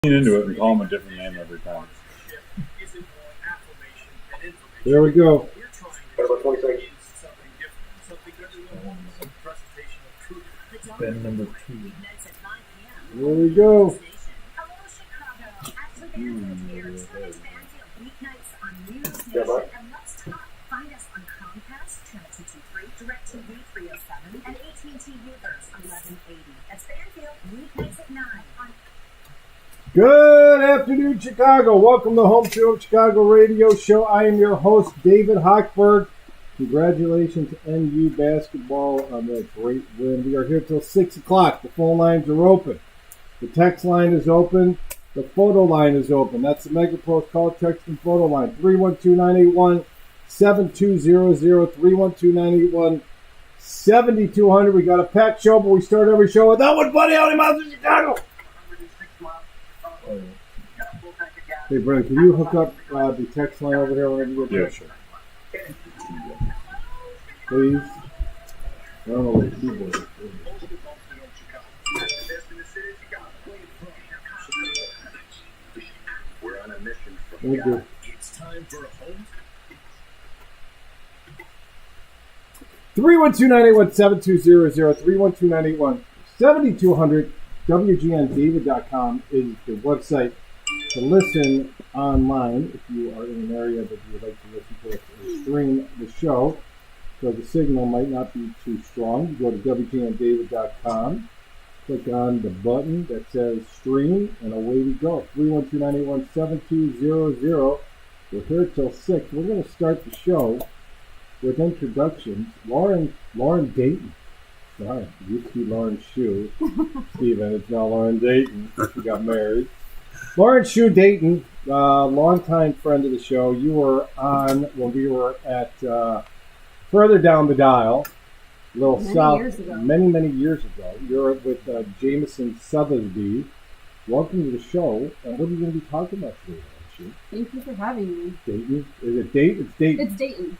Into it and call them a different name every time. There we go. Ben number 2. There we go. Find us on Comcast, Channel 223, DirecTV 307, and AT&T Users 1180. That's Banfield, weeknights at 9 on... Good afternoon, Chicago. Welcome to Home Field Chicago Radio Show. I am your host, David Hochberg. Congratulations, NU basketball, on that great win. We are here till 6 o'clock. The phone lines are open. The text line is open. The photo line is open. That's the MegaPost call, text, and photo line. 312-981-7200, 312-981-7200. We got a packed show, but we start every show with that one, buddy, out of miles in Chicago. Hey, Brent, can you hook up the text line over there whenever you get there? Yeah, sure. Please. I don't know what the keyboard is. We're on a mission from Thank you. It's time for a home. 312-981-7200, 312-981-7200. WGNDavid.com is the website to listen online if you are in an area that you would like to listen to us or stream the show. So the signal might not be too strong. You go to WGNDavid.com, click on the button that says stream, and away we go. 312-981-7200. We're here till 6. We're going to start the show with introductions. Lauren Dayton. Sorry, it used to be Lauren Shue. Steven, it's now Lauren Dayton. She got married. Lauren Shue Dayton, longtime friend of the show. You were on when we were at further down the dial, a little south, many years ago. You're with Jameson Sotheby. Welcome to the show. And what are you going to be talking about today, Lauren Shue? Thank you for having me. Dayton? Is it Dayton? It's Dayton. It's Dayton.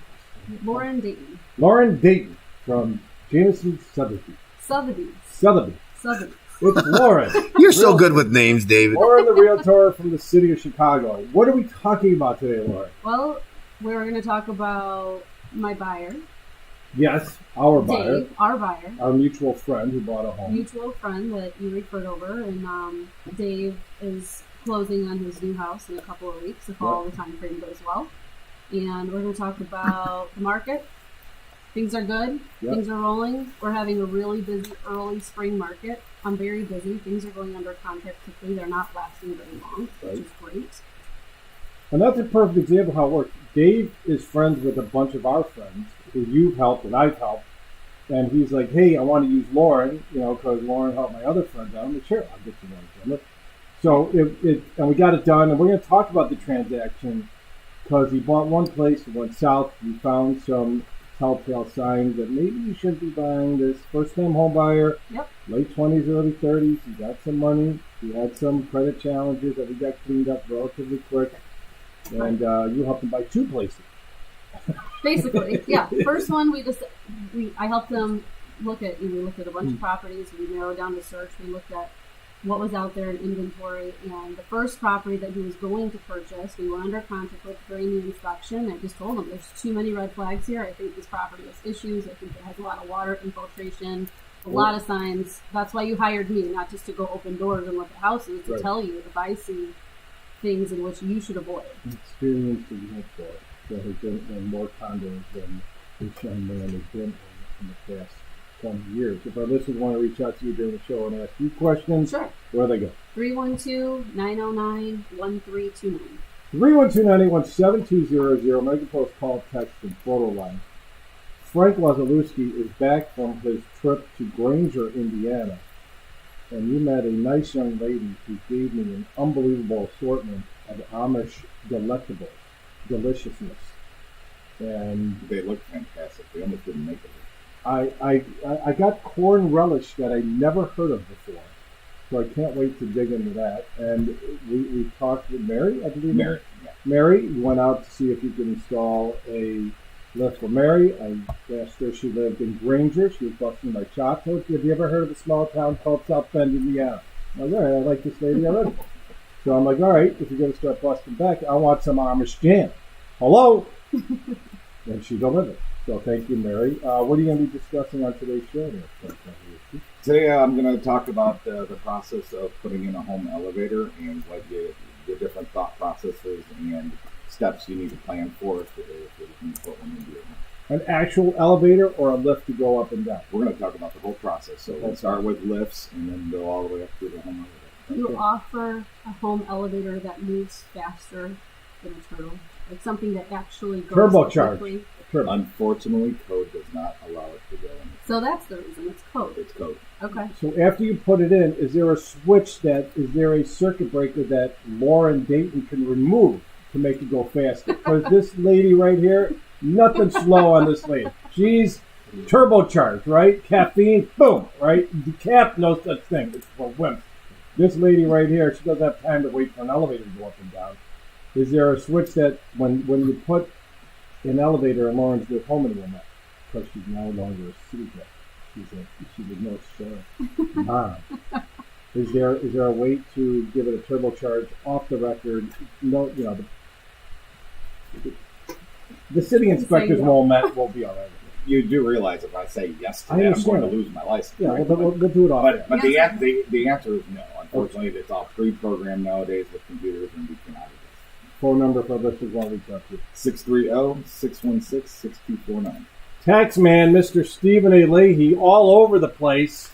Lauren Dayton. Lauren Dayton from Jameson Sotheby. Sotheby. It's Lauren. You're so good with names, David. Lauren, the realtor from the city of Chicago. What are we talking about today, Lauren? Well, we're going to talk about my buyer. Yes, our buyer. Dave, our buyer. Our mutual friend who bought a home. Mutual friend that you referred over. And Dave is closing on his new house in a couple of weeks if all the time frame goes well. And we're going to talk about the market. Things are good. Yep. Things are rolling. We're having a really busy early spring market. I'm very busy. Things are going under contract quickly. They're not lasting very long, which is great. And that's a perfect example of how it works. Dave is friends with a bunch of our friends who you've helped and I've helped. And he's like, hey, I want to use Lauren, because Lauren helped my other friends out. I'm like, sure, I'll get you one. So and we got it done. And we're going to talk about the transaction because he bought one place, he went south, he found some telltale signs that maybe you shouldn't be buying this. First-time home buyer, late 20s, early 30s. He got some money. He had some credit challenges that we got cleaned up relatively quick. And you helped him buy two places. Basically, yeah. First one, I helped them look at a bunch of properties. We narrowed down the search. We looked at what was out there in inventory. And the first property that he was going to purchase, we went under contract with during the inspection. I just told him there's too many red flags here. I think this property has issues. I think it has a lot of water infiltration, a lot of signs. That's why you hired me, not just to go open doors and look at houses, to tell you if I see things in which you should avoid. Experience that you have for it. There has been more condos than this young man has been in the past 20 years. If our listeners want to reach out to you during the show and ask you questions, sure. Where do they go? 312-909-1329. 312-981-7200, MegaPost call, text, and photo line. Frank Lazalewski is back from his trip to Granger, Indiana, and you met a nice young lady who gave me an unbelievable assortment of Amish Deductible deliciousness. And They look fantastic. They almost didn't make it. I got corn relish that I never heard of before, so I can't wait to dig into that. And we talked with Mary, I believe. Mary went out to see if you could install a lift for Mary. I asked her. She lived in Granger. She was busting my chops. Have you ever heard of a small town called South Bend, Indiana? I'm like, all right, I like this lady already. So I'm like, all right, if you're going to start busting back, I want some Amish jam. Hello? And she delivered. So thank you, Mary. What are you going to be discussing on today's show there? Today I'm going to talk about the process of putting in a home elevator and what the different thought processes and steps you need to plan for if you can put one into your home. An actual elevator or a lift to go up and down? We're going to talk about the whole process. So we'll start with lifts and then go all the way up through the home elevator. You offer a home elevator that moves faster than a turtle. Like something that actually goes Turbocharged. quickly. Unfortunately, code does not allow it to go in. So that's the reason. It's code. It's code. Okay. So after you put it in, is there a circuit breaker that Lauren Dayton can remove to make it go faster? Because this lady right here, nothing slow on this lady. She's turbocharged, right? Caffeine, boom, right? The cap, no such thing. It's for wimps. This lady right here, she doesn't have time to wait for an elevator to go up and down. Is there a switch that when you put an elevator in Lauren's new home anymore, because she's no longer a city girl. She's a North Shore mom. Is there a way to give it a turbocharge off the record? No, the city inspectors won't be all right. You do realize if I say yes to I that, I'm understand. going to lose my license. Yeah, right? we'll do it off. But the answer is no. Unfortunately, it's all pre-programmed nowadays with computers, and we cannot do this. Phone number for listeners want to reach out to. 630-616-6249. Taxman, Mr. Stephen A. Leahy, all over the place.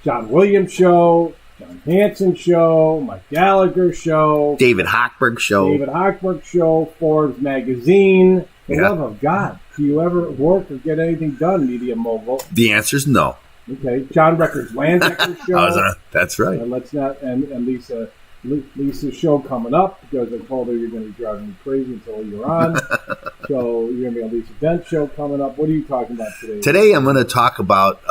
John Williams Show, John Hanson Show, Mike Gallagher Show, David Hochberg Show. David Hochberg Show, Forbes Magazine. For the Yeah. love of God, do you ever work or get anything done, media mogul? The answer's no. Okay, John Records Landdecker Show. That's right. And let's not and Lisa's show coming up because I told her you're going to be driving me crazy until you're on. So you're going to be on Lisa Dent's show coming up. What are you talking about today? Today I'm going to talk about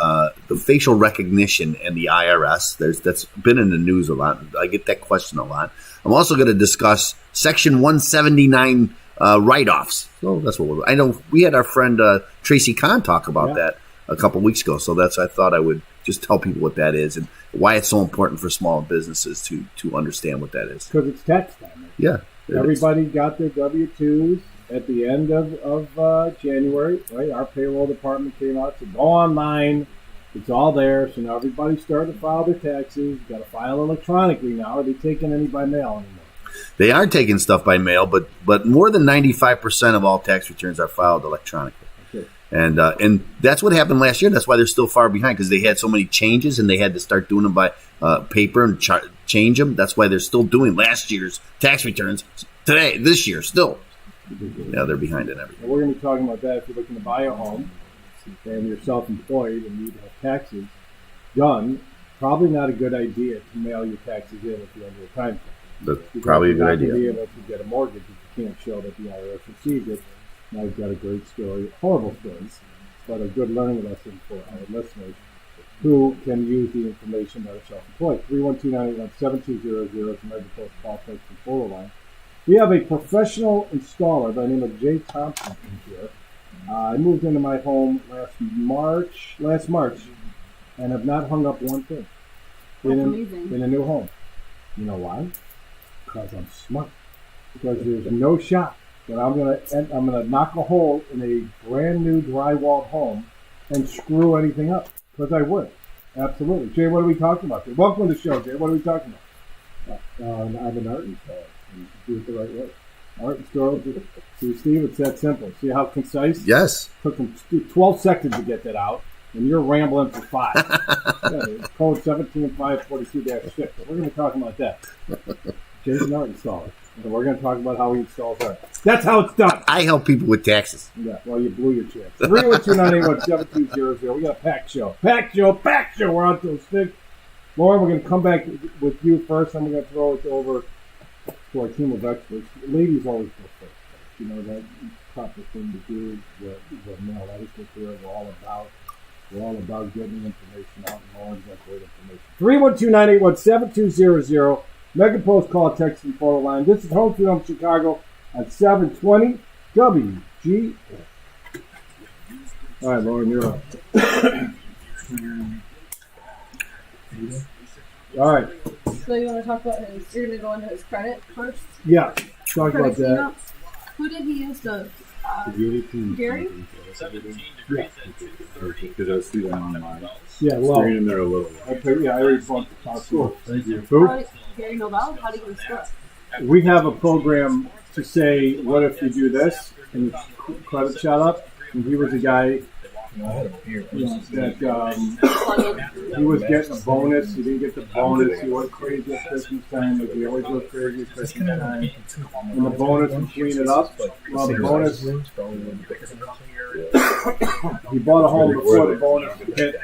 the facial recognition and the IRS. That's been in the news a lot. I get that question a lot. I'm also going to discuss Section 179 write-offs. So that's what I know. We had our friend Tracy Kahn talk about that a couple weeks ago. So I thought I would just tell people what that is and why it's so important for small businesses to understand what that is. Because it's tax time. Right? Yeah. Everybody got their W-2s at the end of January, right? Our payroll department came out, said, go online. It's all there. So now everybody started to file their taxes. Got to file electronically now. Are they taking any by mail anymore? They are taking stuff by mail, but more than 95% of all tax returns are filed electronically. Okay. And that's what happened last year. That's why they're still far behind, because they had so many changes and they had to start doing them by paper and change them. That's why they're still doing last year's tax returns this year still. Yeah, they're behind in everything. And we're going to be talking about that if you're looking to buy a home and you're self-employed and you have taxes done. Probably not a good idea to mail your taxes in if you're under a time frame. That's probably a good idea. You're not going to be able to get a mortgage if you can't show that the IRS received it. Now you've got a great story, horrible story, but a good learning lesson for our listeners who can use the information that are self-employed. 312-981-7200 is the American Post call, text, and photo line. We have a professional installer by the name of Jay Thompson in here. I moved into my home last March, and have not hung up one thing in a new home. You know why? Because I'm smart. Because there's no shop that I'm gonna knock a hole in a brand new drywalled home and screw anything up. Because I would. Absolutely. Jay, what are we talking about today? Welcome to the show, Jay. What are we talking about? I'm an art installer. And do it the right way. Art installer. See, Steve, it's that simple. See how concise? Yes. Took them 12 seconds to get that out, and you're rambling for 5. Code 17542-6. So we're going to talk about that. Jay's an art installer. And we're going to talk about how he installs art. That's how it's done. I help people with taxes. Yeah, well, you blew your chance. 312-981-7200. We got a packed show. Packed show. We're on to 6. Lauren, we're going to come back with you first, and we're going to throw it over to our team of experts. Ladies always go first. You know, that proper thing to do. The male etiquette here. We're all about getting information out, and Lauren's got great information. 312-981-7200. Mega Post call, text, and photo line. This is Home Sweet Home Chicago at 720 WG. All right, Lauren, you're up. All right. So you want to talk about his? You're going to go into his credit first. Yeah. Talk about Credit that. cleanup. Who did he use to? Gary. 17 Yeah. degrees at 2:30. Because I see them on my Yeah. Well. screen and they're a little. Okay. Yeah. I already bought the top school. Thank you. Who? Gary Nobel. How do you split? We have a program to say, what if you do this and your credit shot up? And he was a guy that he was getting a bonus. He didn't get the bonus. He went crazy at Christmas time. Like he always goes crazy at Christmas time. And the bonus would clean it up. Well, the bonus, he bought a home before the bonus hit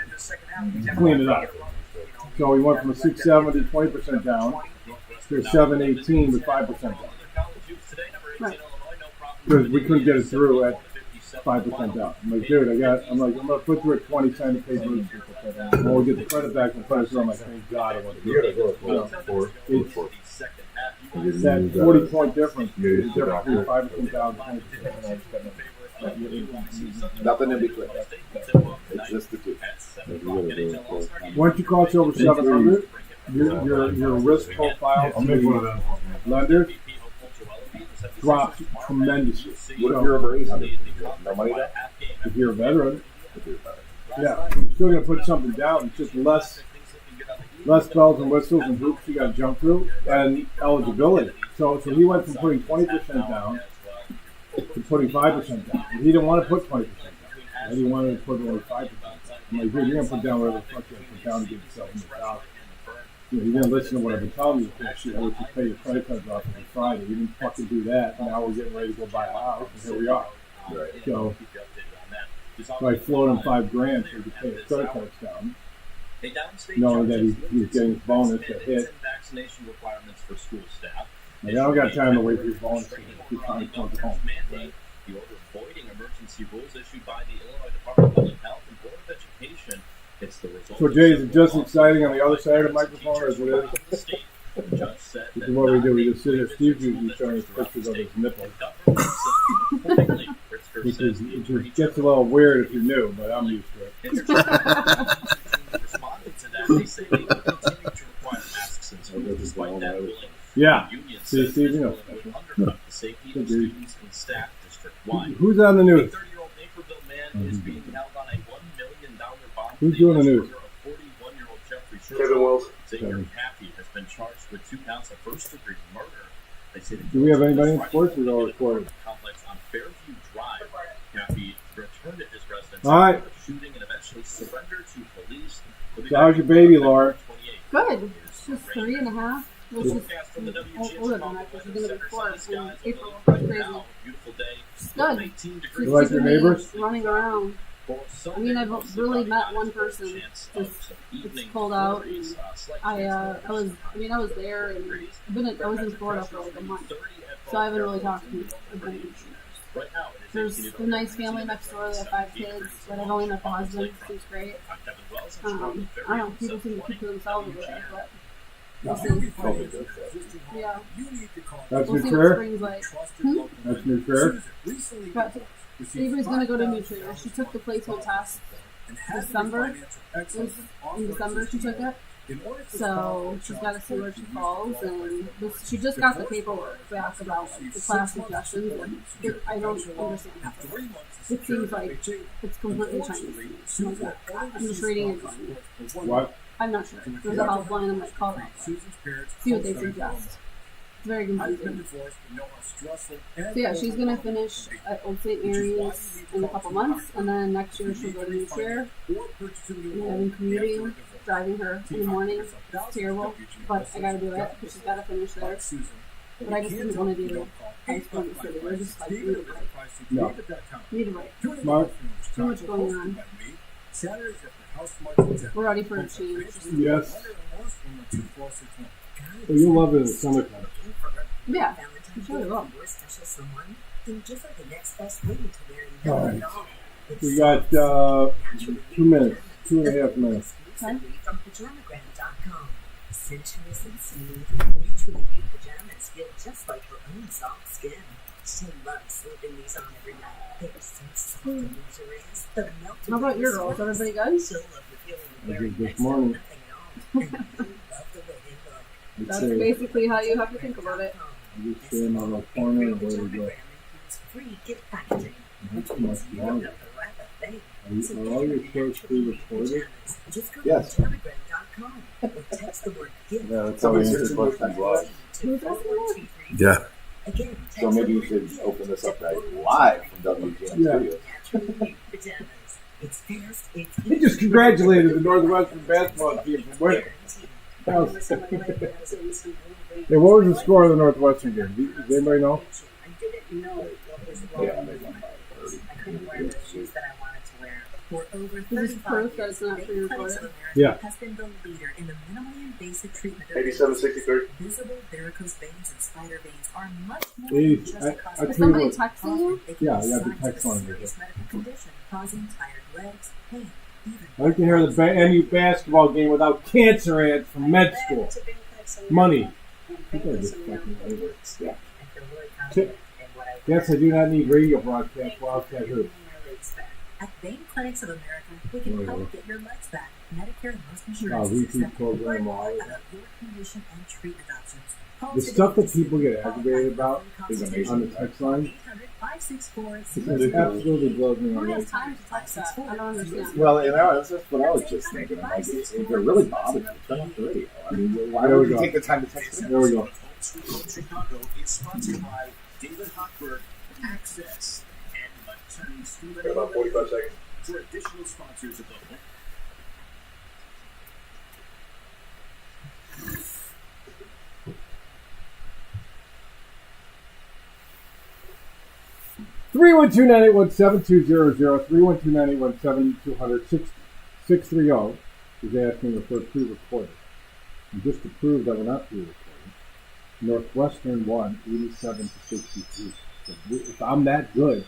to clean it up. So he went from a 670, 20% down, to a 718 with 5% down. Right. Because we couldn't get it through at 5% down. I'm like, dude, I'm gonna put through at 20 cents to pay for it. And we'll get the credit back and put it through. I'm like, thank God I want to do it. It's that 40-point difference. The difference between 5 and 10,000. Nothing in between. It's just the two. Once you cross over 700, your risk profile I'll to make one of the them. lender drops tremendously. What if you're over 800? No money down? If you're a veteran, If you're better. yeah, you're still gonna put something down. It's just less bells and whistles and hoops you got to jump through, and eligibility. So he went from putting 20% down to putting 5% down. And he didn't want to put 20% down. He wanted to put only 5% down. I'm like, dude, you're gonna put down whatever the fuck you have to put down to get yourself in the thousand. You know, you didn't listen to what I've been telling you. Shit, I wish you pay your credit cards off every Friday. You didn't fucking do that. Now we're getting ready to go buy a house, and here we are. Right. So I float him $5,000 so he could pay his credit cards down, knowing that he was getting his bonus that hit. Vaccination requirements for school staff. Like, I don't got time to wait for his bonus. He's trying to come home. Mandate the order voiding emergency rules issued by the Illinois Department of Public Health and Board of Education. It's the result. So Jay, is it just exciting on the other side of the microphone, or is it? The state judge said This that is what we do. We just sit here. Steve's usually showing us pictures of his nipples, which gets a little weird if you're new, but I'm used to it. Responding to that, they say they will continue to require masks in schools despite that ruling. Yeah. The union See, says Steve, this you know will special. undercut the safety of students and staff district-wide. Who's on the A news? 30-year-old Naperville man is being held on a $1 million bond. Who's doing the news? 41-year-old Jeffrey Kevin Wells. Xavier Caffey has been charged with 2 counts of first-degree murder. They say Do we have anybody in sports? Or is it all recorded? complex on Fairview Drive. Caffey returned to his residence All right. after shooting and eventually surrendered to police. So how's your baby, Laura? Good. She's 3.5. Which is Forecast from the WGS older than that because she's going to be 4 in skies April. right Crazy. now. Beautiful day. It's good. 18 She's degrees. You like your keeping me neighbors? running around. I mean, I've really met one person. It's cold out. And I was there, and I was in Florida for like a month, so I haven't really talked to anybody. There's a nice family next door. They have 5 kids, but I've only met the husband. He's great. I don't know. People seem to keep to themselves over there, but we'll see. Yeah, That's we'll New see what Trier? spring's like. That's New Trier? Avery's gonna go to New Trier. She took the placement test December. It was in December she took it. So she's got to see where she falls, and she just got the paperwork back about like, the class suggestions, and I don't understand half of it. It seems like it's completely Chinese. I'm just reading it going, What? I'm not sure. There's a helpline, I'm like, call them. See what they suggest. It's very confusing. So yeah, she's going to finish at Old St. Mary's in a couple months, and then next year she'll go to New Trier. And I've been commuting, driving her in the morning. It's terrible, but I got to do it because she's got to finish there. But I just didn't want to do high school in the city. We're just like, need a break. No. Need a break. Mark? Too much going on. We're ready for a change. Yes. Well, you'll love it in the summertime. Yeah, I'm sure we will. All right. We got 2 minutes, 2.5 minutes. Okay. From pajamagram.com. Sensuous and smooth, mutually new pajamas feel just like her own soft skin. She loves slipping these on every night. They're so soft and luxurious. The melting How about your girls? Everybody good? she'll love the feeling of I wearing did this next to morning. nothing at all. And you love the That's basically how you have to think about it. I just stand on the corner and where to go. Free gift packaging. That's too much longer. So Are all your shows pre-recorded? just go Yes. to Telegram.com or text the word gift. Yeah, that's So how we it's answer just questions live. Who's asking that? Yeah. Again, So maybe you should open this up right live from WGN Yeah. Studios. pajamas. It's fast, it's He just congratulated the Northwestern basketball team for winning. That was- Hey, what was the score of the Northwestern game? Does anybody know? I didn't know what was Yeah, wrong. they won by 30. I couldn't wear the shoes that I wanted to wear. For over This is 35 proof that years, it's not Bay pre-recorded. Clinics of America Yeah. has been the leader in the minimally invasive treatment of 8763. visible varicose veins and spider veins are much more Hey, than just I- a I Is cosmetic somebody what- texting you? They can Yeah, be yeah, the signs text of a line is serious medical condition causing tired legs, pain, even I like to hear the NU basketball game without cancer ads from med school. Money. People are just fucking idiots. Yeah. Yes, I do not need radio broadcast Wildcat Hoops. At Vein Clinics of America, we can help get your legs back. Medicare and most insurance repeat program, all about of that. your condition and treatment options. Call The today stuff that to see people get qualified aggravated about is amazing. on the text line, 800-564-0088. it absolutely blows me Who away. has time to text that? I don't understand. Well, you know, that's what I was just thinking. I'm like, if they're really bothered, turn off the radio. I mean, why There would we you go. take the time to text them? There we go. Home Sweet Home Chicago is sponsored by David Hochberg, Access, and Attorney Stephen Got about 45 seconds. for additional sponsors of the home. Three 312-981-7200, 312-981-7200, 630 is asking if we're pre-recorded. And just to prove that we're not pre-recorded, Northwestern won 87-63. So if I'm that good,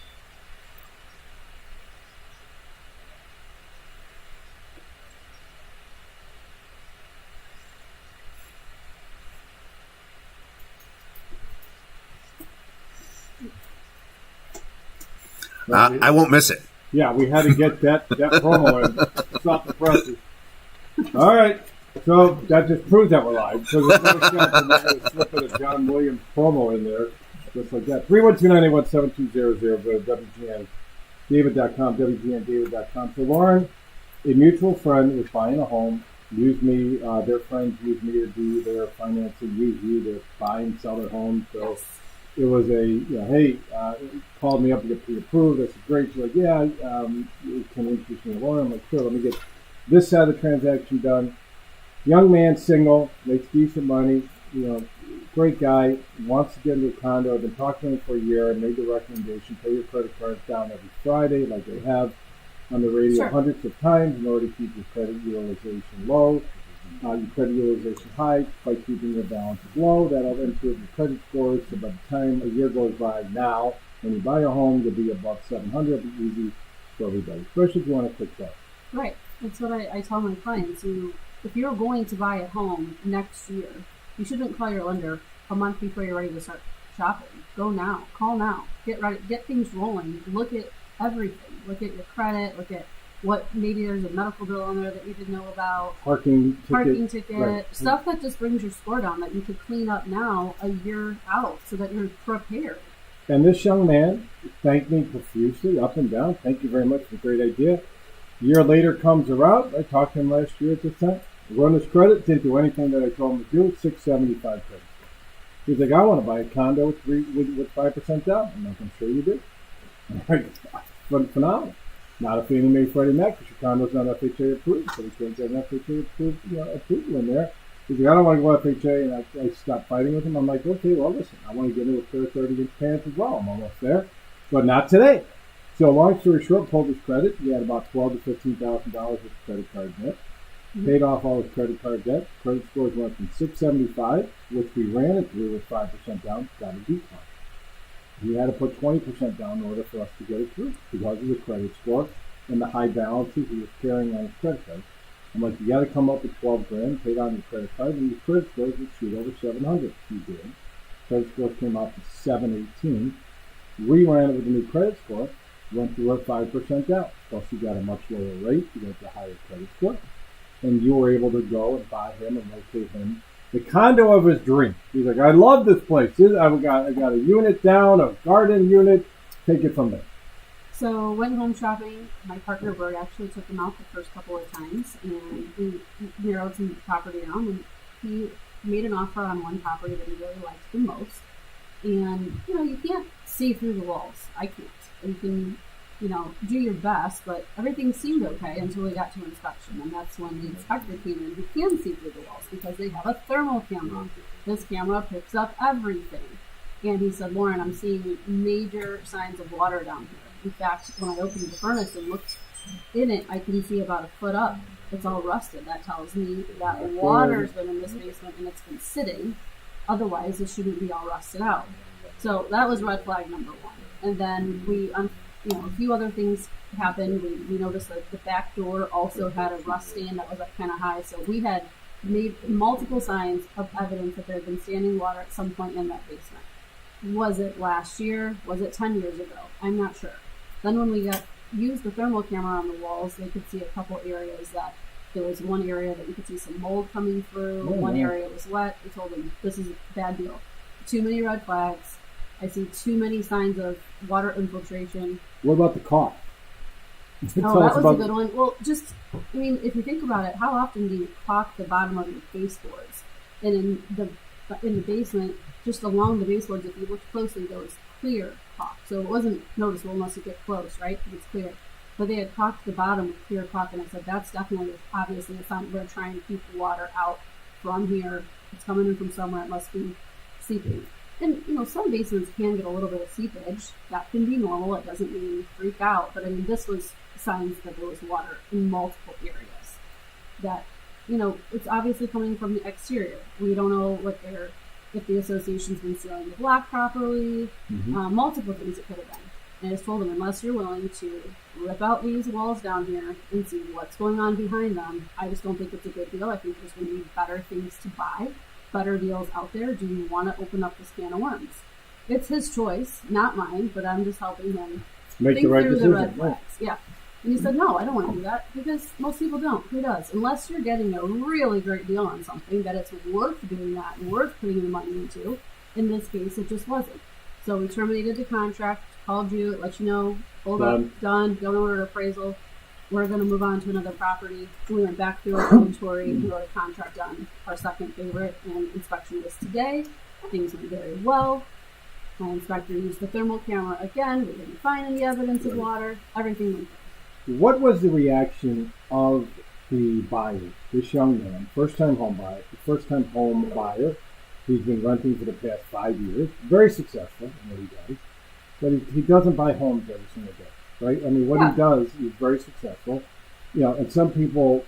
I won't miss it. yeah, we had to get that promo in. Stop the presses. All right. So that just proves that we're live. So there's no chance I'm not going to slip in a John Williams promo in there. Just like that. 312-981-7200. Go to WGNDavid.com, WGNDavid.com. So Lauren, a mutual friend was buying a home, used me, their friends used me to do their financing, used you to buy and sell their home. So it was a, hey, called me up to get pre-approved. I said, great. She's like, yeah, you can introduce me to Lauren. I'm like, sure, let me get this side of the transaction done. Young man, single, makes decent money, great guy, wants to get into a condo. I've been talking to him for a year. I made the recommendation, pay your credit cards down every Friday, like they have on the radio Sure. hundreds of times in order to keep your credit utilization low, your credit utilization high, by keeping your balances low. That'll improve your credit scores. So by the time a year goes by now, when you buy a home, you'll be above 700. It'll be easy for everybody, especially if you want a quick sell. Right. That's what I tell my clients. If you're going to buy a home next year, you shouldn't call your lender a month before you're ready to start shopping. Go now. Call now. Get ready. Get things rolling. Look at everything. Look at your credit. Look at what maybe there's a medical bill on there that you didn't know about. Parking Ticket. right. Stuff that just brings your score down that you could clean up now a year out so that you're prepared. And this young man thanked me profusely, up and down. Thank you very much for the great idea. A year later comes around. I talked to him last year at this time. Run his credit, didn't do anything that I told him to do. 675 credit. He's like, I want to buy a condo with 5% down. I'm like, I'm sure you do. I'm like, phenomenal. Not a Fannie Mae Freddie Mac because your condo's not FHA approved, so we can't get an FHA approved, approval in there. He's like, I don't want to go FHA, and I stopped fighting with him. I'm like, okay, well, listen, I want to get into a clear 30-inch pants as well. I'm almost there, but not today. So long story short, pulled his credit. He had about $12,000 to $15,000 with credit card debt. Paid off all his credit card debt. Credit scores went from 675, which we ran it through with 5% down, got a decline. He had to put 20% down in order for us to get it through because of the credit score and the high balances he was carrying on his credit card. I'm like, you got to come up with 12 grand, pay down your credit card, and your credit scores would shoot over 700. He did. Credit score came out to 718. We ran it with a new credit score, went through at 5% down. Plus, you got a much lower rate, you got the higher credit score. And you were able to go and buy him and locate him the condo of his dream. He's like, I love this place. I got a unit down, a garden unit. Take it from there. So went home shopping. My partner Bert actually took him out the first couple of times, and we narrowed some property down. And he made an offer on one property that he really liked the most. And you can't see through the walls. I can't. You can, do your best, but everything seemed okay until we got to inspection, and that's when the inspector came in who can see through the walls because they have a thermal camera. This camera picks up everything. And he said, Lauren, I'm seeing major signs of water down here. In fact, when I opened the furnace and looked in it, I can see about a foot up. It's all rusted. That tells me that water's been in this basement and it's been sitting. Otherwise, it shouldn't be all rusted out. So that was red flag number one. And then a few other things happened. We noticed that the back door also had a rust stain that was up kind of high. So we had made multiple signs of evidence that there had been standing water at some point in that basement. Was it last year? Was it 10 years ago? I'm not sure. Then when we used the thermal camera on the walls, they could see a couple areas that there was one area that you could see some mold coming through. One area was wet. We told them, this is a bad deal. Too many red flags. I see too many signs of water infiltration. What about the caulk? That was a good one. Well, if you think about it, how often do you caulk the bottom of your baseboards? And in the basement, just along the baseboards, if you looked closely, there was clear caulk. So it wasn't noticeable unless you get close, right? It's clear. But they had caulked the bottom with clear caulk, and I said, that's definitely, obviously, a sign we're trying to keep the water out from here. It's coming in from somewhere. It must be seeping. And, some basements can get a little bit of seepage. That can be normal. It doesn't mean you freak out. But, this was signs that there was water in multiple areas. That, it's obviously coming from the exterior. We don't know if the association's been sealing the block properly. Multiple things it could have been. And I just told them, unless you're willing to rip out these walls down here and see what's going on behind them, I just don't think it's a good deal. I think there's going to be better things to buy, better deals out there. Do you want to open up this can of worms? It's his choice, not mine, but I'm just helping him think through the red flags. Yeah. And he said, no, I don't want to do that because most people don't. Who does? Unless you're getting a really great deal on something that it's worth doing that and worth putting the money into. In this case, it just wasn't. So we terminated the contract, called you, let you know, hold up, done, don't order appraisal. We're going to move on to another property. We went back through our inventory, we wrote a contract on our second favorite, and inspection was today. Things went very well. My inspector used the thermal camera again. We didn't find any evidence of water. Everything went good. What was the reaction of the buyer, this young man, first-time home buyer? He's been renting for the past 5 years, very successful in what he does, but he doesn't buy homes every single day, right? He does, he's very successful, and some people,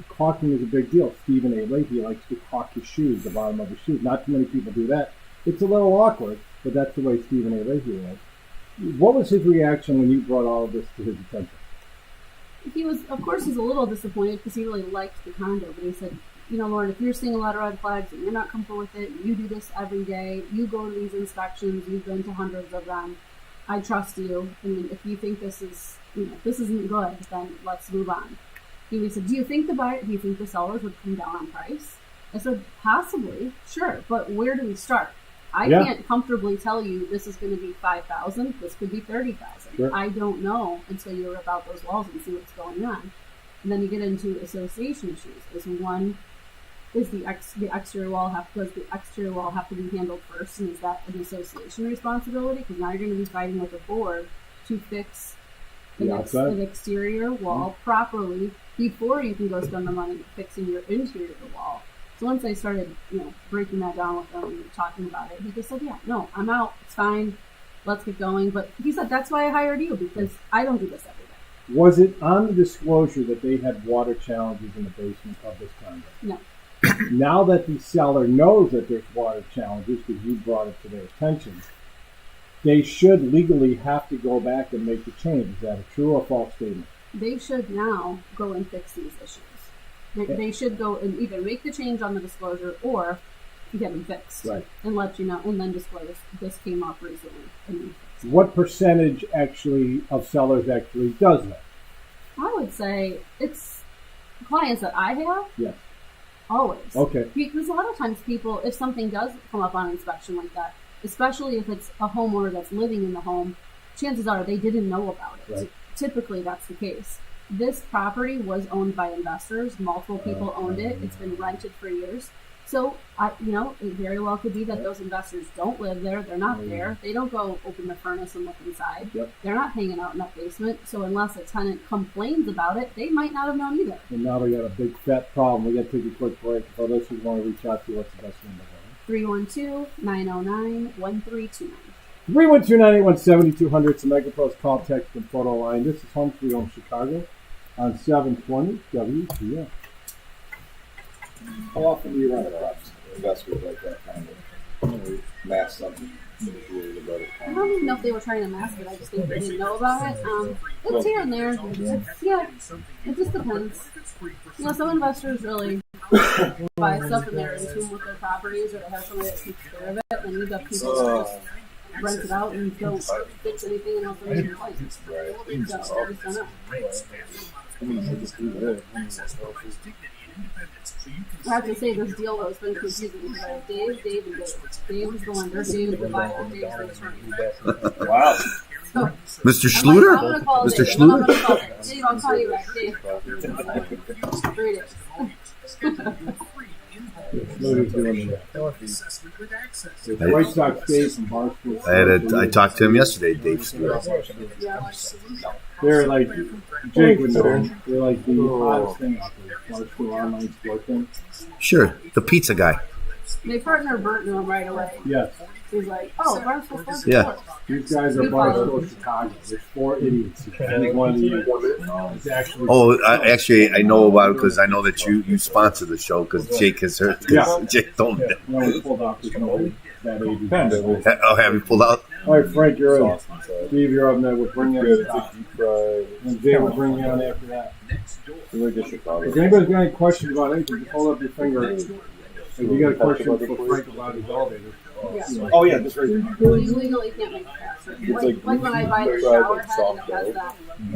caulking is a big deal. Stephen A. Leahy likes to caulk his shoes, the bottom of his shoes. Not too many people do that. It's a little awkward, but that's the way Stephen A. Leahy was. What was his reaction when you brought all of this to his attention? He was, of course, he's a little disappointed because he really liked the condo, but he said, Lauren, if you're seeing a lot of red flags and you're not comfortable with it, you do this every day, you go to these inspections, you've been to hundreds of them, I trust you. If you think this isn't good, then let's move on. He said, do you think the sellers would come down on price? I said, possibly, sure, but where do we start? I can't comfortably tell you this is going to be $5,000. This could be $30,000. Sure. I don't know until you rip out those walls and see what's going on. And then you get into association issues. Does the exterior wall have to be handled first, and is that an association responsibility? Because now you're going to be fighting with a board to fix an exterior wall properly before you can go spend the money fixing your interior wall. So once I started, breaking that down with him and talking about it, he just said, yeah, no, I'm out. It's fine. Let's get going. But he said, that's why I hired you, because I don't do this every day. Was it on the disclosure that they had water challenges in the basement of this condo? No. Now that the seller knows that there's water challenges because you brought it to their attention, they should legally have to go back and make the change. Is that a true or false statement? They should now go and fix these issues. They should go and either make the change on the disclosure or get them fixed. Right. And let you know, and then disclose this came up recently. What percentage of sellers actually does that? I would say it's clients that I have. Yes. Always. Okay. Because a lot of times people, if something does come up on inspection like that, especially if it's a homeowner that's living in the home, chances are they didn't know about it. Right. Typically, that's the case. This property was owned by investors. Multiple people owned it. It's been rented for years. So, it very well could be that those investors don't live there. They're not there. They don't go open the furnace and look inside. Yep. They're not hanging out in that basement. So unless a tenant complains about it, they might not have known either. And now we got a big fat problem. We got to take a quick break. For those who want to reach out to you, what's the best number? 312-909-1329. 312-981-7200. It's the MegaPro's call, text, and photo line. This is Home Sweet Home Chicago on 720 WTF. How often do you run across investors like that kind of mass something? I don't even know if they were trying to mask it. I just think they didn't know about it. It's here and there. It just depends. Some investors really buy stuff and they're in tune with their properties, or they have somebody that takes care of it, and you've got people that just rent it out and don't fix anything unless they're in complaints. So, I just don't know. I have to say, this deal has been confusing because I have Dave, and Dave. Dave is the lender, Dave is the buyer, Dave is the attorney. Wow. So, Mr. Schluter? I'm going to call Mr. Dave. Schluter? I'm going to call Dave. Dave, I'll call you back. Dave. Here it is. The White Sox Dave from Barstool. I talked to him yesterday, Dave Stewart. Yeah. They're like, Jake would know, they're like the hottest thing out there. Barstool online sport thing. Sure, the pizza guy. My partner Bert knew him right away. Yes. He's like, oh, Barstool Sports. Yeah. These guys are Barstool Chicago. There's 4 idiots. And one of the is actually. Actually, I know about it because I know that you sponsor the show because Jake has heard. Yeah. Jake told me. No one pulled out because nobody that age. Oh, have you pulled out? All right, Frank, you're up. Steve, you're up. Then we'll bring you in. And Jay will bring you on after that. If anybody's got any questions about anything, just hold up your finger. If you got a question for Frank about his elevator. Yeah. Oh yeah, just right there. You legally can't make it faster. Like when I buy the shower head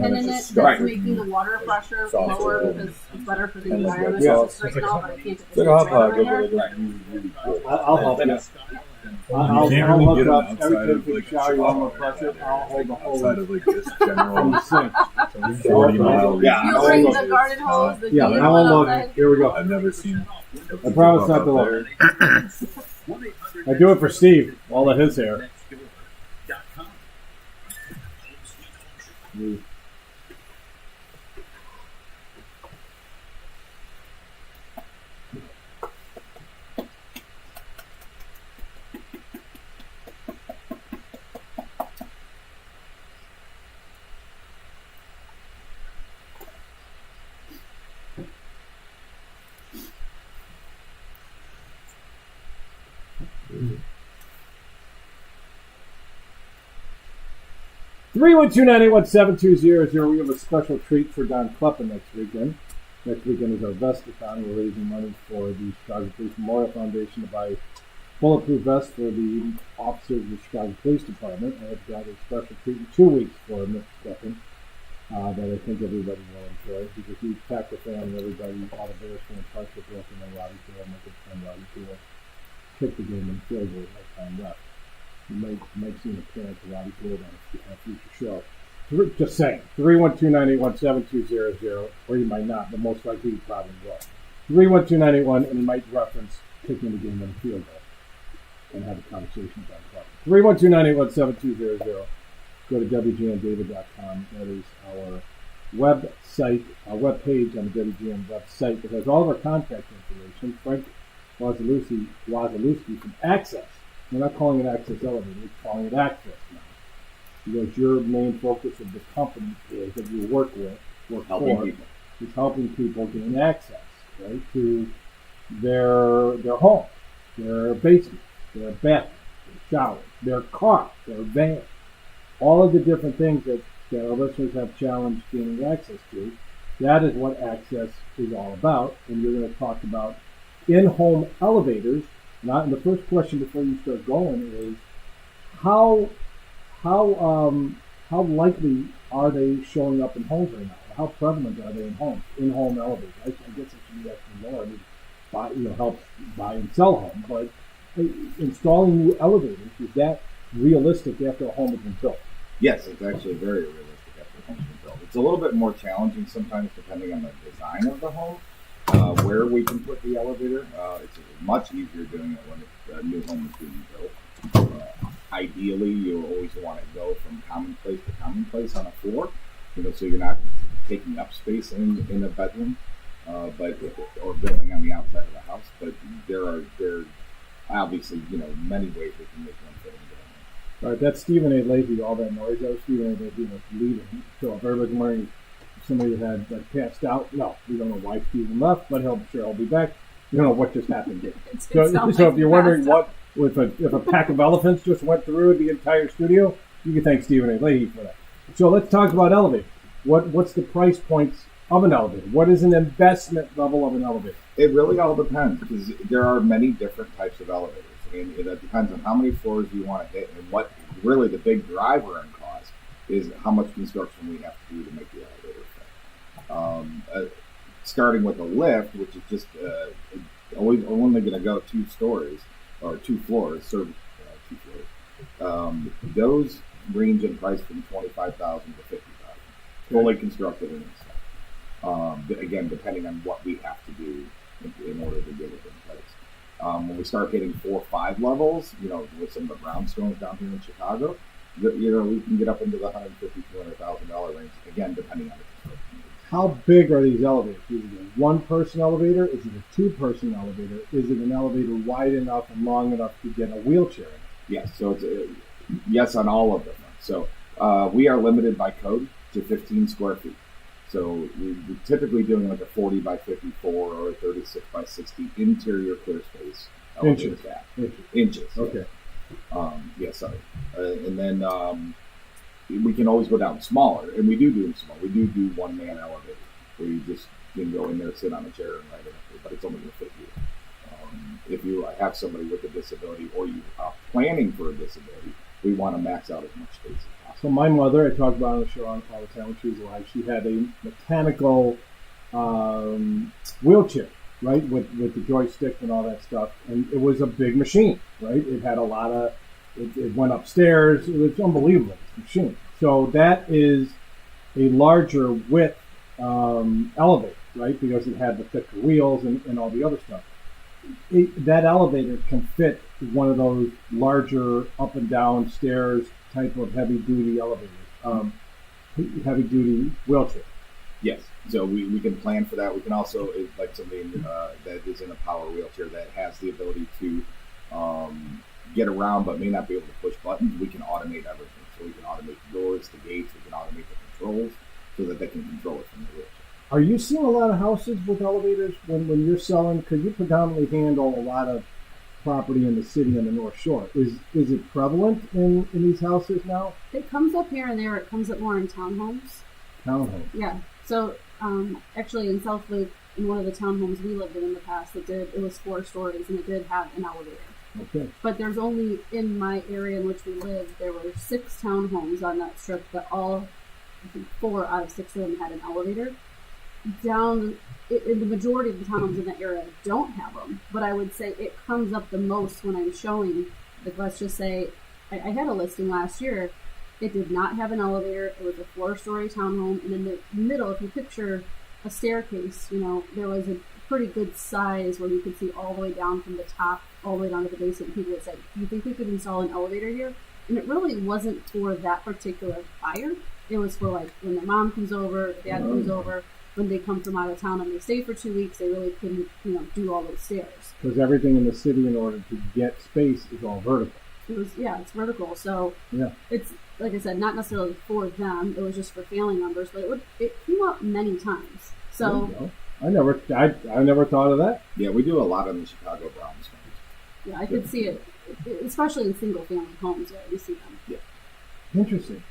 and it has that pin in it that's making the water pressure lower because it's better for the environment. Yeah. It's right now, but I can't get the right there. I'll help you. I'll hook up everything for the shower. You want more pressure? I'll hold the hose from the sink. Yeah. You bring the garden hose. The Yeah, heater I won't look. outside. Here we go. I've never seen. I promise not to look. I do it for Steve. All of his hair. Three 312-981-7200. We have a special treat for Don Kleppen next weekend. Next weekend is our Vestathon. We're raising money for the Chicago Police Memorial Foundation to buy bulletproof vests for the officers of the Chicago Police Department. I've got a special treat in 2 weeks for Mr. Kleppen that I think everybody will enjoy. He's a huge Packer fan, and everybody, all the Bears fans, partially broken on Robbie Taylor, my good friend Robbie Taylor, kicked the game in field goal at time left. You might see an appearance of Robbie Taylor on a future show. Just saying, 312-981-7200, or you might not, but most likely you probably will. 312-981, and you might reference kicking the game in field goal and have a conversation about it. 312-981-7200. Go to WGNDavid.com. That is our website, our webpage on the WGN website that has all of our contact information. Frank Wasilewski from Access. We're not calling it Access Elevator, we're calling it Access now. Because your main focus of the company is that you work for, is helping people gain access, right, to their home, their basement, their bathroom, their shower, their car, their van. All of the different things that our listeners have challenged gaining access to, that is what Access is all about. And you're going to talk about in-home elevators. And the first question before you start going is, how likely are they showing up in homes right now? How prevalent are they in homes? In-home elevators. I guess I should be asking Laura. buy, helps buy and sell home. But installing new elevators, is that realistic after a home has been built? Yes, it's actually very realistic after the home's been built. It's a little bit more challenging sometimes depending on the design of the home, where we can put the elevator. It's much easier doing it when a new home is being built. Ideally, you always want to go from commonplace to commonplace on a floor, so you're not taking up space in a bedroom, or building on the outside of the house. But there are obviously many ways we can make one fit into the home. All right, that's Stephen A. Leahy, all that noise. That was Stephen A. Leahy was leaving. So if everybody's wondering if somebody had passed out, no, we don't know why Stephen left, but he'll be back. We don't know what just happened here. So if you're wondering if a pack of elephants just went through the entire studio, you can thank Stephen A. Leahy for that. So let's talk about elevators. What's the price points of an elevator? What is an investment level of an elevator? It really all depends because there are many different types of elevators, and it depends on how many floors you want to hit, and what really the big driver in cost is how much construction we have to do to make the elevator fit. Starting with a lift, which is just only going to go 2 stories or 2 floors, service 2 floors. Those range in price from $25,000 to $50,000, fully constructed and installed. Again, depending on what we have to do in order to get it in place. When we start hitting 4 or 5 levels, with some of the brownstones down here in Chicago, we can get up into the $150,000 to $200,000 range. Again, depending on the construction needs. How big are these elevators? Is it a 1-person elevator? Is it a 2-person elevator? Is it an elevator wide enough and long enough to get a wheelchair in? Yes, so it's yes on all of them. So we are limited by code to 15 square feet. So we're typically doing like a 40 by 54 or a 36 by 60 interior clear space. Inches. Inches. Okay. And then we can always go down smaller, and we do them small. We do 1-man elevators where you just can go in there, sit on a chair, and ride it up, but it's only going to fit you. If you have somebody with a disability or you are planning for a disability, we want to max out as much space as possible. So my mother, I talk about on the show all the time when she was alive, she had a mechanical wheelchair, right, with the joystick and all that stuff, and it was a big machine, right? It had a lot of, it went upstairs. It was unbelievable machine. So that is a larger width elevator, right, because it had the thicker wheels and all the other stuff. That elevator can fit one of those larger up and down stairs type of heavy duty elevators, heavy duty wheelchair. Yes, so we can plan for that. We can also, like somebody that is in a power wheelchair that has the ability to get around but may not be able to push buttons, we can automate everything. So we can automate the doors, the gates, we can automate the controls so that they can control it from the wheelchair. Are you seeing a lot of houses with elevators when you're selling? Because you predominantly handle a lot of property in the city on the North Shore. Is it prevalent in these houses now? It comes up here and there. It comes up more in townhomes. Townhomes. Yeah. So actually in South Loop, in one of the townhomes we lived in the past, it was 4 stories and it did have an elevator. Okay. But there's only, in my area in which we live, there were 6 townhomes on that strip that all, I think 4 out of 6 of them had an elevator. In the majority of the townhomes in that area don't have them, but I would say it comes up the most when I'm showing, like let's just say, I had a listing last year, it did not have an elevator, it was a 4-story townhome, and in the middle, if you picture a staircase, there was a pretty good size where you could see all the way down from the top, all the way down to the basement. People would say, do you think we could install an elevator here? And it really wasn't for that particular buyer. It was for like when their mom comes over, dad comes over, when they come from out of town and they stay for 2 weeks, they really couldn't, do all those stairs. Because everything in the city, in order to get space, is all vertical. It's vertical. So yeah, it's, like I said, not necessarily for them. It was just for family members, but it came up many times. So I never thought of that. Yeah, we do a lot in the Chicago brownstones. Yeah, I could see it, especially in single family homes. Yeah, we see them. Yeah. Interesting.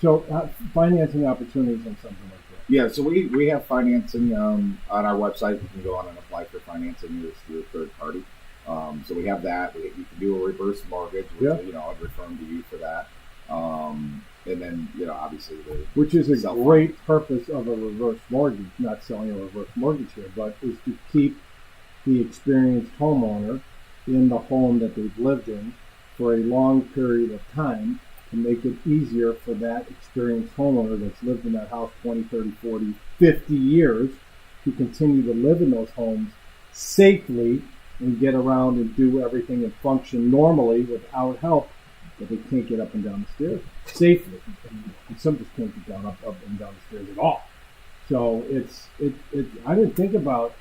So financing opportunities on something like that. Yeah, so we have financing on our website. You can go on and apply for financing through a third party. So we have that. You can do a reverse mortgage, which I've referred to you for that. And then obviously which is a great purpose of a reverse mortgage. Not selling a reverse mortgage here, but is to keep the experienced homeowner in the home that they've lived in for a long period of time to make it easier for that experienced homeowner that's lived in that house 20, 30, 40, 50 years to continue to live in those homes safely and get around and do everything and function normally without help, but they can't get up and down the stairs safely. And some just can't get down up and down the stairs at all. So I didn't think about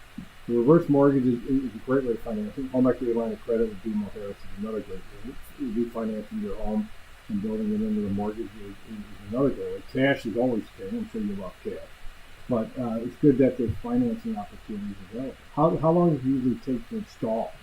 the reverse mortgage is a great way to finance it. Home equity line of credit with BMO Harris is another great way. Refinancing your home and building it into the mortgage is another great way. Cash is always king. I'm sure you love cash. But it's good that there's financing opportunities available. How long does it usually take to install?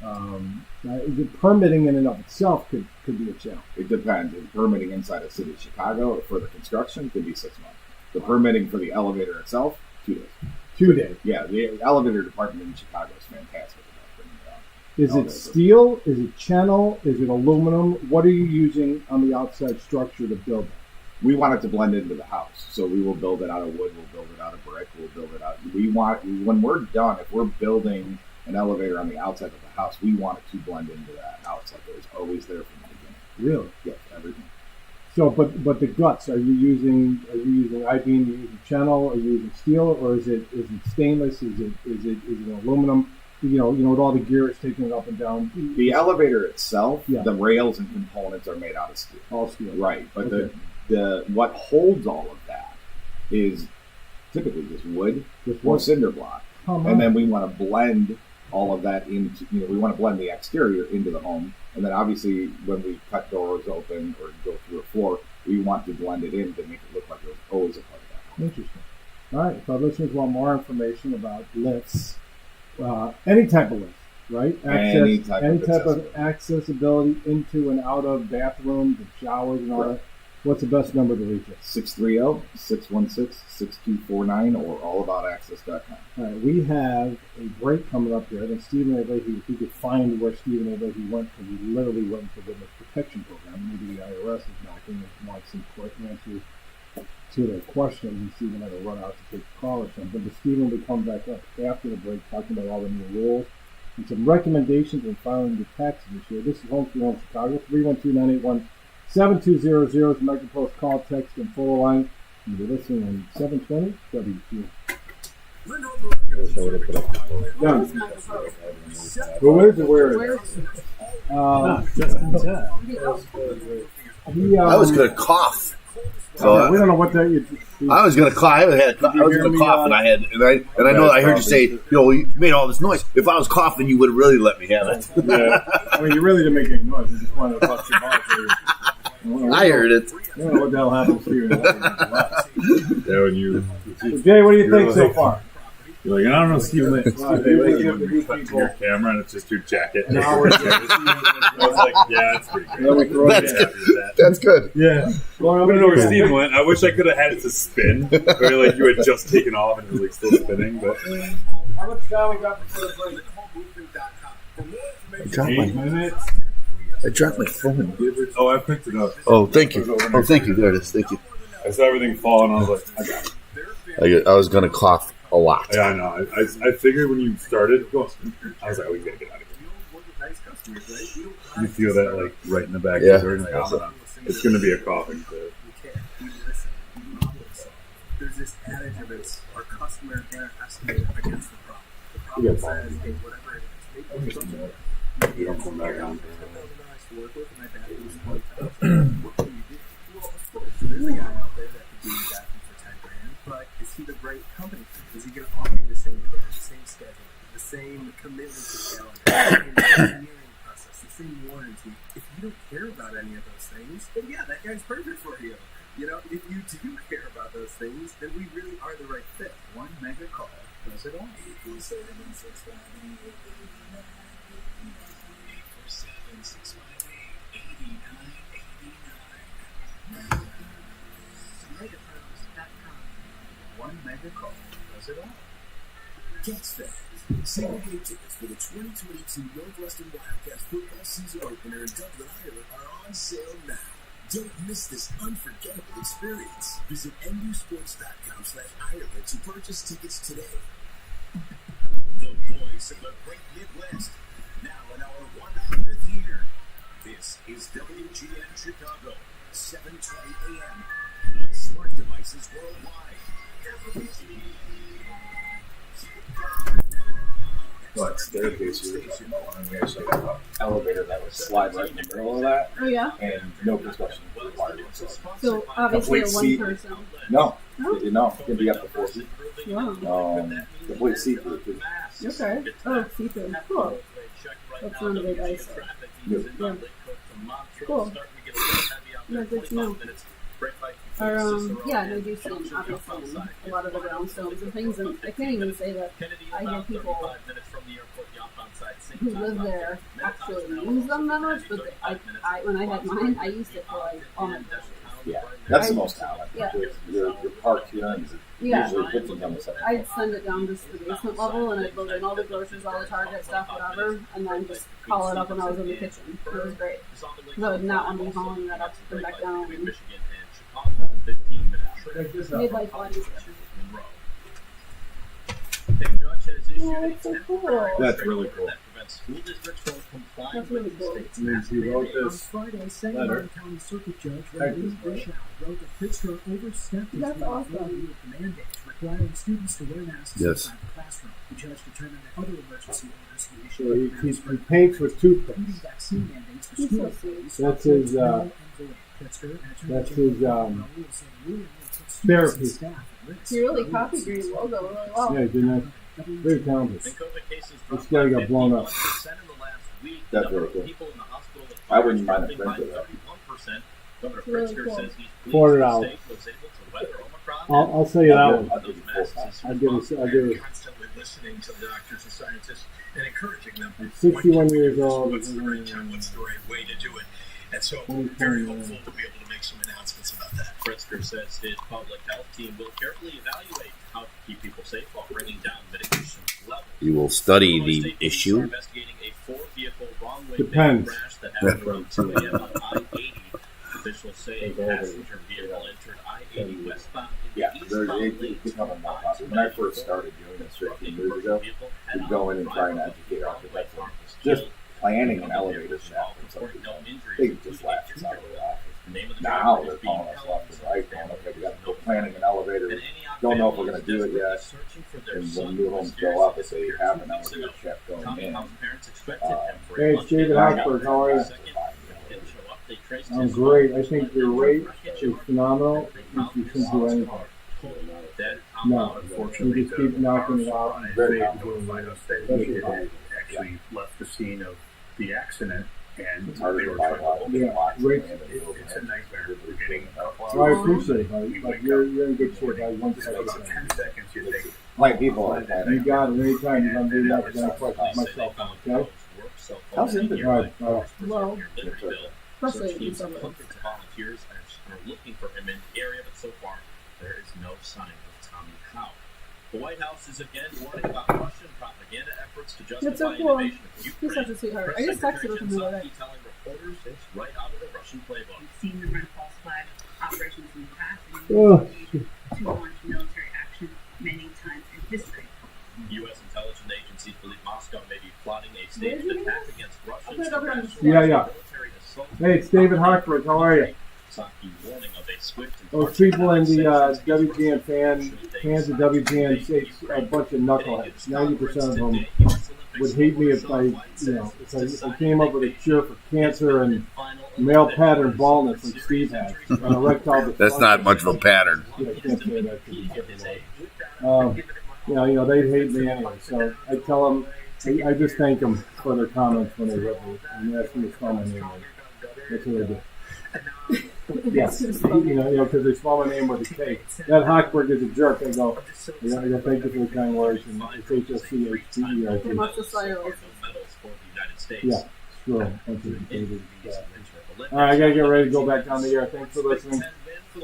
The permitting in and of itself could be a challenge. It depends. The permitting inside the city of Chicago for the construction could be 6 months. The permitting for the elevator itself, 2 days. 2 days. Yeah, the elevator department in Chicago is fantastic about bringing it out. Is it steel? Is it channel? Is it aluminum? What are you using on the outside structure to build it? We want it to blend into the house, so we will build it out of wood. We'll build it out of brick. We'll build it out. When we're done, if we're building an elevator on the outside of the house, we want it to blend into that house like it was always there from the beginning. Really? Yes, everything. So, but the guts, are you using I-beam? Are you using channel? Are you using steel, or is it stainless? Is it aluminum? You know, with all the gears taking it up and down. The elevator itself, Yeah. the rails and components are made out of steel. All steel. Right, but Okay. the what holds all of that is typically just wood or cinder block, and then we want to blend all of that into. We want to blend the exterior into the home, and then obviously when we cut doors open or go through a floor, we want to blend it in to make it look like it was always a part of that home. Interesting. All right. If our listeners want more information about lifts, any type of lift, right? Any type of accessibility into and out of bathrooms and showers and all Right. that. What's the best number to reach us? 630-616-6249 or allaboutaccess.com. All right. We have a break coming up here. I think Stephen A. Leahy, if we could find where Stephen A. Leahy went, because he literally went to the witness protection program. Maybe the IRS is knocking and wants some answers to their questions, and Stephen had to run out to take a call or something. But Stephen will come back up after the break talking about all the new rules and some recommendations in filing your taxes this year. This is Home Sweet Home Chicago, 312-981-7200 is the Micropost call, text, and phone line. You're listening on 720 WQ. Yeah. Who is it? Where is it? I was going to cough. So, we don't know what that is. I was going to cough. I was going to cough, and I know I heard you say, you made all this noise. If I was coughing, you would have really let me have it. Yeah. I mean, you really didn't make any noise. You just wanted to bust your balls. I heard it. I don't know what the hell happened to you. Yeah, when you. So Jay, what do you think so far? You're like, I don't know, Steve Lynch. You Cut to your camera and it's just your jacket. An hour. I was like, yeah, that's pretty great. That's good. Yeah. Well, I don't know where Steve went. I wish I could have had it to spin. Where like you had just taken off and it was like still spinning. But how much time we got before the break? 8 minutes. I dropped my phone. Oh, I picked it up. Oh, thank you. Oh, thank you. There it is. Thank you. I saw everything fall and I was like, I got it. I was going to cough a lot. Yeah, I know. I figured when you started, I was like, oh, we gotta get out of here. You feel that like right in the back Yeah. of your like, oh, it's gonna be a coughing fit. There's this adage of it's our customer can't estimate against the problem. The problem says, hey, whatever it is, You don't come back on. what can you do? Well, of course, there's a guy out there that could do your bathroom for $10,000, but is he the right company? Is he going to offer you the same care, the same schedule, the same commitment to calendar, the same engineering process, the same warranty? If you don't care about any of those things, then yeah, that guy's perfect for you. You know, if you do care about those things, then we really are the right fit. One mega call does it all. 847-658-8989. One mega call does it all. Cats fans, single game tickets for the 2022 Northwestern Wildcats football season opener in Dublin, Ireland are on sale now. Don't miss this unforgettable experience. Visit newsports.com/Ireland to purchase tickets today. The voice of the great Midwest. Now in our 100th year, this is WGN Chicago, 7:20 a.m. on smart devices worldwide. But staircase here, we actually have an elevator that would slide right in the middle of that, Oh yeah. and no construction required. So obviously a Complete one seat. person. No, No? it can be up to 4 feet. Wow. Complete seat for too. Okay. Oh, seafood. Cool. That's not a big ice. Good. Yeah. Cool. Yeah, good to know. Yeah, and I do see them obviously in a lot of the brownstones and things, and I can't even say that I hear people who live there actually use them that much, but I when I had mine, I used it for like all my groceries. Yeah, that's the most common. Yeah. Your park here and Yeah. usually puts them on the side. I'd send it down just to the basement level, and I'd load in all the groceries, all the Target stuff, whatever, and then just call it up when I was in the kitchen. It was great. Because I would not want to be hauling that up and back down. It made life a lot easier. Yeah, that's so cool. That's really cool. That's really cool. He wrote this Friday, letter. County Circuit Judge Thank Lee you. Bishop wrote that Pittsburgh overstepped his That's awesome. authority with mandates requiring students to wear masks Yes. inside the classroom. The judge determined that other emergency orders he So issued he paints with toothpicks. including vaccine mandates for He's school so employees. sweet. That's his, null and void. Pritzker and Attorney that's General his, Raoul said the ruling will put students therapy. and staff at risk. He really copied your logo really well. Yeah, he did that. Very talented. This guy got blown up. That's really cool. I wouldn't mind a print of that. Really cool. $400. I'll say that one. I'll give you I'll give it Constantly listening to the doctors and scientists and encouraging them. 61 years old. What's the right time? What's the right way to do it? And so I'm very hopeful to be able to make some announcements about that. Pritzker says his public health team will carefully evaluate how to keep people safe while bringing down mitigation levels. We will study Illinois the State Police are issue. investigating a four-vehicle wrong-way Depends. fatal crash that happened around 2 a.m. on I-80. Officials say a passenger vehicle entered I-80 westbound in Yeah, the there's eastbound it lanes. becoming more popular. When I first started doing this 15 years ago, we'd go in and try and educate architects on just planning an elevator shaft and something. They just laugh us out of the office. Now they're calling us left and right, going, okay, we got to go planning an elevator. Don't know if we're going to do it yet. And when new homes go up, if they have an elevator shaft going in. Hey, it's David Hochberg. How are you? I'm great. I think your rate is phenomenal. You shouldn't do anything. No, you just keep knocking it out. Very They popular. notified us that he had actually left the scene of the accident, and It's harder they to were buy trying to lots hold of it. blocks of Great. land and build It's a it. nightmare. We're getting So I appreciate it, buddy. But you're in good shape. I want It's to about 10 seconds. You think, Like people like that. You got it. Anytime you're going to do that, you're going to question myself. Okay? How's it? All right. All right. Well, especially Search in teams of suburbs. hundreds of volunteers are looking for him in the area, but so far there is no sign of Tommy Howe. The White House is again warning about Russian propaganda efforts to justify That's so cool. invasion of He's Ukraine. such a sweetheart. I Press just texted Secretary with him the other day. Jen Psaki telling reporters it's right out of the Russian playbook. We've seen them run false flag operations in the past and Ugh. to launch military action many times in history. U.S. intelligence agencies believe Moscow may be plotting a staged attack against Russians put it over on the to screen. Yeah, yeah. military assault. Hey, it's David Hochberg. How are you? Psaki warning of a swift and Those people in the WGN fans of WGN say a bunch of knuckleheads. 90% of them would hate me if I came up with a cure for cancer and male pattern baldness like Steve has. And erectile That's not much of a pattern. Yeah, I can't say that to you know, they hate me anyway. So I tell them, I just thank them for their comments when they write me and ask me to spell my name. That's what I do. Yes, you know, because they spell my name with a K. That Hochberg is a jerk. I go, thank you for the kind words, and it's HSCHTERT. He must have saw your license. Yeah, sure. Thank you. All right, I gotta get ready to go back down the air. Thanks for listening. All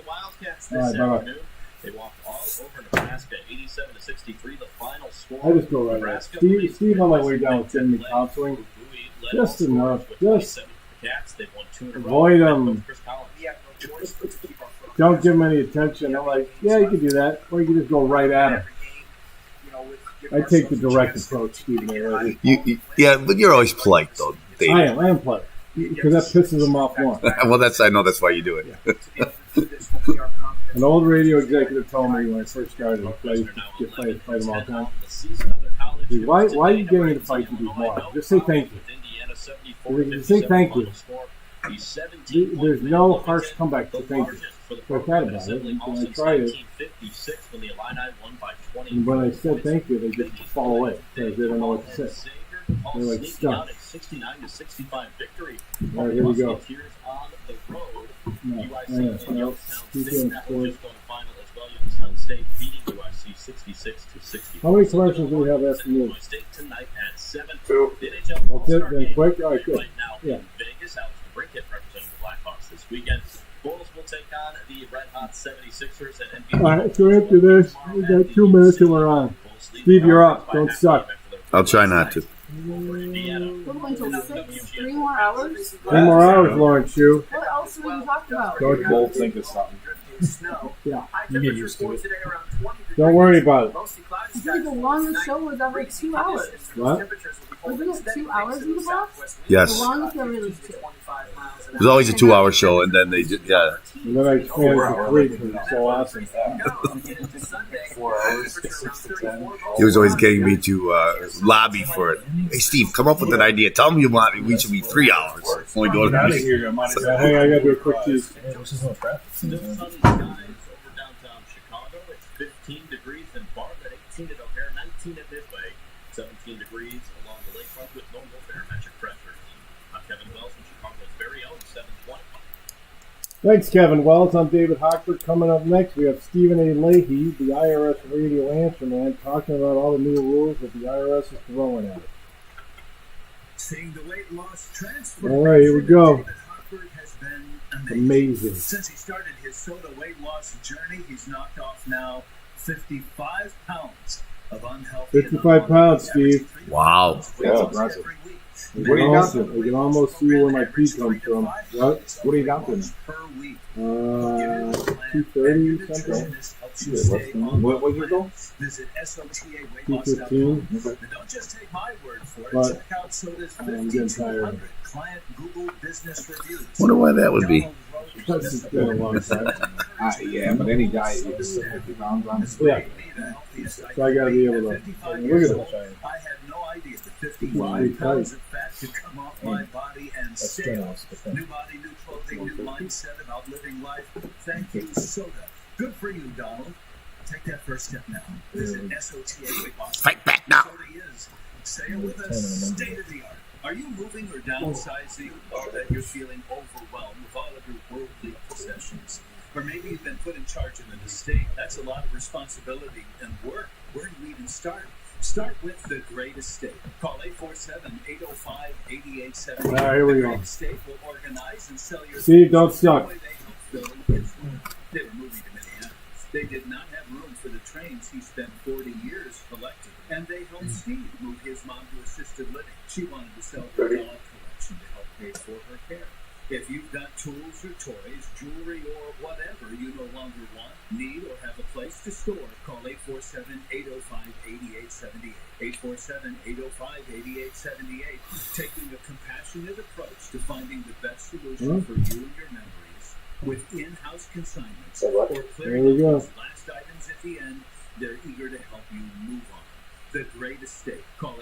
right, bye-bye. They walked all over Nebraska, 87-63, the final score. I just go right now. Steve on my way down was giving me counseling. Just enough. Just avoid them. Don't give them any attention. I'm like, yeah, you can do that. Or you can just go right at them. I take the direct approach, Stephen A. Leahy. Yeah, but you're always polite, though, Dave. I am polite. Because that pisses them off more. Well, I know that's why you do it. An old radio executive told me when I first started, I fight them all the time. Why are you getting into fights with these morons? Just say thank you. Just say thank you. There's no harsh comeback to thank you. So I thought about it, and I tried it. And when I said thank you, they just fall away because they don't know what to say. They're like stuck. 69-65 victory. All right, here we go. On the road. No, UIC no, State beating UIC 66-60. how many commercials do we have after news? State tonight at 7. 2. The NHL That's it, then quick. All right, good. right now Yeah. in Vegas. Alex Brinkett representing the Blackhawks this weekend. Bulls will take on the Red Hot 76ers and NBA. All right, so after this, we got 2 minutes and we're on. Steve, you're up. Don't suck. I'll try not to. We're going till 6, 3 more hours. 3 more hours, Lawrence Shue. What else are we talking about? Don't, Both think of something. yeah. You get used to it. Don't worry about it. I think the longest show was ever 2 hours. What? Wasn't it 2 hours in the past? Yes. The longest ever was 2. There's always a 2-hour show, and then they just, yeah. And then I expanded to 3 because it's so awesome. 4 hours, 6 to 10. He was always getting me to lobby for it. Hey, Steve, come up with an idea. Tell me you want me. We should be 3 hours. When we go to Out of the here, I'm on it. Hey, I gotta do a quick cheese. Still sunny skies over downtown Chicago. It's 15 degrees in Bartlett, 18 at O'Hare, 19 at Midway, 17 degrees along the lakefront with normal barometric pressures. I'm Kevin Wells in Chicago's very own 720. Thanks, Kevin Wells. I'm David Hochberg. Coming up next, we have Stephen A. Leahy, the IRS radio answer man, talking about all the new rules that the IRS is throwing at it. Seeing the weight loss transfer. All right, here we go. David Hochberg has been Amazing. Since he started his soda weight loss journey, he's knocked off now 55 pounds of unhealthy. 55 pounds, Steve. Wow. Yeah, impressive. I can almost see where my pee comes from. What? What are you down to? 230 something. What was your goal? Visit 215. Don't just take my word for it. But Check out Soda's I'm getting tired. 5200 client Google business reviews. Wonder why that would be. It's been a long time. Yeah, but any diet you just put 50 pounds on. Yeah. So I gotta be able to look at this. I had no idea that 55 pounds of fat could come off my body and stay. New body, new clothing, new mindset about living life. Thank you, Soda. Good for you, Donald. Take that first step now. Visit SOTA Weight Loss. Fight back now. Soda is. Say it with us. State of the art. Are you moving or downsizing, or that you're feeling overwhelmed with all of your worldly possessions? Or maybe you've been put in charge of an estate. That's a lot of responsibility and work. Where do we even start? Start with the Great Estate. Call 847-805-8870. All right, here we The go. Great Estate will organize and sell your Steve, don't suck. They were moving to Minneapolis. They did not have room for the trains he spent 40 years collecting. And they helped Steve move his mom to assisted living. She wanted to sell her doll collection to help pay for her care. If you've got tools or toys, jewelry or whatever you no longer want, need, or have a place to store, call 847-805-8878. 847-805-8878. Taking a compassionate approach to finding the best solution for you and your memories. With in-house consignments or clearing There we go. up those last items at the end, they're eager to help you move on. The Great Estate. Call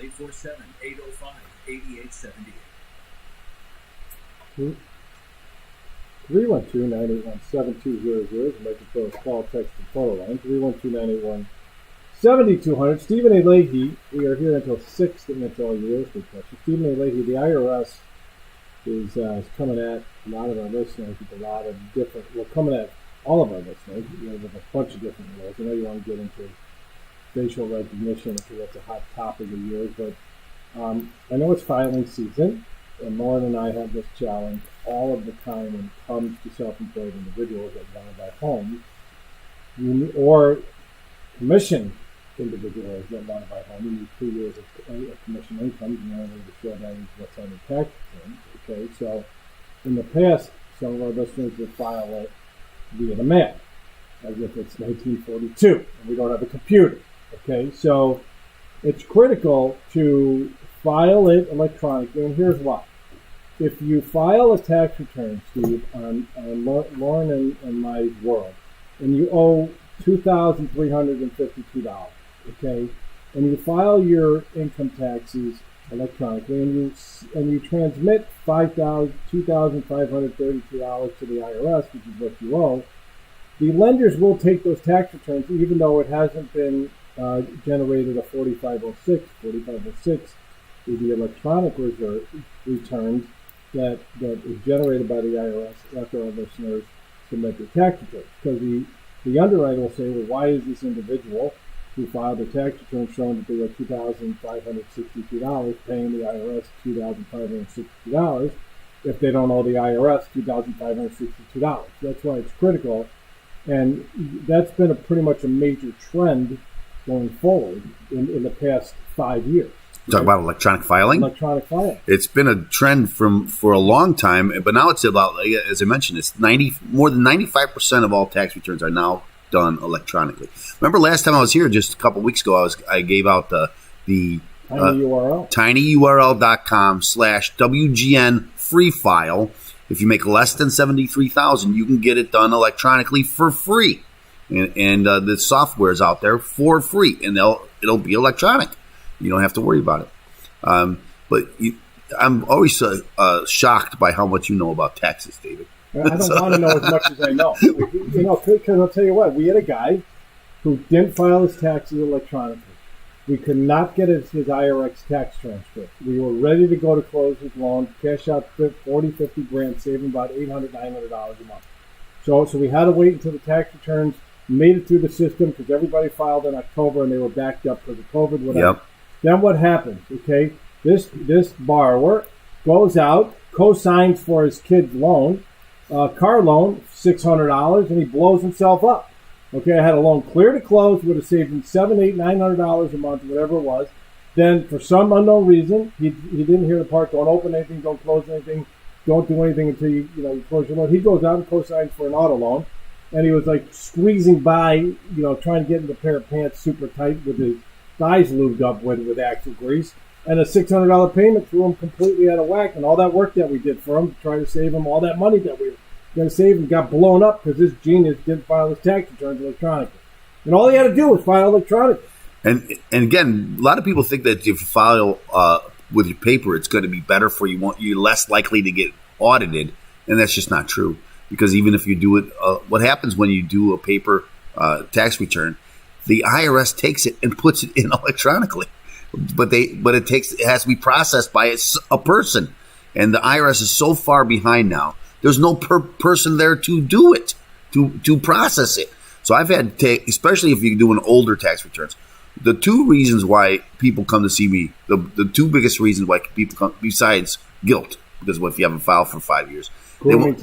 847-805-8878. 312-981-7200 is Microphone call, text, and photo line. 312-981-7200. Stephen A. Leahy, we are here until 6 to answer all your real estate questions. Stephen A. Leahy, the IRS is coming at a lot of our listeners with a lot of different, well, coming at all of our listeners with a bunch of different rules. I know you want to get into facial recognition because that's a hot topic of yours, but I know it's filing season, and Lauren and I have this challenge all of the time when it comes to self-employed individuals that want to buy homes, or commission individuals that want to buy homes. You need 2 years of commission income in order to show that what's on the tax return. Okay, so in the past, some of our listeners would file it via the mail, as if it's 1942, and we don't have a computer. Okay, so it's critical to file it electronically, and here's why. If you file a tax return, Steve, on Lauren and my world, and you owe $2,352, okay, and you file your income taxes electronically, and you transmit $2,532 to the IRS, which is what you owe, the lenders will take those tax returns, even though it hasn't been generated a 4506. 4506 is the electronic returns that is generated by the IRS after our listeners submit their tax returns. Because the underwriter will say, well, why is this individual who filed a tax return showing that they owe $2,562 paying the IRS $2,562 if they don't owe the IRS $2,562? That's why it's critical. And that's been pretty much a major trend going forward in the past 5 years. Talk about electronic filing. Electronic filing. It's been a trend for a long time, but now it's about, as I mentioned, it's more than 95% of all tax returns are now done electronically. Remember last time I was here, just a couple weeks ago, I gave out the tiny URL, tinyurl.com/WGN free file. If you make less than $73,000, you can get it done electronically for free, and the software is out there for free, and it'll be electronic. You don't have to worry about it. I'm always shocked by how much you know about taxes, David. I don't want to know as much as I know. Because I'll tell you what, we had a guy who didn't file his taxes electronically. We could not get his IRS tax transcript. We were ready to go to close his loan, cash out 40, 50 grand, save him about $800, $900 a month. So we had to wait until the tax returns made it through the system because everybody filed in October and they were backed up because of COVID, whatever. Yep. Then what happens, okay? This borrower goes out, co-signs for his kid's loan, car loan, $600, and he blows himself up. Okay, I had a loan clear to close, would have saved him $700, $800, $900 a month, whatever it was. Then, for some unknown reason, he didn't hear the part, don't open anything, don't close anything, don't do anything until you close your loan. He goes out and co-signs for an auto loan, and he was like squeezing by, trying to get in the pair of pants super tight with his thighs lubed up with axle grease, and a $600 payment threw him completely out of whack, and all that work that we did for him to try to save him all that money that we were going to save him got blown up because this genius didn't file his tax returns electronically. And all he had to do was file electronically. And again, a lot of people think that if you file with your paper, it's going to be better for you. You're less likely to get audited, and that's just not true. Because even if you do it, what happens when you do a paper tax return? The IRS takes it and puts it in electronically, but it has to be processed by a person, and the IRS is so far behind now. There's no person there to do it, to process it. So I've had especially if you're doing older tax returns. The two reasons why people come to see me, the two biggest reasons why people come, besides guilt, because if you haven't filed for 5 years, they want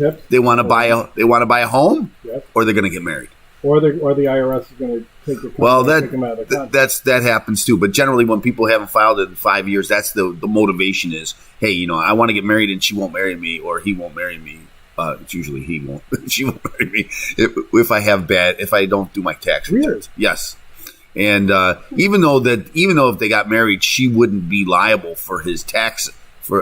to buy a home, yes, or they're going to get married. Or the IRS is going to take the take them out of the contract. That happens too. But generally, when people haven't filed it in 5 years, that's the motivation is, hey, I want to get married and she won't marry me, or he won't marry me. It's usually he won't. She won't marry me if I don't do my tax returns. Really? Yes. And even though if they got married, she wouldn't be liable for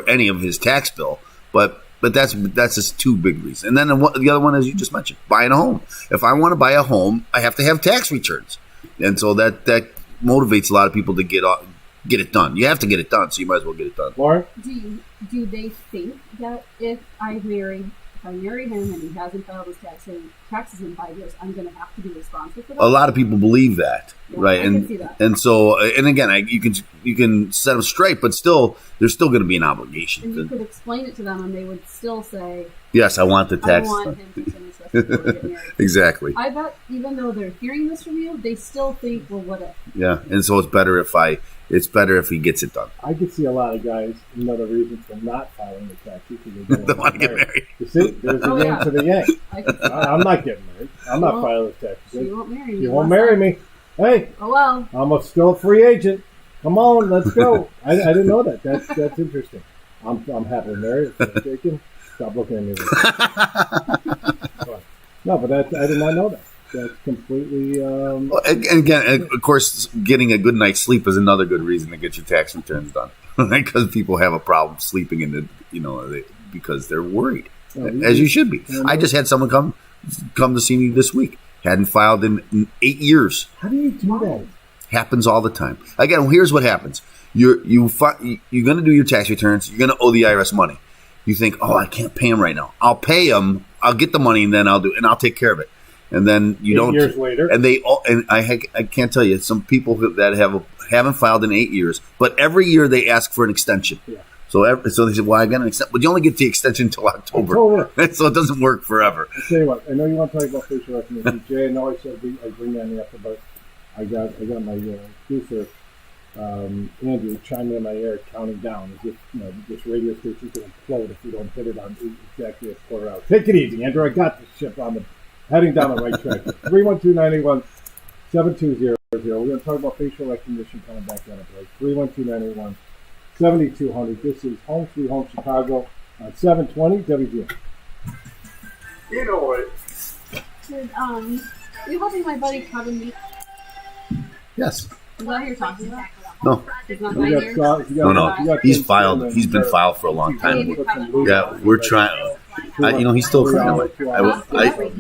any of his tax bill, but that's just two big reasons. And then the other one, as you just mentioned, buying a home. If I want to buy a home, I have to have tax returns, and so that motivates a lot of people to get it done. You have to get it done, so you might as well get it done. Lauren, do they think that if I marry him and he hasn't filed his taxes in 5 years, I'm going to have to be responsible for that? A lot of people believe that, yeah, right? I can see that. And so, and again, you can set them straight, but still, there's still going to be an obligation. And you could explain it to them, and they would still say, "Yes, I want the tax." I want him to finish this before we get married. Exactly. I bet even though they're hearing this from you, they still think, "Well, what if?" Yeah, and so it's better if he gets it done. I could see a lot of guys, another reason for not filing the taxes because they want to get married. You see, there's a yin to the yang. I'm not getting married. I'm not filing the taxes. She won't marry me. You won't marry me. Hey. Oh, well. I'm still a free agent. Come on, let's go. I didn't know that. That's interesting. I'm happily married. If I'm shaking, stop looking at me. No, but I did not know that. That's completely. Well, and again, of course, getting a good night's sleep is another good reason to get your tax returns done, because people have a problem sleeping in the, because they're worried, as you should be. I just had someone come to see me this week. Hadn't filed in 8 years. How do you do that? Happens all the time. Again, here's what happens: you're going to do your tax returns. You're going to owe the IRS money. You think, oh, I can't pay them right now. I'll pay them. I'll get the money, and then I'll take care of it. And then you 8 don't. Years later, and I can't tell you, some people that haven't filed in 8 years, but every year they ask for an extension. Yeah. So they said, well, I got an extension, but you only get the extension until October. So it doesn't work forever. I'll tell you what, I know you want to talk about facial recognition. Jay, I know I said I bring that up, but I got my producer, Andrew, chiming in my ear, counting down as if this radio station's going to implode if we don't hit it on exactly a quarter hour. Take it easy, Andrew. I got this ship heading down the right track. 312-981-7200. We're going to talk about facial recognition coming back on a break. 312-981-7200. This is Home Sweet Home Chicago on 720 WGN. You know what? Did, you helping my buddy Kevin meet? Yes. Is that what you're talking about? No. He's not right here? No. He's filed. He's been filed for a long time. Yeah, we're trying. He's still a friend of mine.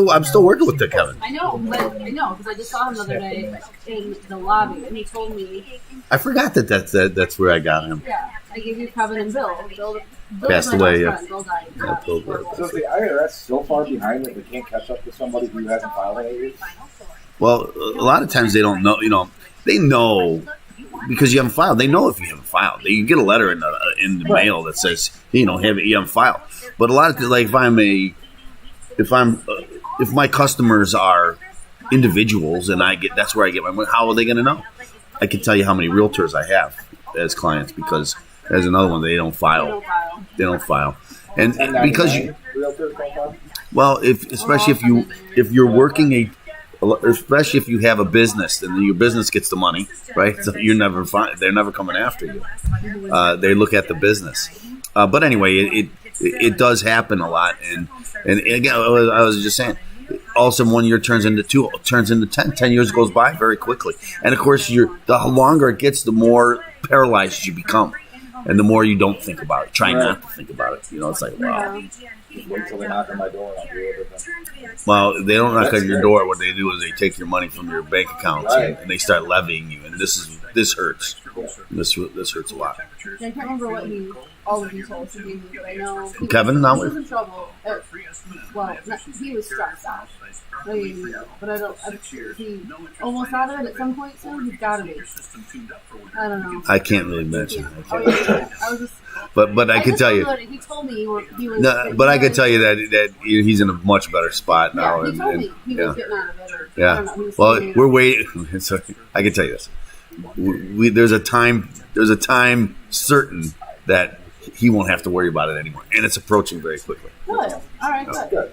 I'm still working with Kevin. I know, because I just saw him the other day in the lobby, and he told me. I forgot that's where I got him. Yeah, I gave you Kevin and Bill. Bill passed away. Yeah. Bill died. So is the IRS so far behind that they can't catch up to somebody who hasn't filed in 8 years? Well, a lot of times they don't know. They know because you haven't filed. They know if you haven't filed. You get a letter in the mail that says you haven't filed. But a lot of like if my customers are individuals and that's where I get my money. How are they going to know? I can tell you how many realtors I have as clients because there's another one they don't file. They don't file, and because realtors don't file? Well, especially if you're working especially if you have a business and your business gets the money, right? So they're never coming after you. They look at the business. But anyway, it does happen a lot. And again, I was just saying, all of a sudden 1 year turns into 2, turns into 10. 10 years goes by very quickly. And of course, the longer it gets, the more paralyzed you become. And the more you don't think about it, try not to think about it. It's like, wow. Wait till they knock on my door and I'll deal with them. Well, they don't knock on your door. What they do is they take your money from your bank accounts and they start levying you. And this hurts. This hurts a lot. I can't remember all the details he gave me, but I know Kevin he was in trouble. He was stressed out. But I don't. He almost out of it at some point soon. He's got to be. I don't know. I can't really mention. I was just. But I can tell you. He told me he was. No, but I can tell you that he's in a much better spot now. Yeah, he told me he was getting out of it. Yeah. Well, we're waiting. So I can tell you this. There's a time certain that he won't have to worry about it anymore, and it's approaching very quickly. Good. All right. Good.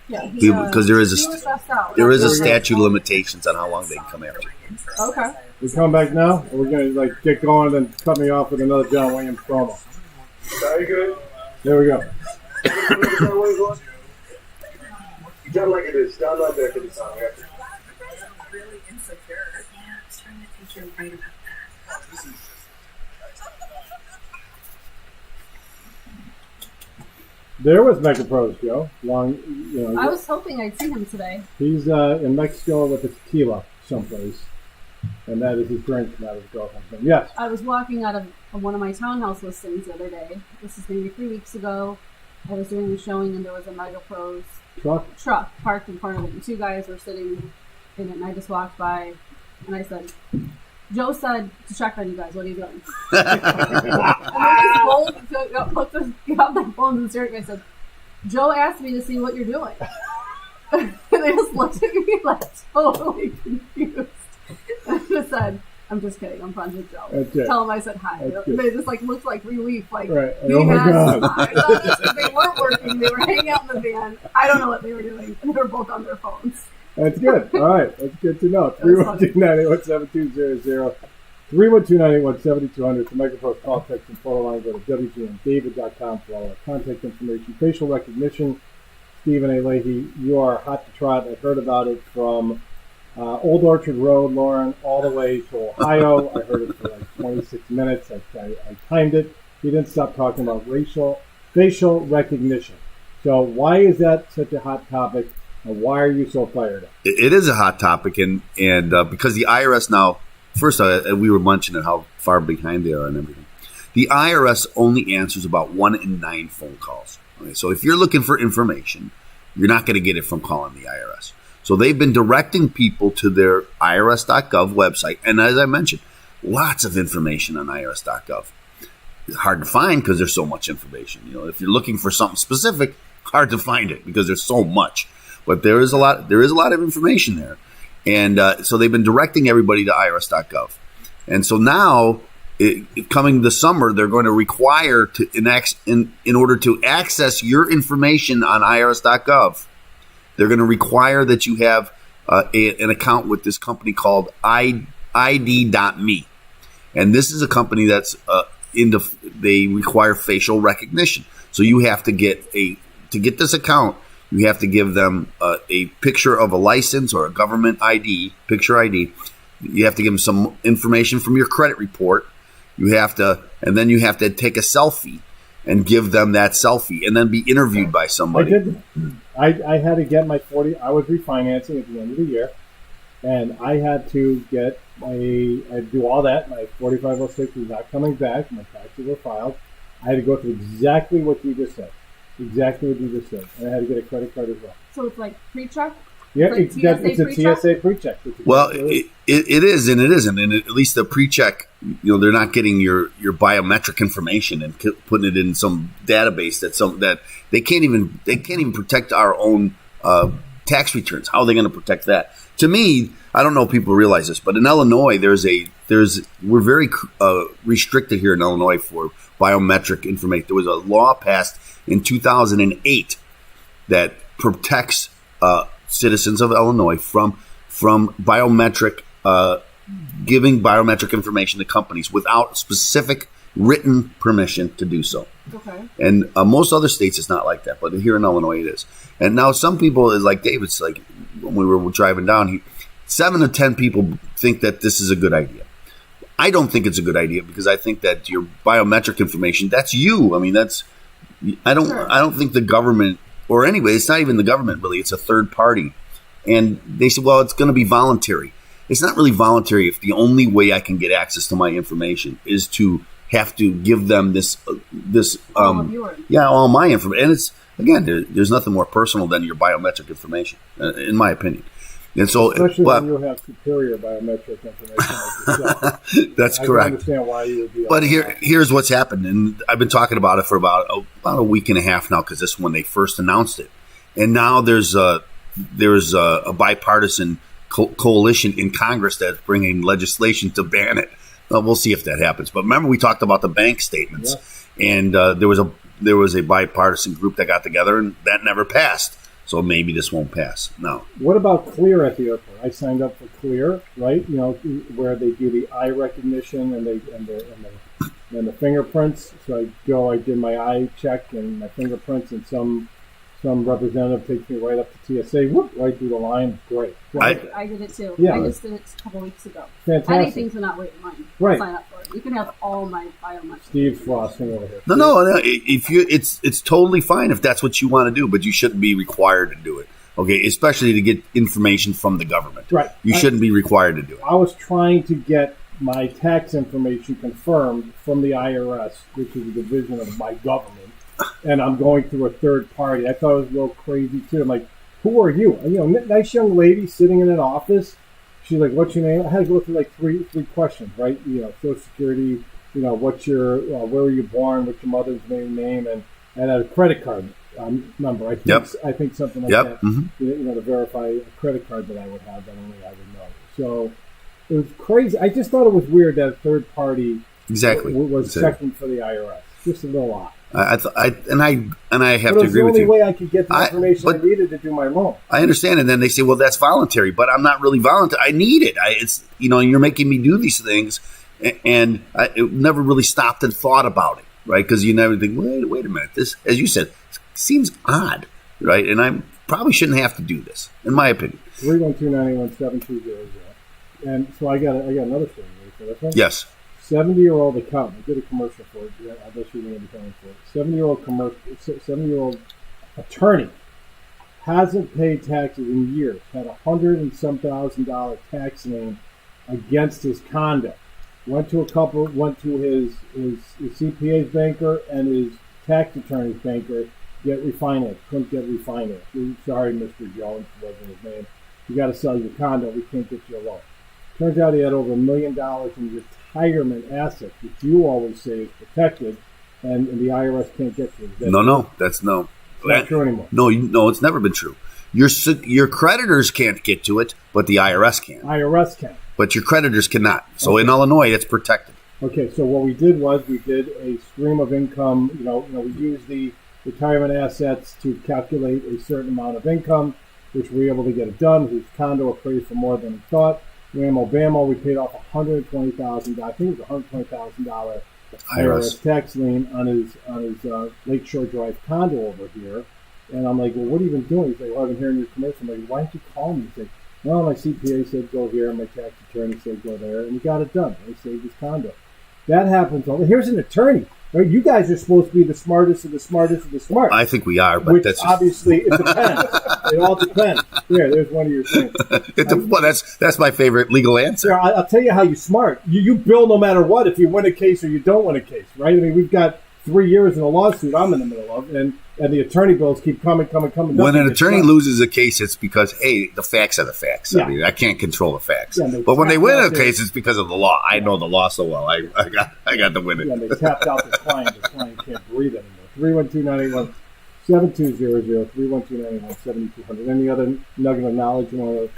Yeah, because there is a statute of limitations on how long they can come after you. Okay. We come back now, or we're gonna get going and then cut me off with another John Williams promo. Very good. There we go. Done like it is. Done like that for the song. Really insecure. Yeah, I was trying to think you're right about that. There was Mega Pros, Joe. I was hoping I'd see him today. He's in Mexico with a tequila someplace, and that is his drink, not his girlfriend's drink. Yes. I was walking out of one of my townhouse listings the other day. This is maybe 3 weeks ago. I was doing the showing, and there was a Mega Pros truck parked in front of it, and 2 guys were sitting in it, and I just walked by, and I said, Joe said to check on you guys. What are you doing? And I just got my phone and stared at me. I said, Joe asked me to see what you're doing. And they just looked at me like totally confused. And I just said, I'm just kidding. I'm friends with Joe. Tell them I said hi. They just looked like relief. Like, right. Oh my God. They weren't working. They were hanging out in the van. I don't know what they were doing. And they were both on their phones. That's good. All right. That's good to know. 312-981-7200. 312-981-7200. The Microphone call, text, and photo line. Go to WGNDavid.com for all our contact information. Facial recognition Stephen A. Leahy, you are hot to trot. I heard about it from Old Orchard Road, Lauren, all the way to Ohio. I heard it for like 26 minutes. I timed it. He didn't stop talking about facial recognition. So why is that such a hot topic, and why are you so fired up? It is a hot topic, and because the IRS now, first we were mentioning how far behind they are and everything. The IRS only answers about 1 in 9 phone calls. Okay, so if you're looking for information, you're not going to get it from calling the IRS. So they've been directing people to their IRS.gov website, and as I mentioned, lots of information on IRS.gov. It's hard to find because there's so much information. If you're looking for something specific, hard to find it because there's so much. But there is a lot of information there, and so they've been directing everybody to IRS.gov, and so now, coming this summer, they're going to require in order to access your information on IRS.gov, they're going to require that you have an account with this company called ID.me, and this is a company that's they require facial recognition. So you have to get to get this account. You have to give them a picture of a license or a government ID, picture ID. You have to give them some information from your credit report. And then you have to take a selfie and give them that selfie, and then be interviewed by somebody. I had to get my 40. I was refinancing at the end of the year, and I had to get I do all that. My 4506 was not coming back. My taxes were filed. I had to go through exactly what you just said. And I had to get a credit card as well. So it's like pre-check? Yeah, like it's a TSA pre-check. Well, it is and it isn't. And at least the pre-check, they're not getting your biometric information and putting it in some database that they can't even protect our own tax returns. How are they going to protect that? To me, I don't know if people realize this, but in Illinois, we're very restricted here in Illinois for biometric information. There was a law passed in 2008 that protects citizens of Illinois from biometric giving biometric information to companies without specific written permission to do so. Okay. And most other states it's not like that, but here in Illinois it is. And now some people, like David's, like when we were driving down, 7 to 10 people think that this is a good idea. I don't think it's a good idea because I think that your biometric information, that's you. I mean, I don't think the government, or anyway, it's not even the government really, it's a third party. And they said, well, it's going to be voluntary. It's not really voluntary if the only way I can get access to my information is to have to give them all my information. And it's, again, there's nothing more personal than your biometric information, in my opinion. And so, especially when you have superior biometric information like yourself. That's correct. I don't understand why you would be. But here's what's happened, and I've been talking about it for about a week and a half now because this is when they first announced it, and now there's a bipartisan coalition in Congress that's bringing legislation to ban it. We'll see if that happens. But remember, we talked about the bank statements, and there was a bipartisan group that got together, and that never passed. So maybe this won't pass. No. What about Clear at the airport? I signed up for Clear, right? Where they do the eye recognition and the fingerprints. So I did my eye check and my fingerprints, and some representative takes me right up to TSA, right through the line. Great. I did it too. Yeah. I just did it a couple weeks ago. Fantastic. Anything to not wait in line. Right. Sign up for it. You can have all my biometrics. Steve's frosting over here. No. It's totally fine if that's what you want to do, but you shouldn't be required to do it. Okay, especially to get information from the government. Right. You shouldn't be required to do it. I was trying to get my tax information confirmed from the IRS, which is a division of my government, and I'm going through a third party. I thought it was a little crazy too. I'm like, who are you? Nice young lady sitting in an office. She's like, what's your name? I had to go through like three questions, right? Social Security, what's your, where were you born, what's your mother's name, and a credit card number. I think something like that. Mm-hmm. To verify a credit card that I would have, that only I would know. So it was crazy. I just thought it was weird that a third party was checking for the IRS. Just a little odd. I have to agree with you. It was the only way I could get the information I needed to do my loan. I understand, and then they say, "Well, that's voluntary," but I'm not really voluntary. I need it. You're making me do these things, and it never really stopped and thought about it, right? Because you never think, wait a minute, this, as you said, seems odd. right? And I probably shouldn't have to do this, in my opinion. 312-981-7200. And so I got another story for this one. Yes. 70-year-old accountant. I did a commercial for it. Yeah, I bet you're going to be coming for it. 70-year-old attorney hasn't paid taxes in years. Had $100 and some $1,000 tax lien against his condo. Went to his CPA's banker and his tax attorney's banker. Get refinanced. Couldn't get refinanced. Sorry, Mr. Jones, wasn't his name. You got to sell your condo. We can't get you a loan. Turns out he had over $1 million in retirement assets, which you always say is protected, and the IRS can't get you. That's no. It's not true anymore. No, it's never been true. Your creditors can't get to it, but the IRS can. IRS can. But your creditors cannot. So in Illinois, it's protected. Okay, so what we did was we did a stream of income. We used the retirement assets to calculate a certain amount of income, which we were able to get it done. His condo appraised for more than he thought. Whammo bammo, we paid off $120,000. I think it was $120,000 IRS tax lien on his Lakeshore Drive condo over here. And I'm like, well, what have you been doing? He's like, well, I've been hearing your commercial. I'm like, why don't you call me? He's like, well, my CPA said go here, my tax attorney said go there, and he got it done. They saved his condo. That happens. Here's an attorney. Right? You guys are supposed to be the smartest of the smartest of the smart. I think we are, but that's obviously it depends. It all depends. There's one of your things. That's my favorite legal answer. I'll tell you how you smart. You bill no matter what if you win a case or you don't win a case, right? I mean, we've got 3 years in a lawsuit I'm in the middle of, and the attorney bills keep coming. When an attorney loses a case, it's because, hey, the facts are the facts. Yeah. I mean, I can't control the facts. Yeah, but when they win a case, it's because of the law. I know the law so well. I got to win it. Yeah, they tapped out the client. The client can't breathe anymore. 312-981-7200, 312-981-7200. Any other nugget of knowledge you want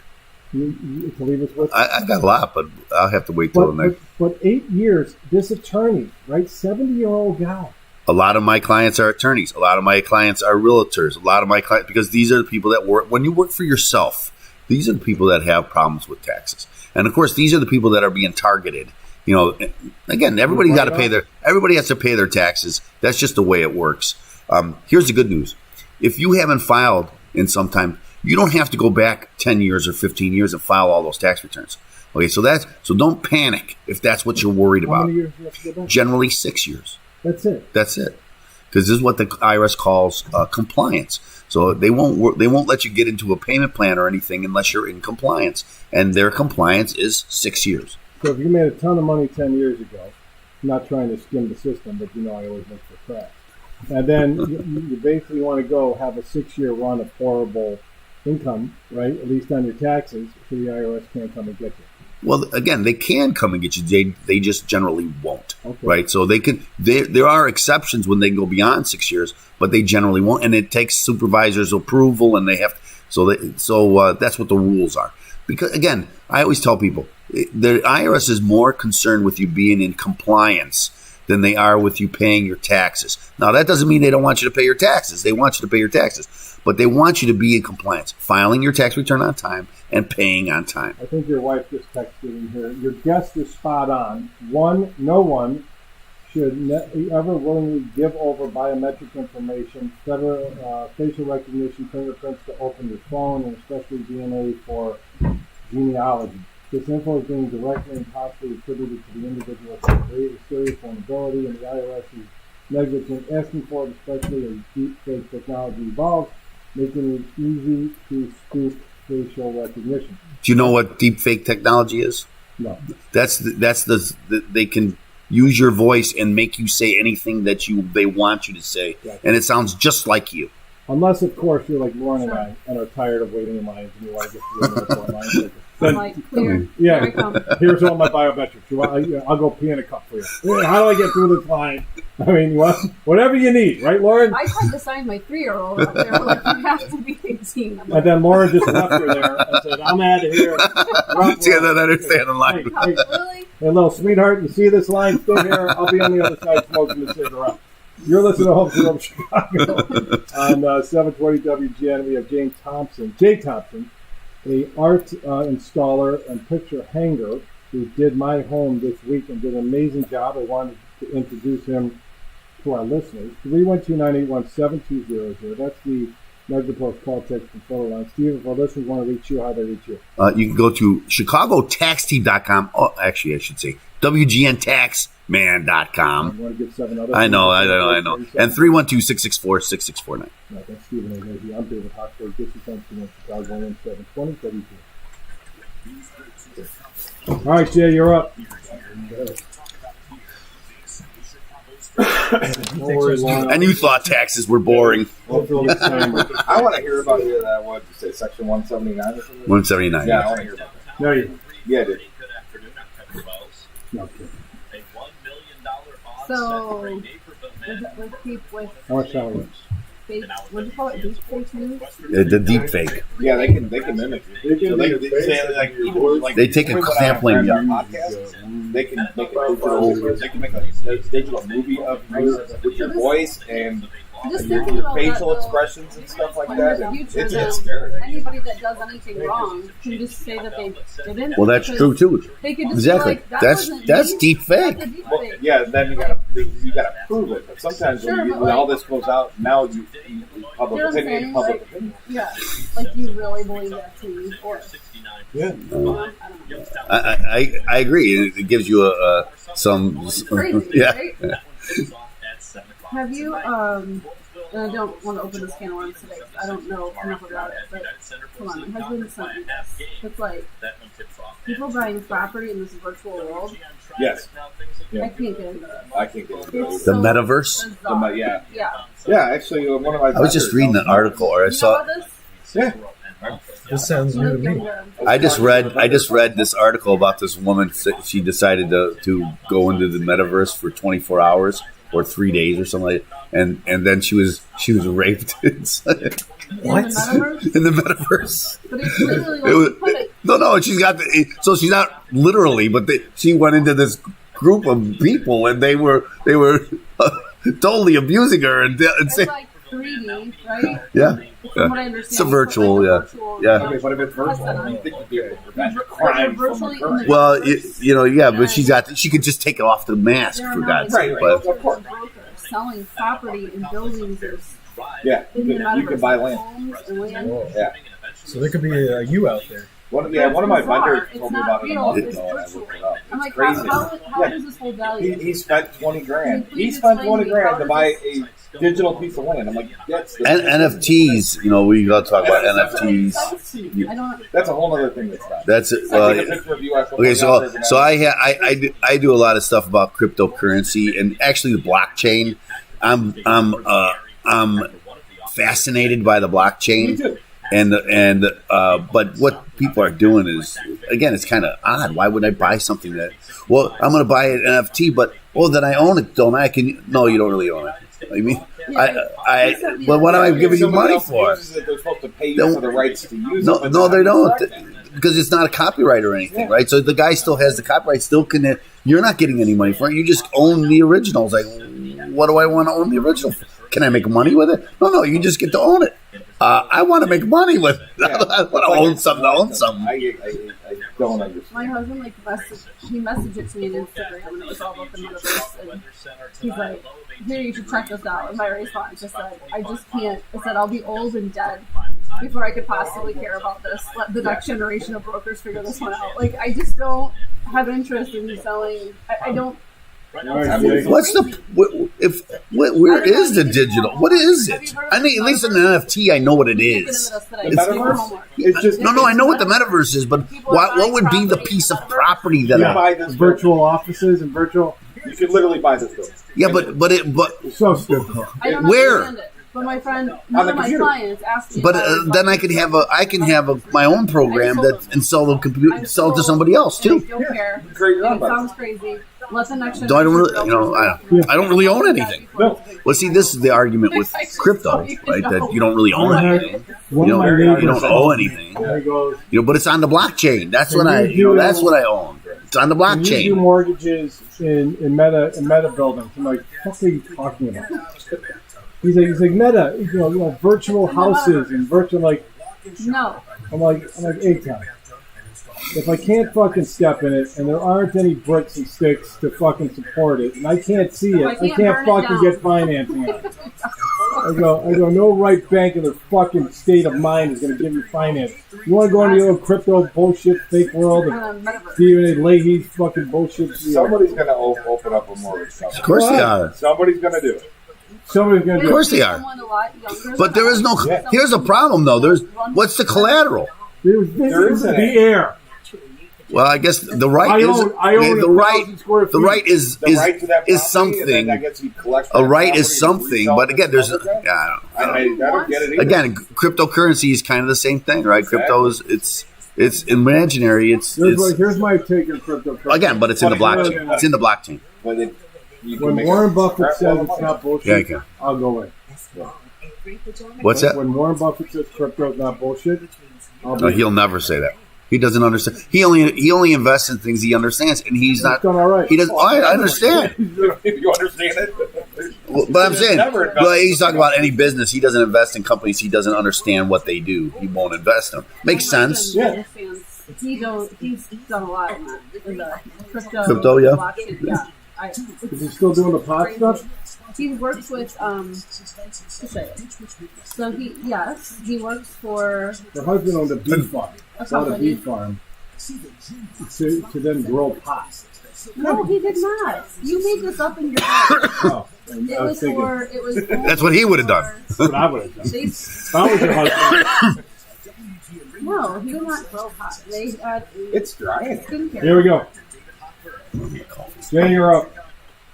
to leave us with? I got a lot, but I'll have to wait till the next. But 8 years, this attorney, right, 70-year-old guy. A lot of my clients are attorneys. A lot of my clients are realtors. A lot of my clients, because these are the people that work. When you work for yourself, these are the people that have problems with taxes. And of course, these are the people that are being targeted. Again, everybody has to pay their taxes. That's just the way it works. Here's the good news. If you haven't filed in some time, you don't have to go back 10 years or 15 years and file all those tax returns. Okay, so don't panic if that's what you're worried about. How many years do you have to go back? Generally 6 years. That's it. Because this is what the IRS calls compliance. So they won't let you get into a payment plan or anything unless you're in compliance, and their compliance is 6 years. So if you made a ton of money 10 years ago, I'm not trying to skim the system, but I always look for cracks. And then you basically want to go have a 6-year run of horrible income, right? At least on your taxes, so the IRS can't come and get you. Well, again, they can come and get you. They just generally won't, okay. Right? So they can. There are exceptions when they go beyond 6 years, but they generally won't. And it takes supervisor's approval, and they have. So that's what the rules are. Because again, I always tell people the IRS is more concerned with you being in compliance than they are with you paying your taxes. Now, that doesn't mean they don't want you to pay your taxes. They want you to pay your taxes. But they want you to be in compliance, filing your tax return on time and paying on time. I think your wife just texted in here. Your guest is spot on. No one should ever willingly give over biometric information, facial recognition, fingerprints to open your phone, and especially DNA for genealogy. This info is being directly and possibly attributed to the individual to create a serious vulnerability, and the IRS is negligent asking for it, especially as deep fake technology evolves, making it easy to spoof facial recognition. Do you know what deep fake technology is? No. They can use your voice and make you say anything that they want you to say, and it sounds just like you. Unless, of course, you're like Lauren and I and are tired of waiting in lines and you want to get through another line. Clear. Yeah, here's all my biometrics. I'll go pee in a cup for you. How do I get through this line? I mean, whatever you need, right, Lauren? I tried to sign my 3-year-old up there, like, you have to be 18. And then Lauren just left her there and said, I'm out of here. See, I don't understand the line. Really? Hey, little sweetheart, you see this line? Stay here. I'll be on the other side smoking the cigarette. You're listening to Home from Chicago on 720 WGN. We have Jay Thompson, a art installer and picture hanger who did my home this week and did an amazing job. I wanted to introduce him to our listeners. 312-981-7200. That's the Mega Post, call, text, and photo line. Steven, for listeners want to reach you, how they reach you? You can go to ChicagoTaxTeam.com. Oh, actually, I should say WGNTaxman.com. I want to give 7 others. I know. And 312-664-6649. No, that's Steven A. I'm David Hochberg. This is on Chicago 172032. All right, Jay, you're up. And you thought taxes were boring. I want to hear about what you say, Section 179 or something? 179. Yeah, I want to hear about that. No, Yeah, dude. Good afternoon. I'm Kevin Wells. no, okay. A $1 million bond So, set for a Naperville man with How much salary? fake, what do you call it? Deep fake news? The deep fake. Yeah, they can mimic you. They can They say, like, even, like, They take a when I have sampling, friends yeah. on podcasts, they can make a digital movie of you with your voice and Just your thinking about facial that, though, expressions and stuff like when that. in the future, It's then scary. anybody that does anything wrong can just say that they didn't. Well, that's because true, too. They could just Exactly. be like, that That's wasn't deep me. fake. That's a deep Well, fake. yeah, then you gotta prove it. But sometimes Sure, when, but when all like- this goes out, now you public You know what I'm opinion, saying? public Like- opinion. Yeah, like you really believe that to or Yeah. I don't know. I agree. It gives you some. It's crazy, Yeah. right? Have you and I don't want to open this can of worms today 'cause I don't know enough about it, but come on, my husband sent me this. It's like people buying property in this virtual world. Yes. I can't get into it. I can't get into It's it. The so metaverse? bizarre. Yeah. Yeah. Yeah, actually, one of my I was just reading an article, or I You know saw. about this? Yeah. This sounds new to me. I just read this article about this woman. She decided to go into the metaverse for 24 hours or 3 days or something like that. And then she was raped What? In in the metaverse. But it's literally like It was, you put it. no, she's got so she's not literally, but she went into this group of people and they were totally abusing her and It's saying, like 3D, right? yeah. From what I understand, It's a virtual, like yeah. virtual, Yeah. Okay, but if it's virtual, you think you'd be able to prevent But crime you're from virtually occurring. in the Well, metaverse. yeah, but she could just take it off the mask There are for now God's like sake. Right, But of course. brokers selling property and buildings Yeah, in the you metaverse. can buy land. Homes and land. Yeah. So there could be a you out there. One of my vendors It's told me not about it a real, month it's ago, and I virtual. looked it up. I'm It's like, crazy. how Yeah. does this whole value? He spent 20 grand. Can you He please spent explain 20 to me grand how to does buy this- a digital piece of land. I'm like, that's the NFTs, we got to talk about NFTs. I don't. That's a whole other thing that's not. That's it. I take a picture of you, I put Okay, one out there every so now I do a lot of stuff about cryptocurrency and actually the blockchain. I'm fascinated by the blockchain. Me too. But what people are doing is, again, it's kind of odd. Why would I buy something that? Well, I'm going to buy an NFT, but then I own it, don't I? No, you don't really own it. I mean, but what am I giving you Somebody money else for? uses it, they're supposed to pay you for the rights to use it. No, but no, they don't, correct. because it's not a copyright or anything, right? So the guy still has the copyright. Still can. You're not getting any money for it. You just own the originals. Like, what do I want to own the original for? Can I make money with it? No, you just get to own it. I want to make money with it. I want to own something. To own something. I don't understand. My husband messaged it to me on Instagram and it was all about the metaverse and he's like, here, you should check this out. And my response just said, I just can't. I said, I'll be old and dead before I could possibly care about this. Let the next generation of brokers figure this one out. Like, I just don't have interest in selling. I don't. What's where is the digital? What is it? I mean, at least in an NFT, I know what it is. It's just No, I know what the metaverse is, but what would be the piece of property that you I? buy this Virtual offices and virtual. You could literally buy this building. Yeah, but So stupid. I don't Where? understand it. But my friend, On one the of my computer. clients asked me. But about it. then I can have my own program and sell the computer, sell it to somebody else And I too. still care. Create your own It budget. sounds crazy. Let the next I don't really, generation I don't really own anything. No. Well, see, this is the argument with crypto, right? That you don't really own anything. One You of my don't, neighbors you don't owe anything. He goes, But it's on the blockchain. That's what that's what I own. It's on the "Can you do blockchain. mortgages in meta buildings?" I'm like, "What are you talking about?" He's like Meta, virtual houses and virtual No. I'm like A-Town. If I can't fucking step in it and there aren't any bricks and sticks to fucking support it and I can't see it, I can't burn it fucking down. get financing on it. go, no right bank in their fucking state of mind is going to give you finance. You want to go into your little crypto bullshit fake world of Stephen A. Leahy's fucking bullshit? Somebody's going to open up a mortgage company. Of course they are. Somebody's going to do it. Somebody's going to do it. Of course they are. But there is no. Here's a problem though. What's the collateral? There is the air. Well, I guess the right the right is something. A right is something, but again, there's I don't get it either. again, cryptocurrency is kind of the same thing, right? Crypto is it's imaginary. Here's my take on cryptocurrency. Again, but it's in the blockchain. It's in the blockchain. When Warren Buffett says it's not bullshit, I'll go in. What's that? When Warren Buffett says crypto is not bullshit, he'll never say that. He doesn't understand. He only invests in things he understands, and he's not. Done all right. He doesn't. I understand. You understand it? But I'm saying, he's talking about any business. He doesn't invest in companies he doesn't understand what they do. He won't invest in them. Makes sense. Yeah. He's done a lot in that. In the Crypto, yeah. Blockchain, yeah. Is he still doing the pot stuff? He works with so he works for Her husband owned a bee farm. Bought a bee farm to then grow pot. No, he did not. You made this up in your head. Oh, It was That's what he would have done. That's what I would have done. If I was your husband. No, he did not grow pot. They had It's drying. skincare. Here we go. Jay, you're up.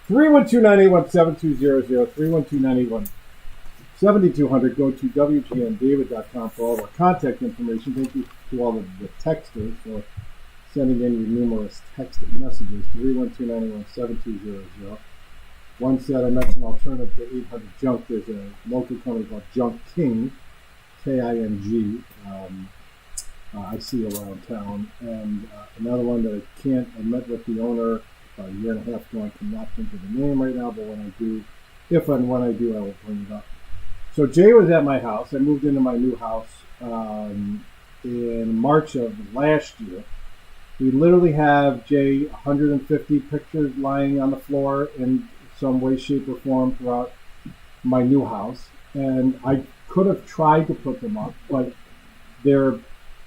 312-981-7200, 312-981-7200. Go to WGNDavid.com for all of our contact information. Thank you to all of the texters for sending in your numerous text messages. 312-981-7200. One said I mentioned alternative to 800 Junk. There's a local company called Junk King, King. I see around town. And another one that I met with the owner about a year and a half ago. I cannot think of the name right now, but when I do, if and when I do, I will bring it up. So Jay was at my house. I moved into my new house in March of last year. We literally have, Jay, 150 pictures lying on the floor in some way, shape, or form throughout my new house. And I could have tried to put them up, but they're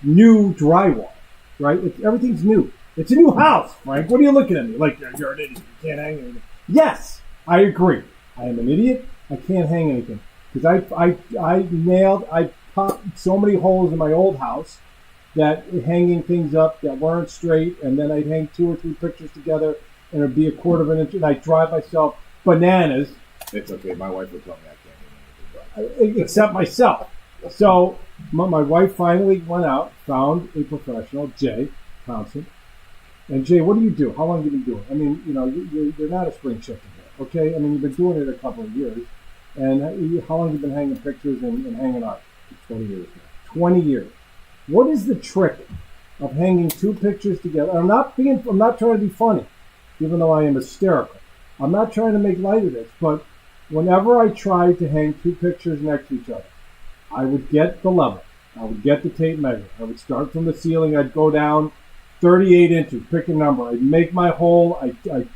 new drywall, right? Everything's new. It's a new house, Frank. What are you looking at me? Like, you're an idiot. You can't hang anything. Yes, I agree. I am an idiot. I can't hang anything. Because I popped so many holes in my old house that hanging things up that weren't straight, and then I'd hang 2 or 3 pictures together, and it'd be a quarter of an inch, and I'd drive myself bananas. It's okay. My wife would tell me I can't do anything. Except myself. So my wife finally went out, found a professional, Jay Thompson. And Jay, what do you do? How long have you been doing it? I mean, you're not a spring chicken here, okay? I mean, you've been doing it a couple of years. And how long have you been hanging pictures and hanging art? 20 years now. 20 years. What is the trick of hanging 2 pictures together? I'm not trying to be funny, even though I am hysterical. I'm not trying to make light of this, but whenever I tried to hang 2 pictures next to each other, I would get the level. I would get the tape measure. I would start from the ceiling. I'd go down 38 inches, pick a number. I'd make my hole. I would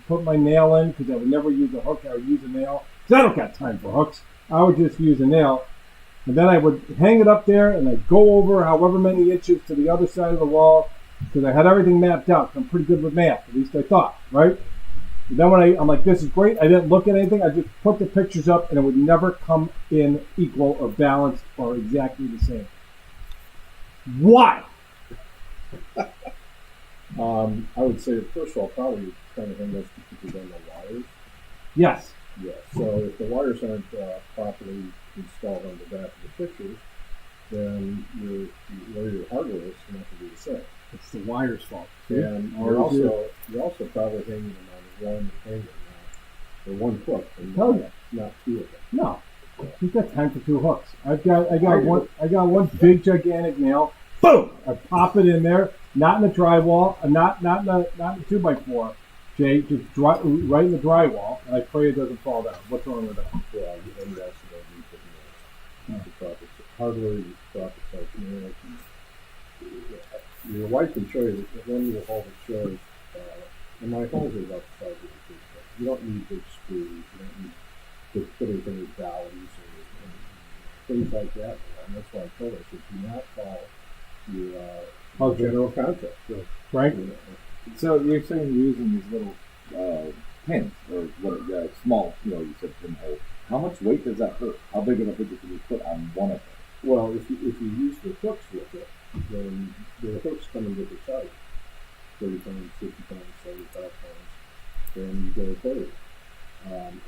put my nail in because I would never use a hook. I would use a nail because I don't got time for hooks. I would just use a nail. And then I would hang it up there and I'd go over however many inches to the other side of the wall because I had everything mapped out. I'm pretty good with math, at least I thought, right? And then when I'm like, this is great, I didn't look at anything. I just put the pictures up and it would never come in equal or balanced or exactly the same. Why? I would say, first of all, probably trying to hang those pictures on the wires. Yes. Yeah. So if the wires aren't properly installed on the back of the pictures, then where your hardware is going to have to be the same. It's the wire's fault. And you're also probably hanging them on one hanger now, or 1 hook. Hell yeah. Not 2 of them. No. You've got time for 2 hooks. I got one big gigantic nail. Boom! I pop it in there, not in the drywall, not in the 2x4. Jay, just right in the drywall, and I pray it doesn't fall down. What's wrong with that? Yeah, and you also don't need the proper hardware, the proper size nails. Your wife can show you one little hole that shows, and my holes are about the size of the two. You don't need big screws. You don't need just putting things valleys and things like that. And that's why I told us, do not call your general contractor. Frank? You know, So you're saying you're using these little pins or what? Small, you said pinhole. How much weight does that hurt? How big of a fidget can you put on one of them? well, if you use the hooks with it, then the hooks come in different sizes. 30 pounds, 50 pounds, 75 pounds. Then you go 30.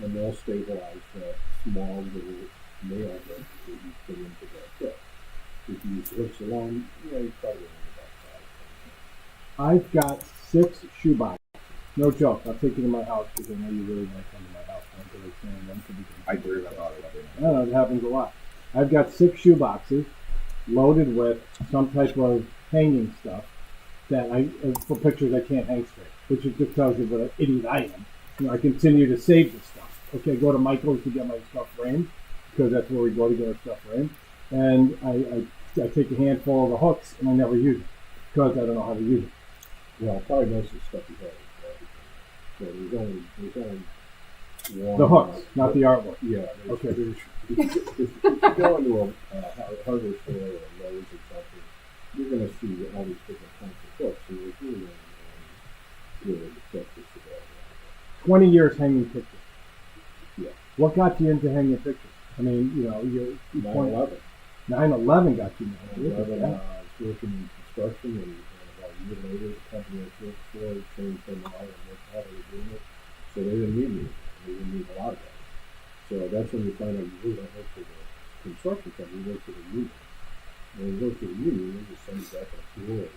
And they'll stabilize that small little nail that you put into that hook. If you use the hooks alone, you probably only about 5 I've got 6 shoeboxes. No joke. I'll take you to my house because I know you really want to come to my house. I dream about it. I don't know, it happens a lot. I've got 6 shoeboxes loaded with some type of hanging stuff that for pictures I can't hang straight, which just tells you what an idiot I am. I continue to save this stuff. Okay, go to Michael's to get my stuff framed because that's where we go to get our stuff framed. And I take a handful of the hooks and I never use it because I don't know how to use it. Well, probably most of the stuff you have is so there's only one. The hooks, not the artwork. Yeah. Okay. If you go into a hardware store or a Lowe's or something, you're going to see all these different kinds of hooks. So there's really the stuff that's available. 20 years hanging pictures. Yeah. What got you into hanging pictures? I mean, you're 9/11. 9/11 got you into 9/11, yeah. I was working in construction, and about a year later, the company I worked for changed their mind and how they were doing it. So they didn't need me. They didn't need a lot of guys. So that's when you find out you really don't work for the construction company, you work for the union. When you work for the union, they just send you back on a tour.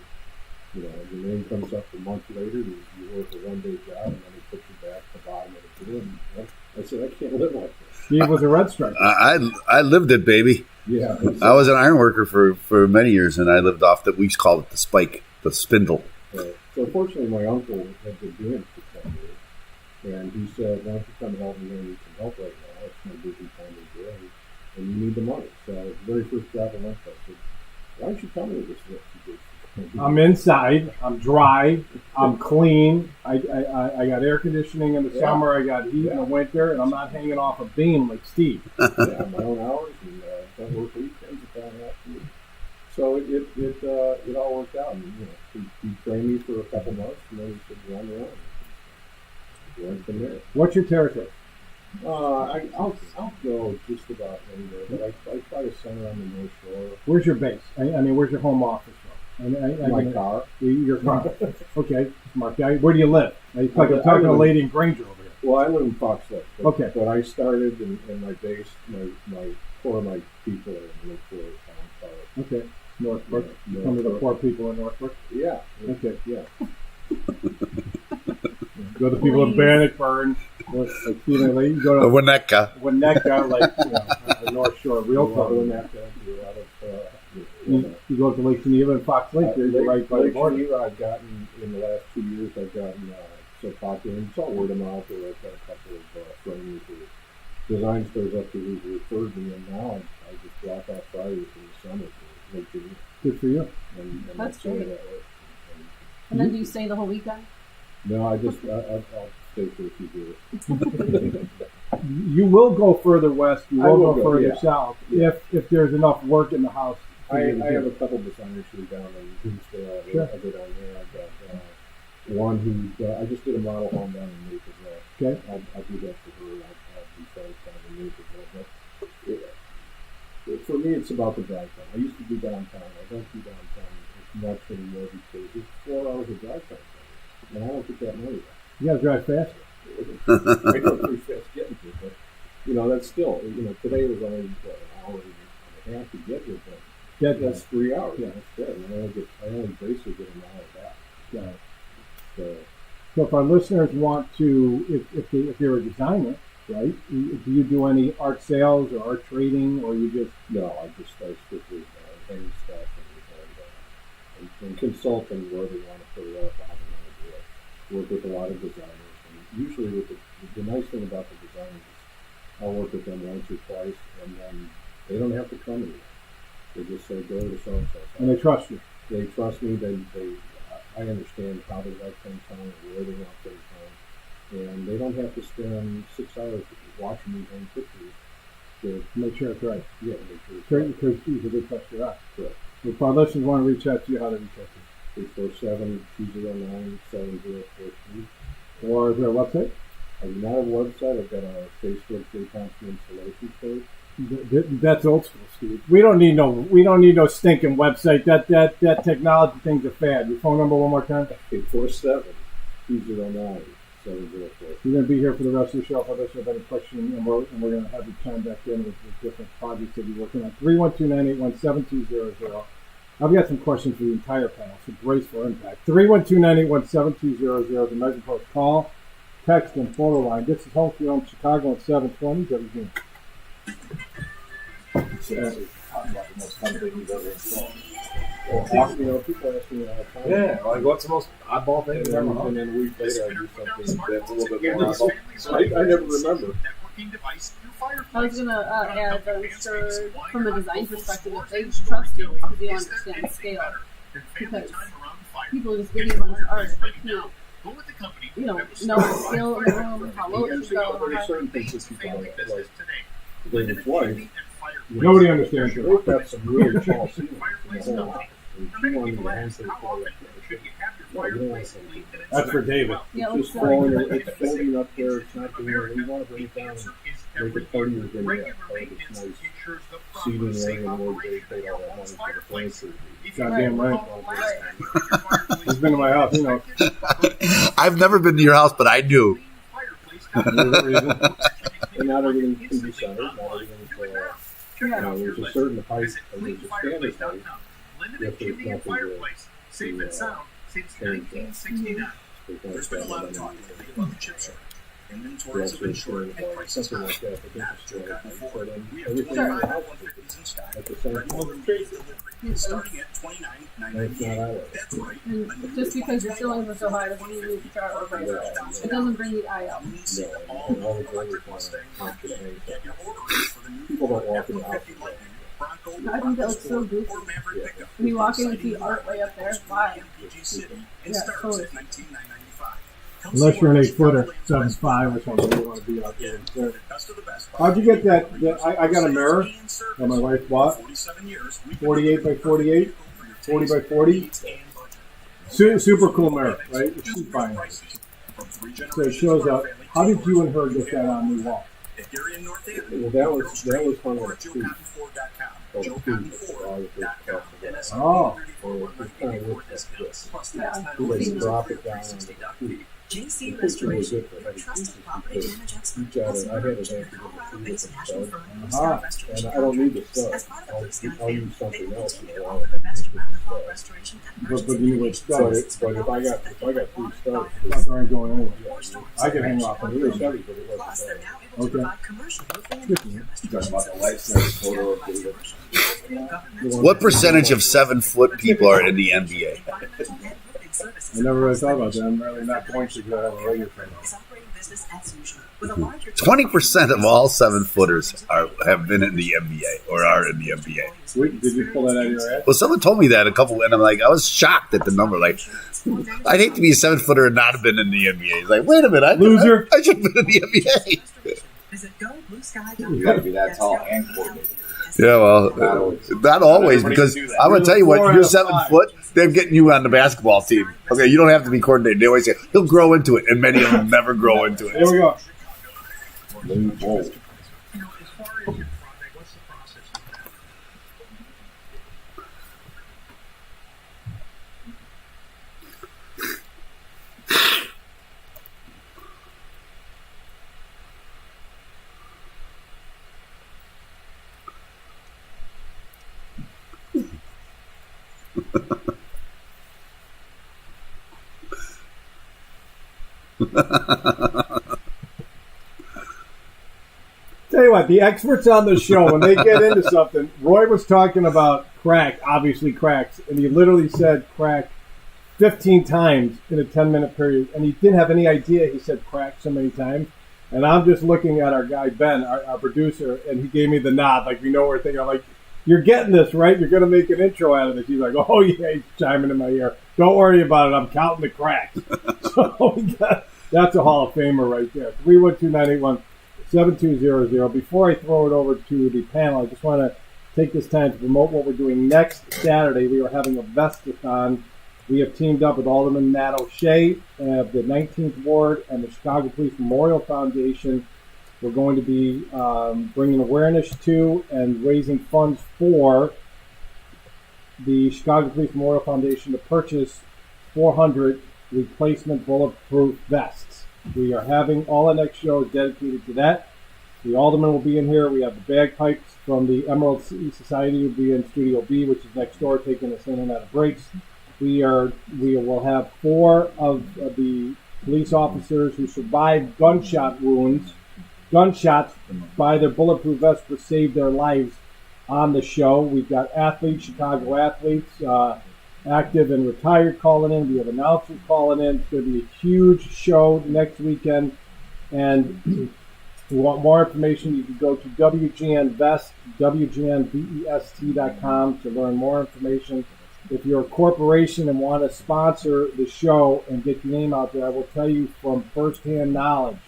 And, your name comes up a month later, you work a one-day job, and then they put you back at the bottom of the tour. And I said, I can't live like this. He was a red stripe. I lived it, baby. Yeah. I was an iron worker for many years, and I lived off we called it the spike, the spindle. So fortunately, my uncle had been doing it for 10 years. And he said, why don't you come help me? I need some help right now. It's my busy time of year, and you need the money. So the very first job I went for, I said, why don't you tell me this? I'm inside. I'm dry. I'm clean. I got air conditioning in the summer. I got heat in the winter, and I'm not hanging off a beam like Steve. Yeah, my own hours, and don't work weekends if I have to. So it all worked out. And, he trained me for a couple months, and then he said, "You're on your own." Went from there. What's your territory? I'll go just about anywhere, but I try to center on the North Shore. Where's your base? I mean, where's your home office from? My car. Your car. Okay, smart guy. Where do you live? I'm talking to a lady in Granger over here. Well, I live in Fox Lake. Okay. But I started in my base, my core of my people are in Northbrook. Okay. Northbrook. You come to the poor people in Northbrook? Yeah. Okay. Yeah. Go to people in Bannockburn, like Stephen Lee. You go to Winnetka, like North Shore, real close. You go to Lake Geneva and Fox Lake. You're right by the border. Lake Geneva, I've gotten in the last 2 years. I've gotten so popular. It's all word of mouth. I've got a couple of friends or design stores up there who referred me, and now I just drop off Fridays in the summer to Lake Geneva. Good for you. And That's great. great. And then do you stay the whole weekend? No, I'll stay for a few years. You will go further west. You will go further south if there's enough work in the house. I have a couple designers who are down in Houston. I go down there. I've got one who I just did a model home down in Naperville. Okay. I'll do that for her. I'll do things down in Naperville. But for me, it's about the drive time. I used to do downtown. I don't do downtown as much anymore because it's 4 hours of drive time. And I don't get that money back. You got to drive faster. I go pretty fast getting to it, but that's still, today was only an hour and a half to get here, but that's 3 hours. Yeah, that's good. And I only basically get an hour back. Yeah. So if our listeners want to, if you're a designer, right? Do you do any art sales or art trading, or you just? No, I strictly hang stuff and consult on where they want to put it up, how they want to do it. Work with a lot of designers, and usually with the nice thing about the designers is I'll work with them once or twice, and then they don't have to come anymore. They just say go to so and so. And they trust you. They trust me. I understand how they like things done, where they want things done, and they don't have to spend 6 hours watching these own pictures to Make sure it's right. make sure it's right. Because these are good trust your eye. Correct. If our listeners want to reach out to you, how do they reach out to 347-209-7043. you? Or is there a website? I do not have a website. I've got a Facebook Free Council installation page. That's old school, Steve. We don't need no stinking website. That technology thing's a fad. Your phone number one more time. 847-209-7043. You're going to be here for the rest of the show. If I have any questions, and we're going to have you chime back in with different projects that you're working on. 312-981-7200. I've got some questions for the entire panel, so brace for impact. 312-981-7200. The Measure Post call, text, and photo line. This is Home Field Chicago at 720. WG. Talking about the most fun thing you've ever installed. People ask me all the time. Yeah, like what's the most oddball thing you've ever And done? then a week later, I do something that's a little bit more oddball. I never remember. I was gonna add that I'm sure from a design perspective, if they trust you because you understand scale, because people just give you a bunch of art, you know scale of the room, how low it should go, how There's high. certain things that people don't like. David's wife, Nobody understands you. they've got some really tall ceilings in the whole house. And she wanted me to answer the call. No, you don't want to say That's for David. Yeah, it's let's just falling, it's floating up there. It's not doing it. You want to bring it down and make it part of your vineyard, part of this nice seating area where they paid all that money for the furniture. Goddamn right. He's been to my house, you know. I've never been to your house, but I do. And not everything can be centered. Not everything's, there's a certain height, there's a standard height. If there's nothing to There's been a lot of talk lately about the chip shortage. Inventories have been short and prices something high. like that, but Now, this is Joe got before. put in We have everything in 25 the house 150s in stock. at the same Ready time. for delivery. Starting at That's not $29.98. ours. That's right. And just because your ceilings are so high doesn't mean you need to charge over it. It doesn't bring the eye out. No, and all the drivers want to capture anything. Get your order in for the new People don't walk in the house. F-150 Lightning, Bronco, I think that looks so goofy. or Maverick pickup. When you walk in and see art way up there, why? MPG City and Yeah, starts totally. at $19,995. Come Unless see you're an our 8-footer, Chicago 7'5" or something, you want to be out there. the best of the best. How'd you get that? I got a mirror that my wife bought. 47 years. 48 by 48, 40 by 40. Super cool mirror, right? She's buying it. So it shows up. How did you and her get that on the wall? If you're in North Avenue, Well, that was hung on or a at tree. JoeCottonFord.com. Oh, the tree. JoeCottonFord.com. Oh. Plus Yeah. tax They title drop it down on the $360 tree. JC The picture was Restoration, different. your trusted property damage expert, Each other, has I had emerged it in after the Colorado-based tree national was firm done. Blue Ah, Sky Restoration And I don't need the Contractors. stuff. As part of the Blue Sky I'll use family, they something will else. continue as to well. offer the best round-the-clock restoration and But emergency you would communications start But services if I for got homes three affected stars, by Not going anywhere. or storms. I can hang off on it you. was heavy, but it Plus, wasn't they're bad. now able to Okay. provide commercial roofing and healthcare Talking restoration about the services. life size photo of David. What percentage of 7-foot people are in the NBA? I never really thought about that. I'm really not going to go have a radio show. Is operating business as usual with a larger 20% of all 7-footers have been in the NBA or are in the NBA. Wait, did you pull that out of your ass? Well, someone told me that and I'm like, I was shocked at the number. Like, I'd hate to be a 7-footer and not have been in the NBA. It's like, wait a minute, Loser. I should have been in the NBA. Visit You got to be that tall and coordinated. Yeah, well, not always, because I'm going to tell you what, you're 7 foot, they're getting you on the basketball team. Okay, you don't have to be coordinated. They always say, he'll grow into it, and many of them never grow into Here we it. go. You know, as far as your product, what's the process of that? Tell you what, the experts on the show, when they get into something, Roy was talking about crack, obviously cracks, and he literally said crack 15 times in a 10-minute period, and he didn't have any idea he said crack so many times. And I'm just looking at our guy, Ben, our producer, and he gave me the nod, like we know we're thinking. I'm like, you're getting this, right? You're going to make an intro out of this. He's like, oh, yeah, he's chiming in my ear. Don't worry about it. I'm counting the cracks. So That's a Hall of Famer right there. 312-981-7200. Before I throw it over to the panel, I just want to take this time to promote what we're doing next Saturday. We are having a vestathon. We have teamed up with Alderman Matt O'Shea of the 19th Ward and the Chicago Police Memorial Foundation. We're going to be bringing awareness to and raising funds for the Chicago Police Memorial Foundation to purchase 400 replacement bulletproof vests. We are having all the next show is dedicated to that. The Alderman will be in here. We have the bagpipes from the Emerald Sea Society will be in Studio B, which is next door, taking us in and out of breaks. We will have 4 of the police officers who survived gunshots by their bulletproof vests to save their lives on the show. We've got athletes, Chicago athletes, active and retired calling in. We have announcers calling in. It's going to be a huge show next weekend. And if you want more information, you can go to WGNVest.com to learn more information. If you're a corporation and want to sponsor the show and get your name out there, I will tell you from firsthand knowledge,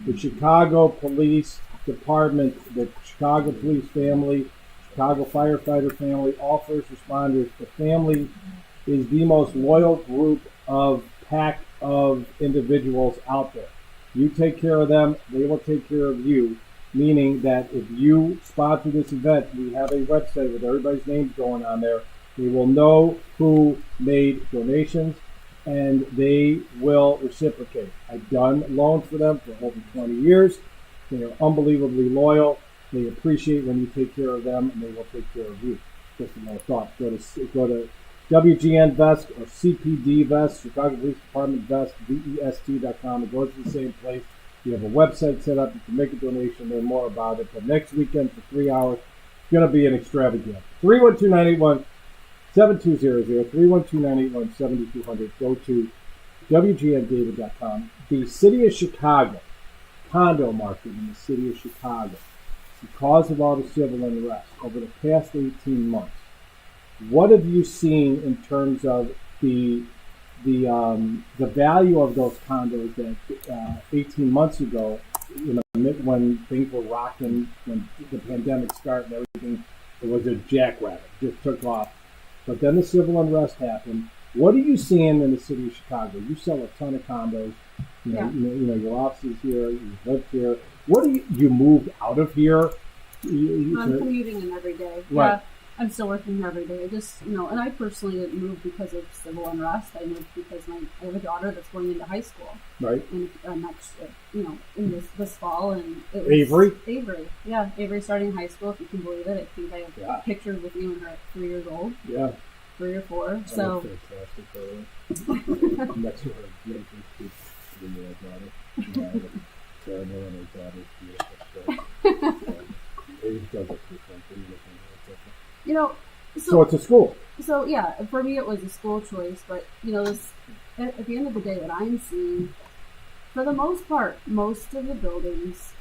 the Chicago Police Department, the Chicago Police family, Chicago firefighter family, all first responders, the family is the most loyal group of pack of individuals out there. You take care of them, they will take care of you, meaning that if you sponsor this event, we have a website with everybody's names going on there. They will know who made donations, and they will reciprocate. I've done loans for them for over 20 years. They are unbelievably loyal. They appreciate when you take care of them, and they will take care of you. Just another thought. Go to WGN Vest or CPD Vest, Chicago Police Department Vest, VEST.com. It goes to the same place. You have a website set up. You can make a donation, learn more about it. But next weekend for 3 hours, it's going to be an extravaganza. 312-981-7200, 312-981-7200. Go to WGNDavid.com. The City of Chicago, Condo Market in the City of Chicago, because of all the civil unrest over the past 18 months, what have you seen in terms of the value of those condos that 18 months ago, when things were rocking, when the pandemic started and everything, it was a jackrabbit, just took off. But then the civil unrest happened. What are you seeing in the City of Chicago? You sell a ton of condos. Your office is here. You live here. What do you moved out of here? I'm commuting in every day. Right. Yeah, I'm still working here every day. And I personally didn't move because of civil unrest. I moved because I have a daughter that's going into high school. Right. And next, in this fall, and it was Avery. Yeah, Avery starting high school. If you can believe it, I think I have pictures with you and her at 3 years old. Yeah. 3 or 4. So. Fantastic. Next to her, beautiful kids. So it's a school. So yeah, for me it was a school choice, but this at the end of the day, what I'm seeing, for the most part, most of the buildings,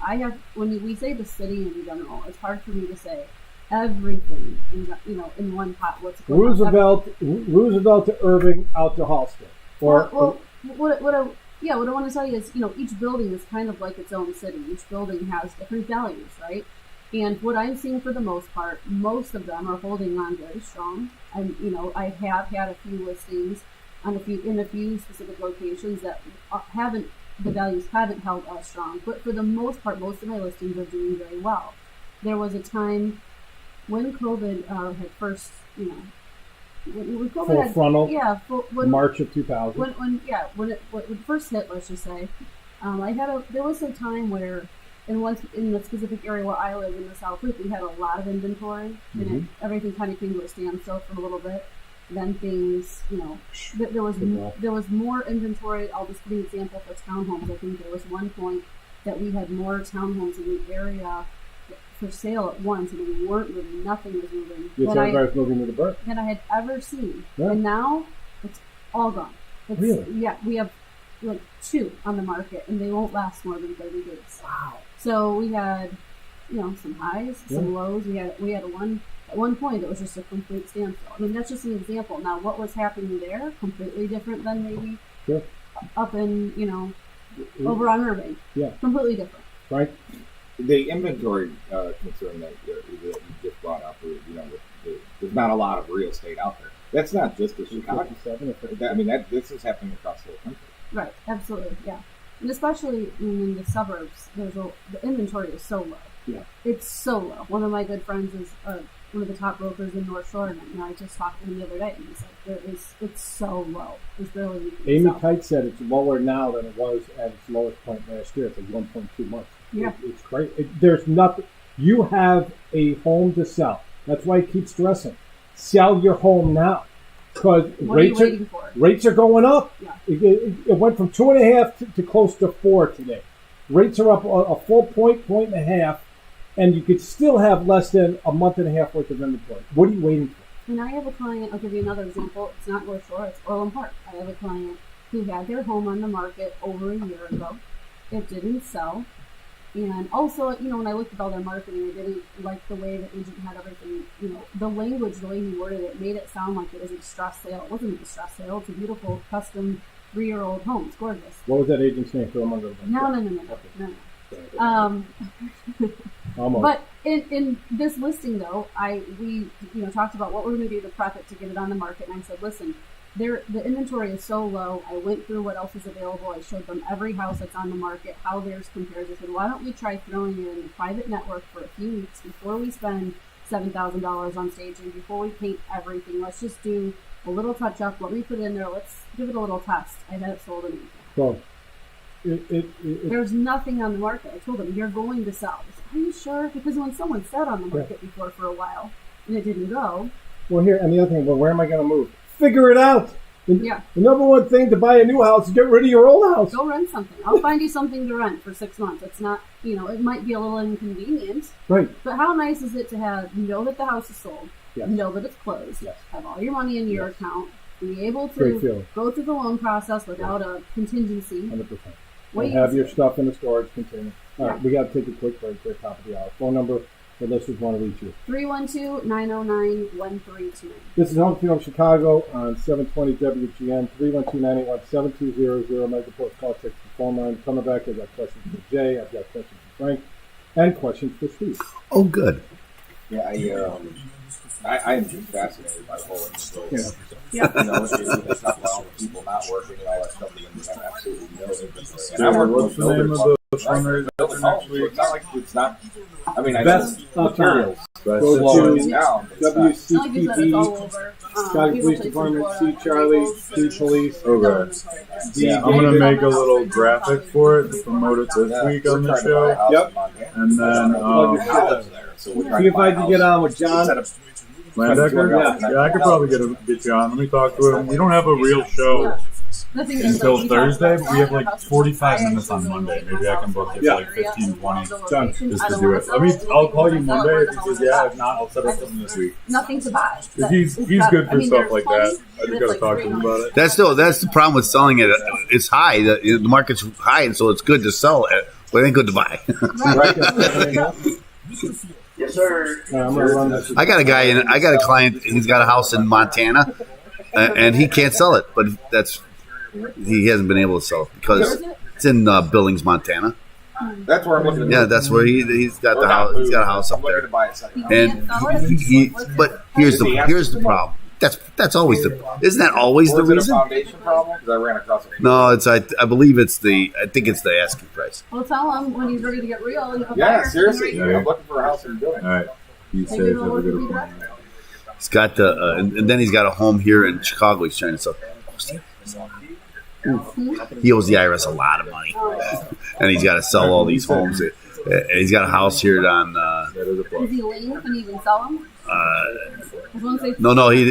I have, when we say the city in general, it's hard for me to say everything in one pot. What's going Roosevelt to Irving, out to Halsted. What I want to tell you is, each building is kind of like its own city. Each building has different values, right? And what I'm seeing for the most part, most of them are holding on very strong. And, I have had a few listings in a few specific locations that the values haven't held as strong. But for the most part, most of my listings are doing very well. There was a time when COVID had first, when COVID full had, frontal. Yeah, March of 2000. When it first hit, let's just say, there was a time where in the specific area where I live in the South Loop, we had a lot of inventory, and everything kind of came to a standstill for a little bit. Then things, there was more inventory. I'll just give you an example for townhomes. I think there was one point that we had more townhomes in the area for sale at once, and we weren't moving. Nothing was moving. Everybody's moving to the burn. That I had ever seen, Yeah. and now it's all gone. Really? Yeah, we have like 2 on the market, and they won't last more than 30 days. Wow. So we had, some highs, some lows. We had at one point it was just a complete standstill. I mean, that's just an example. Now, what was happening there, completely different than maybe up in, over on Irving. Yeah. Completely different. Right? The inventory concern that you just brought up, there's not a lot of real estate out there. That's not just a Chicago. This is happening across the whole country. Right, absolutely, yeah. And especially in the suburbs, the inventory is so low. Yeah. It's so low. One of my good friends is one of the top brokers in North Shore, and I just talked to him the other day, and he's like, it's so low. It's barely anything. Amy Kite said it's lower now than it was at its lowest point last year. It's like 1.2 months. Yeah. It's great. There's nothing. You have a home to sell. That's why I keep stressing. Sell your home now. Because rates are going up. Yeah. It went from 2.5 to close to 4 today. Rates are up a full point and a half, and you could still have less than a month and a half worth of inventory. What are you waiting for? And I have a client, I'll give you another example. It's not North Shore, it's Orland Park. I have a client who had their home on the market over a year ago. It didn't sell. And also, when I looked at all their marketing, I didn't like the way the agent had everything, the language, the way he worded it, made it sound like it was a distressed sale. It wasn't a distressed sale. It's a beautiful, custom, 3-year-old home. It's gorgeous. What was that agent's name? No. Almost. But in this listing, though, we talked about what we're going to do to prep it to get it on the market, and I said, listen, the inventory is so low. I went through what else is available. I showed them every house that's on the market, how theirs compares. I said, why don't we try throwing it in the private network for a few weeks before we spend $7,000 on staging, before we paint everything. Let's just do a little touch up. Let me put it in there. Let's give it a little test. I had it sold in. So, there's nothing on the market. I told them, you're going to sell. I said, are you sure? Because when someone sat on the market before for a while and it didn't go. Well, here, and the other thing, where am I going to move? Figure it out. The number one thing to buy a new house is get rid of your old house. Go rent something. I'll find you something to rent for 6 months. It's not, it might be a little inconvenient. Right. But how nice is it to have, that the house is sold, yes. Know that it's closed, yes. Have all your money in your yes. account, be able to go through the loan process without a contingency. 100%. And have your stuff in the storage container. All right, we got to take a quick break there, top of the hour. Phone number for listeners want to reach you. 312-909-1329. This is Home Field Chicago on 720 WGN, 312-981-7200. Megaport call, text the phone line. Coming back, I've got questions for Jay, I've got questions for Frank, and questions for Steve. Oh, good. Yeah, I am just fascinated by the whole industry. Yeah. It's not about people not working and all that stuff. You have absolutely no inventory. And What's the name of the fundraiser next week? It's not like it's not. I mean, Best materials. Go to WCPD, Chicago Police Department, C. Charlie, C. Police. Okay. Yeah, I'm going to make a little graphic for it to promote it this week on the show. Yep. And then, see if I can get on with John. Landecker? Yeah, I could probably get you on. Let me talk to him. We don't have a real show until Thursday, but we have like 45 minutes on Monday. Maybe I can book it for like 15, 20 just to do it. I'll call you Monday if he says yeah. If not, I'll set up something this week. Nothing to buy. He's good for stuff like that. I just got to talk to him about it. That's the problem with selling it. It's high. The market's high, and so it's good to sell it, but it ain't good to buy. Yes, sir. I got a client. He's got a house in Montana, and he can't sell it. But he hasn't been able to sell it because it's in Billings, Montana. That's where I'm looking. Yeah, that's where he's got the house. He's got a house up there. And but here's the problem. That's always isn't that always the reason? Foundation problem? Because I ran across it. No, it's I believe I think it's the asking price. Well, tell him when he's ready to get real. Yeah, seriously. I'm looking for a house in Billings. All right. Be safe. Have a good one. He's got and then he's got a home here in Chicago. He's trying to sell. He owes the IRS a lot of money, and he's got to sell all these homes. He's got a house here on. Is he lien? Can he even sell them? Once they no. Once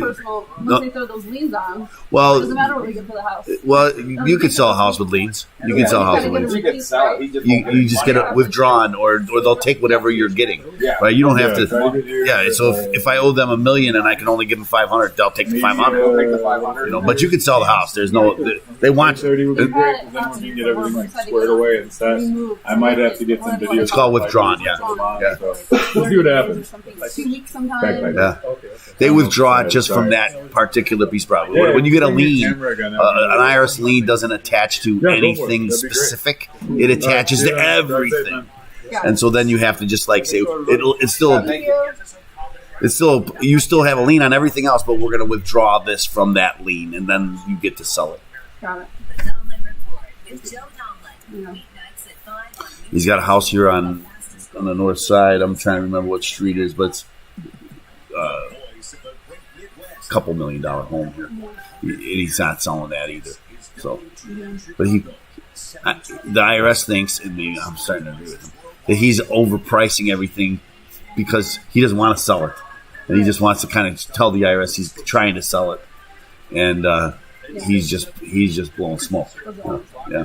they throw those liens on, well, it doesn't matter what we get for the house. Well, you could sell a house with liens. You can sell a house with liens. You just get it withdrawn, or they'll take whatever you're getting. Right? You don't have to. Yeah. So if I owe them $1 million and I can only give them $500, they'll take the $500. But you can sell the house. There's no. They want. 30 would be great because then we can get everything like squared away and set. I might have to get some videos. It's called withdrawn. Yeah. So we'll see what happens. 2 weeks sometime. Yeah. They withdraw it just from that particular piece of property. Yeah, When you get a bring your lien, camera again. an IRS lien doesn't attach to Yeah, go for it. anything That'd be great. specific. It attaches to That's it, everything. man. And so then you have to just like say it's still Thank you. you still have a lien on everything else, but we're going to withdraw this from that lien, and then you get to sell it. Got it. The Donlin Report with Joe Donlin. Yeah. Weeknights at 5 on He's got a house here on the north side. I'm trying to remember what street it is, but it's a couple $1 million home here. He's not selling that either. So, but the IRS thinks, and I'm starting to agree with him, that he's overpricing everything because he doesn't want to sell it, and he just wants to kind of tell the IRS he's trying to sell it, and he's just blowing smoke. Yeah.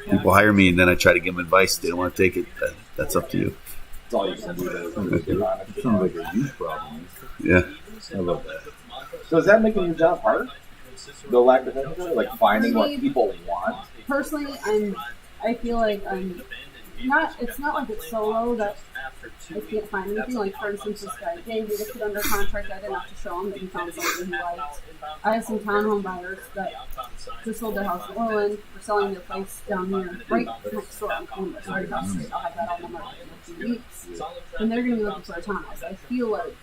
People hire me, and then I try to give them advice. They don't want to take it. That's up to you. That's all you can do. It sounds like a youth problem. Yeah. I love that. So is that making your job hard? The lack of inventory, like finding what people want. Personally, I feel like I'm not. It's not like it's so low that I can't find anything. Like for instance, this guy Dave, we just put under contract. I didn't have to show him that he found something he liked. I have some townhome buyers that just sold their house in Orland. We're selling their place down here, right next door on Columbus, right across the street. I'll have that on the market in a few weeks, and they're going to be looking for a townhouse. I feel like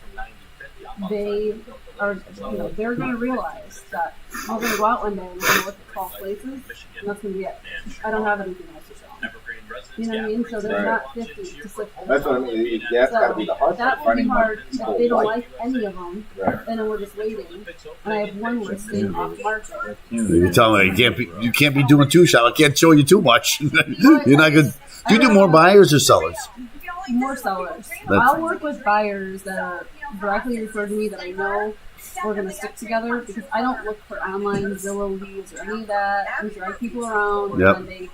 they are, they're going to realize that we're going to go out one day and we're going to look at 12 places, and that's going to be it. I don't have anything else to show them. You know what I mean? So they're not 50 to 60. That's what I mean. That's got to be the hard part. That would be Finding hard what if people they don't like. like any of them, Right. and then we're just waiting. And I have one listing off market. You tell me you can't be doing two shop. I can't show you too much. You're not good. Do you do more buyers or sellers? More sellers. I'll work with buyers that are directly referred to me that I know we're going to stick together, because I don't look for online Zillow leads or any of that and drag people around. Yep. And they,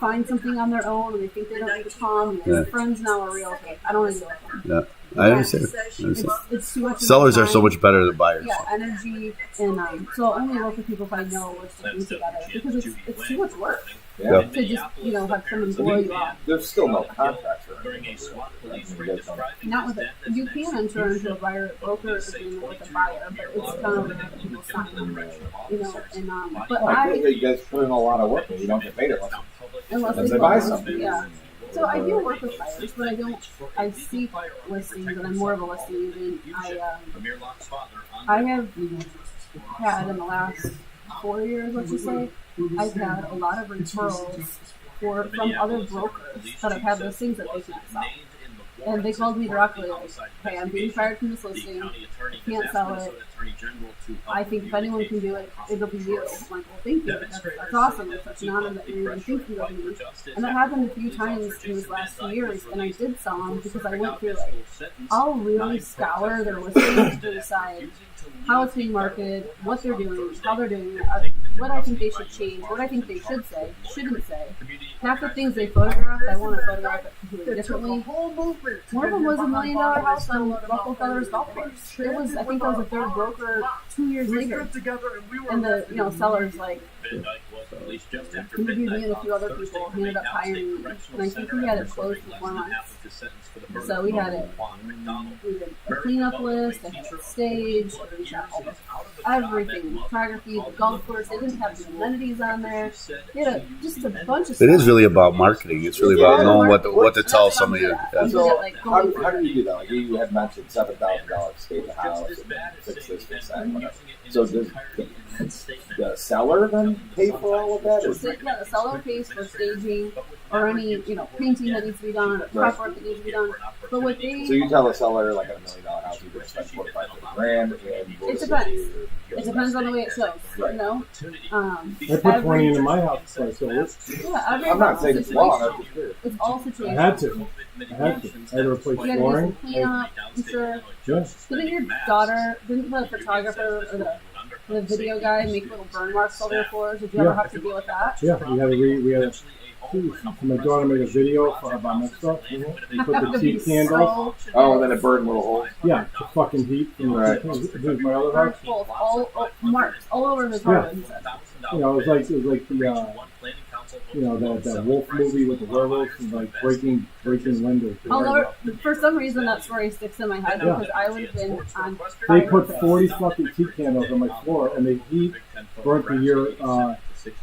find something on their own and they think they don't need to call me. Their friends now are realtors. I don't want to deal with them. Yeah, I understand. It's too much. Sellers are time. so much better than buyers. Yeah, energy, and so I only work with people if I know we're sticking together, because it's too much work. Yeah. To just have someone blow you off. There's still no contracts or anything. Not with it. You can enter into a buyer broker agreement with a buyer, but it's kind of rare that people sign them. But I think you guys put in a lot of work and you don't get paid unless they buy something. Yeah. So I do work with buyers, but I seek listings, and I'm more of a listing agent. I have had in the last 4 years, let's just say, I've had a lot of referrals from other brokers that have had listings that they can't sell. And they called me directly, like, hey, I'm being fired from this listing, I can't sell it. I think if anyone can do it, it'll be you. I'm like, well, thank you. That's awesome. It's such an honor that you're even thinking of me. And that happened a few times in these last 2 years, and I did sell them because I went through, I'll really scour their listings to decide how it's being marketed, what they're doing, how they're doing it, what I think they should change, what I think they should say, shouldn't say. Half the things they photographed, I want to photograph it completely differently. One of them was $1 million house on Buffalo Feathers Golf Course. It was, I think I was a third broker 2 years later. And the seller's like, interviewed me and a few other people. He ended up hiring me. And I think we had it closed for 4 months. So we had it. We did a cleanup list, I had it staged, we shot almost everything. Photography, the golf course, they didn't have the amenities on there. They had just a bunch of stuff. It is really about marketing. It's really about knowing what to tell somebody. Yeah. So how do you do that? Like you had mentioned $7,000 stay in the house and fix this, fix that, whatever. So does the seller then pay for all of that? Yeah, the seller pays for staging or any painting that needs to be done, or prep work that needs to be done. But what so you tell a seller like at $1 million house you're going to spend $45,000, and it depends. It depends on the way it shows. Right. I put 20 into my house, so I sold it. Yeah, I'm not saying it's wrong. I'm just curious. It's all situations. I had to. I had to replace flooring. Cleanup, I'm sure. Yeah. Didn't your daughter, didn't the photographer or the video guy make little burn marks over the floors? Did you ever have to deal with that? Yeah, we had my daughter made a video about my stuff. We put the tea candles. Oh, and then it burned little holes. Yeah, the fucking heat. Right. Here's my other house. All marks all over his heart. Yeah. It was like the that wolf movie with the werewolves and like breaking windows. For some reason, that story sticks in my head because I would have been on. They put 40 fucking tea candles on my floor, and the heat burnt the urethane.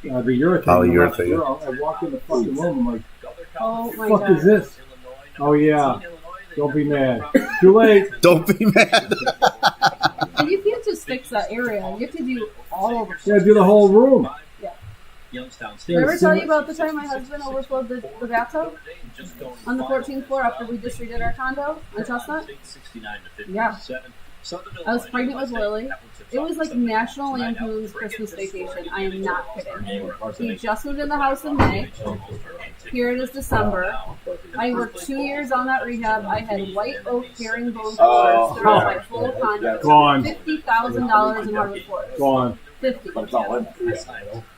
I walked in the fucking room. I'm like, oh my "What the fuck is this?" Oh yeah. Don't be mad. Too late. Don't be mad. And you can't just fix that area. You have to do all over. Yeah, do the whole room. Did I ever tell you about the time my husband overflowed the bathtub on the 14th floor after we just redid our condo on Chestnut? Yeah. I was pregnant with Lily. It was like National Lampoon's Christmas Vacation. I am not kidding. We just moved in the house in May. Here it is December. I worked 2 years on that rehab. I had white oak herringbone floors throughout my full condo. Gone. $50,000 in hardwood floors. Gone. 50.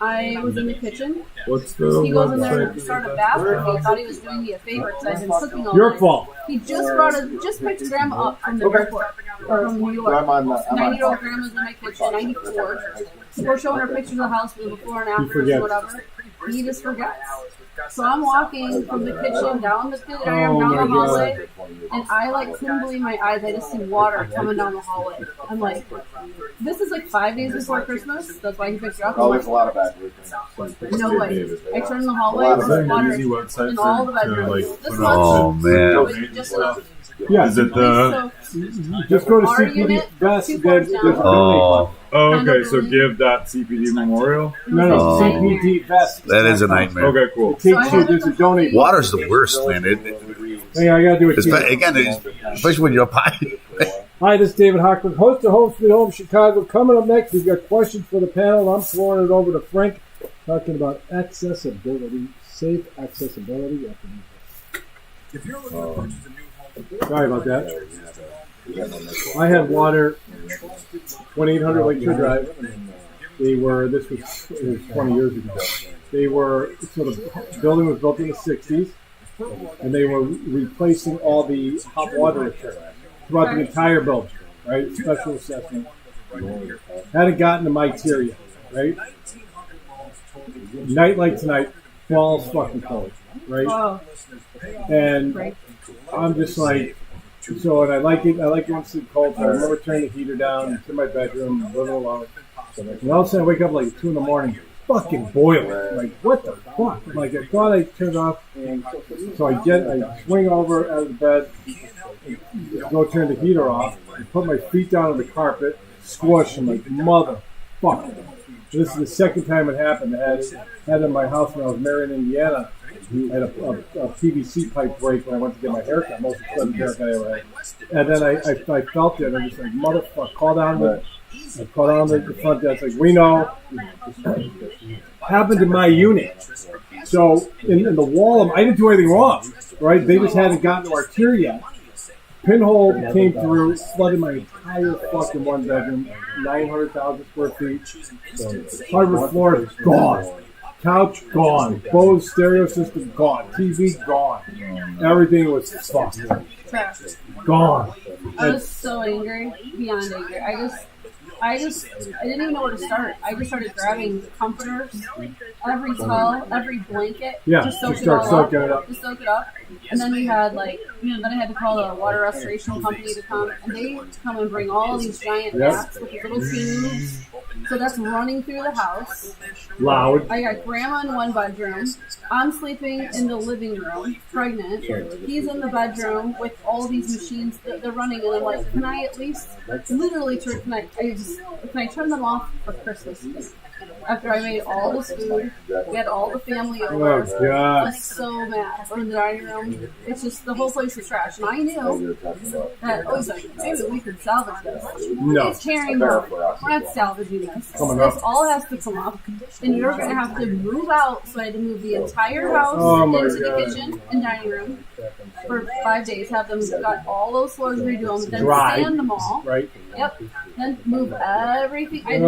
I was in the kitchen. What's the He goes in there website? and started a bath for me. I thought he was doing me a favor because I've been cooking all Your night. fault. He just picked grandma up from the airport, or from New York. 90-year-old grandma's in my kitchen, 94. We're showing her pictures of the house with the before and after, forgets. whatever. He just forgets. So I'm walking from the kitchen down the Oh down my the hallway, and I like couldn't believe my eyes. I just see water coming down the hallway. I'm like, this is like 5 days before Christmas. That's why he picked you up. Oh, there's a lot of bad roofing. No way. I turned in the hallway, Is there's there water an easy website in all the to bedrooms. like This put much. Oh on? man. Just enough. Yeah. Is it the? Just go to Our CPD unit, Best. 2 There's floors a down. Oh, Oh, okay. So give.cpd memorial. No, Oh. CPD Best. that is a nightmare. Okay, cool. It takes you. There's a donate. Water's the worst, man. Hey, I gotta do it. Again, especially when you're up high. Hi, this is David Hochberg, host of Home Sweet Home Chicago. Coming up next, we've got questions for the panel. I'm throwing it over to Frank, talking about accessibility, safe accessibility. If you're looking to purchase a new home, Sorry about that. I had water, 2800 Lakeshore Drive. It was 20 years ago. So the building was built in the 60s, and they were replacing all the hot water repairs throughout the entire building, right? Special assessment. Hadn't gotten to my tier yet, right? Night like tonight, falls fucking cold, right? Oh, And right. I'm just like, so, and I like going to sleep cold, so I remember turning the heater down to my bedroom, living alone. And all of a sudden I wake up like 2 in the morning, fucking boiling. Like, what the fuck? Like, I thought I turned off, so I swing over out of the bed, go turn the heater off, and put my feet down on the carpet, squish, and like, motherfucker. This is the second time it happened. I had it in my house when I was married in Indiana. I had a PVC pipe break when I went to get my haircut, most expensive haircut I ever had. And then I felt it, and I'm just like, motherfucker, call down the front desk, like, we know. Happened in my unit. So, in the wall, I didn't do anything wrong, right? They just hadn't gotten to our tier yet. Pinhole came through, flooded my entire fucking one bedroom, 900,000 square feet. Hardwood floor is gone. Couch gone. Bose stereo system gone. TV gone. Everything was fucked. Trash. Gone. I was so angry, beyond angry. I didn't even know where to start. I just started grabbing comforters, every towel, every blanket, just soak it all up. Just soak it up. And then we had then I had to call the water restoration company to come, and they come and bring all these giant mats with little tubes. So that's running through the house. Loud. I got grandma in one bedroom. I'm sleeping in the living room, pregnant. He's in the bedroom with all these machines that they're running, and I'm like, can I at least literally can I turn them off for Christmas? After I made all this food, we had all the family over. Oh, God. I was so mad. We're in the dining room. It's just the whole place is trash. And I knew that, maybe we could salvage this. No. It's herringbone. We're not salvaging this. This all has to come up. And you're going to have to move out. So I had to move the entire house into the kitchen and dining room for 5 days. Have them got all those floors, redo them, then sand them all. Right. Yep. Then move everything. I had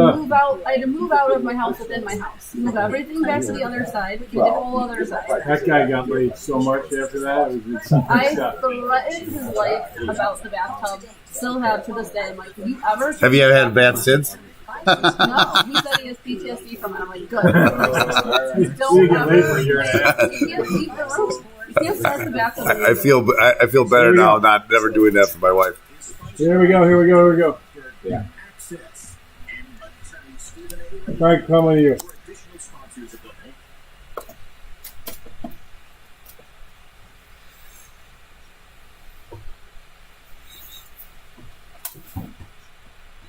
to move out of my house within my house. Move everything back to the other side. We did the whole other side. That guy got laid so much after that. It was I threatened his life about the bathtub. Still have to this day. I'm like, have you ever? Have you ever had a bath since? No, he said he has PTSD from it. I'm like, good. You Don't get have laid for a year and a half. You can't leave the room. You can't start the bathroom. I feel better now not never doing that for my wife. Here we go. Yeah. Frank, coming to you.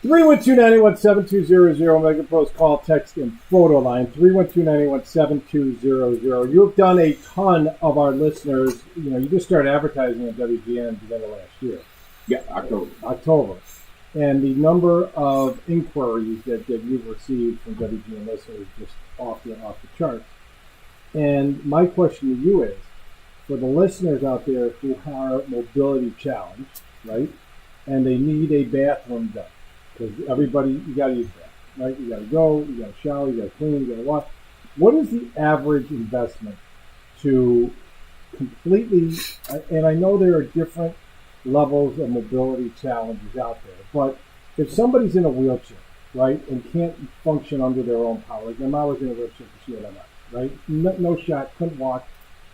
Three 312-981-7200 Mega Pros call, text, and photo line 312-981-7200. You have done a ton of our listeners. You know, you just started advertising on WGN at the end of last year. Yeah, October. And the number of inquiries that you've received from WGN listeners is just off the charts. And my question to you is, for the listeners out there who are mobility challenged, right, and they need a bathroom done, because everybody, you got to use that, right? You got to go, you got to shower, you got to clean, you got to wash. What is the average investment to completely, and I know there are different levels of mobility challenges out there, but if somebody's in a wheelchair, right, and can't function under their own power, like my mom was in a wheelchair because she had MS, right? No shot, couldn't walk,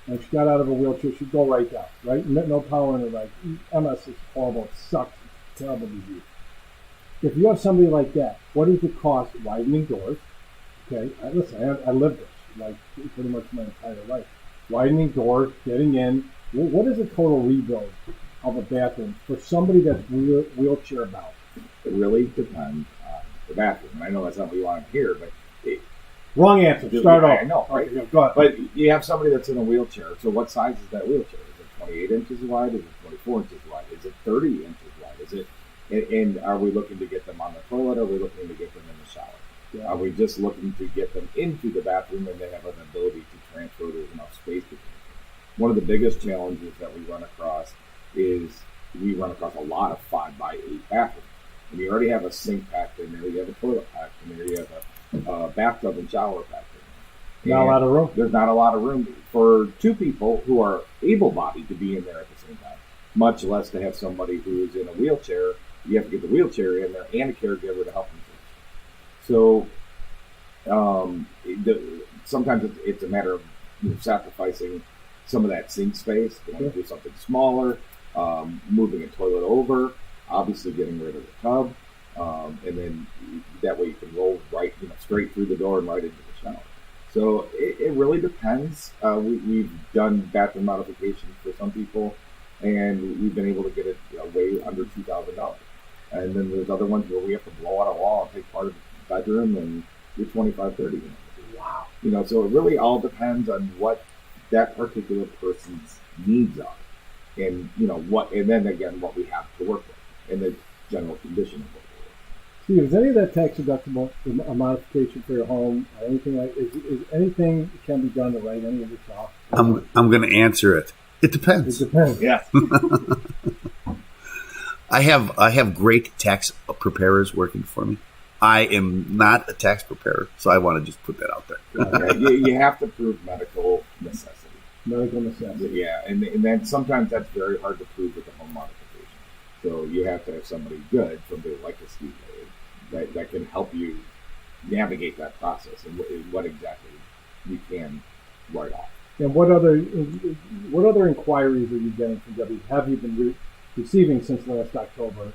and she got out of a wheelchair, she'd go right down, right? No power in her leg. MS is horrible, it sucks, it's a terrible disease. If you have somebody like that, what does it cost widening doors? Okay, listen, I lived this like pretty much my entire life. Widening doors, getting in. What is a total rebuild of a bathroom for somebody that's wheelchair bound? It really depends on the bathroom. And I know that's not what you want to hear, but wrong answer. Start off. I know, right? Okay, go ahead. But you have somebody that's in a wheelchair. So what size is that wheelchair? Is it 28 inches wide? Is it 24 inches wide? Is it 30 inches wide? Is it? And are we looking to get them on the toilet? Or are we looking to get them in the shower? Yeah. Are we just looking to get them into the bathroom and they have an ability to transfer? There's enough space between them. One of the biggest challenges that we run across is we run across a lot of 5x8 bathrooms. And you already have a sink packed in there, you have a toilet packed in there, you have a bathtub and shower packed in there. Not a lot of room. There's not a lot of room for two people who are able-bodied to be in there at the same time, much less to have somebody who is in a wheelchair. You have to get the wheelchair in there and a caregiver to help them. So sometimes it's a matter of sacrificing some of that sink space, going to do something smaller, moving a toilet over, obviously getting rid of the tub, and then that way you can roll right, straight through the door and right into the shower. So it really depends. We've done bathroom modifications for some people, and we've been able to get it way under $2,000. And then there's other ones where we have to blow out a wall and take part of the bedroom, and you're $25,000-$30,000. Wow. So it really all depends on what that particular person's needs are, and and then again what we have to work with, and the general condition of what we're Steve, working is any of that tax deductible a modification for your home or anything like? Is anything that can be done to write any of this off? I'm going to answer it. It depends. It depends. Yeah. I have great tax preparers working for me. I am not a tax preparer, so I want to just put that out there. you have to prove medical necessity. Medical necessity. Yeah, and then sometimes that's very hard to prove with a home modification. So you have to have somebody good, somebody like a Steve, that can help you navigate that process and what exactly you can write off. And what other inquiries are you getting from W? Have you been receiving since last October?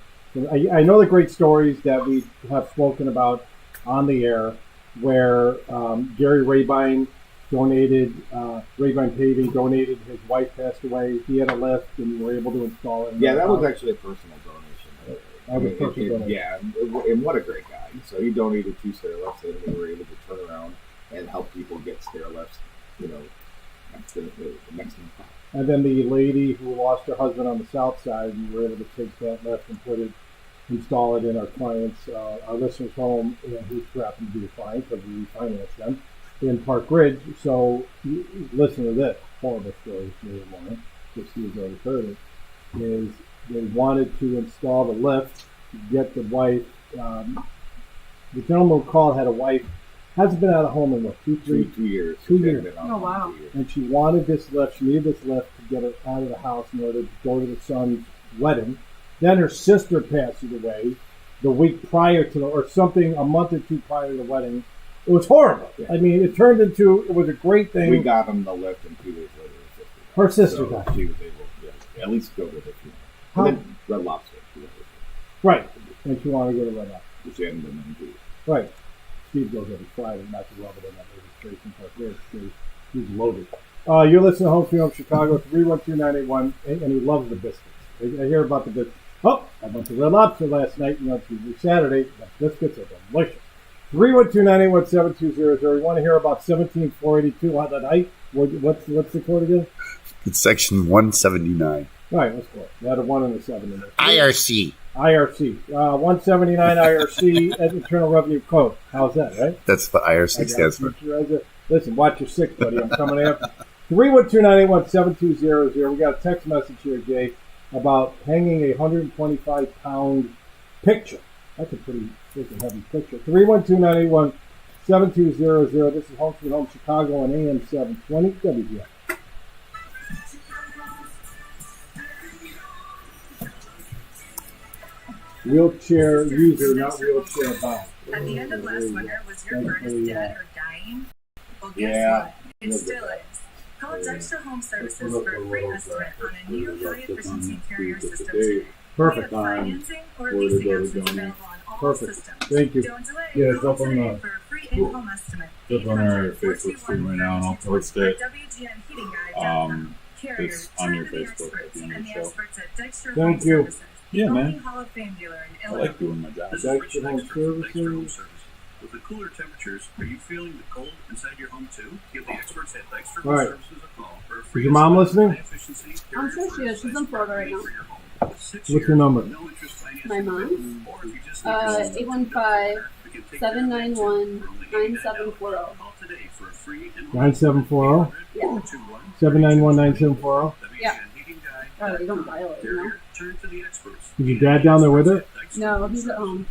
I know the great stories that we have spoken about on the air, where Gary Rabine donated, Rabine Paving donated, his wife passed away, he had a lift and we were able to install it. Yeah, that was actually a personal donation. That was personal donation. Yeah, and what a great guy. So he donated 2 stair lifts, and we were able to turn around and help people get stair lifts, next to the And then the lady who lost her husband on the south side, we were able to take that lift and install it in our client's, our listener's home, who happened to be a client because we refinanced them in Park Ridge. So listen to this horrible story for the morning, which Steve's already heard it, is they wanted to install the lift to get the wife. The gentleman who called had a wife, hasn't been out of home in what, 2 years. 2 years. Oh, wow. And she wanted this lift, she needed this lift to get her out of the house in order to go to the son's wedding. Then her sister passes away, the week prior to or something, a month or two prior to the wedding. It was horrible. I mean, it turned into, it was a great thing. We got him the lift, and 2 days later, her sister so died. she was able to at least go to the funeral. And then Red Lobster. Right. And she wanted to go to Red Lobster. Which hadn't been in Greece. Right. Steve goes every Friday, not to rub it in that registration part there. He's loaded. You're listening to Home Sweet Home Chicago, 312-981, and he loves the biscuits. I hear about the biscuits. Oh, I went to Red Lobster last night, Tuesday, Saturday. The biscuits are delicious. 312-981-7200. You want to hear about 17482 on the night? What's the code again? It's section 179. All right, let's go. You had a 1 and a 7 in there. IRC. 179 IRC, Internal Revenue Code. How's that, right? That's what IRC stands for. Listen, watch your six, buddy. I'm coming after you. 312-981-7200. We got a text message here, Jay, about hanging a 125-pound picture. That's a pretty freaking heavy picture. 312-981-7200. This is Home Sweet Home Chicago on AM 720 WGN. Wheelchair user, not wheelchair bound. At the end of last winter, was your furnace dead or dying? Well, guess what? It still is. Call Dexter Home Services for a free estimate on a new high-efficiency carrier system today. Perfect. We have financing or leasing options available on all systems. Thank you. Don't delay. Yeah, it's Call up on today the- for a free in-home estimate. It's on our Facebook stream right now, and I'll post it. It's on your Facebook at the end of the show. Thank you. Yeah, man. Hall of Fame dealer in I like doing my job. This is Dexter Home Dexter Home Services. Services. With the cooler temperatures, are you feeling the cold inside your home too? Give the experts at Dexter Home All right. Services a call for a free Is your mom listening? efficiency I'm sure she is. She's in Florida right now. What's your number? My mom? 815-791-9740. 9740? Yeah. 791-9740? Yeah. Oh, you don't dial it, Is your dad down there with her? No, he's at home.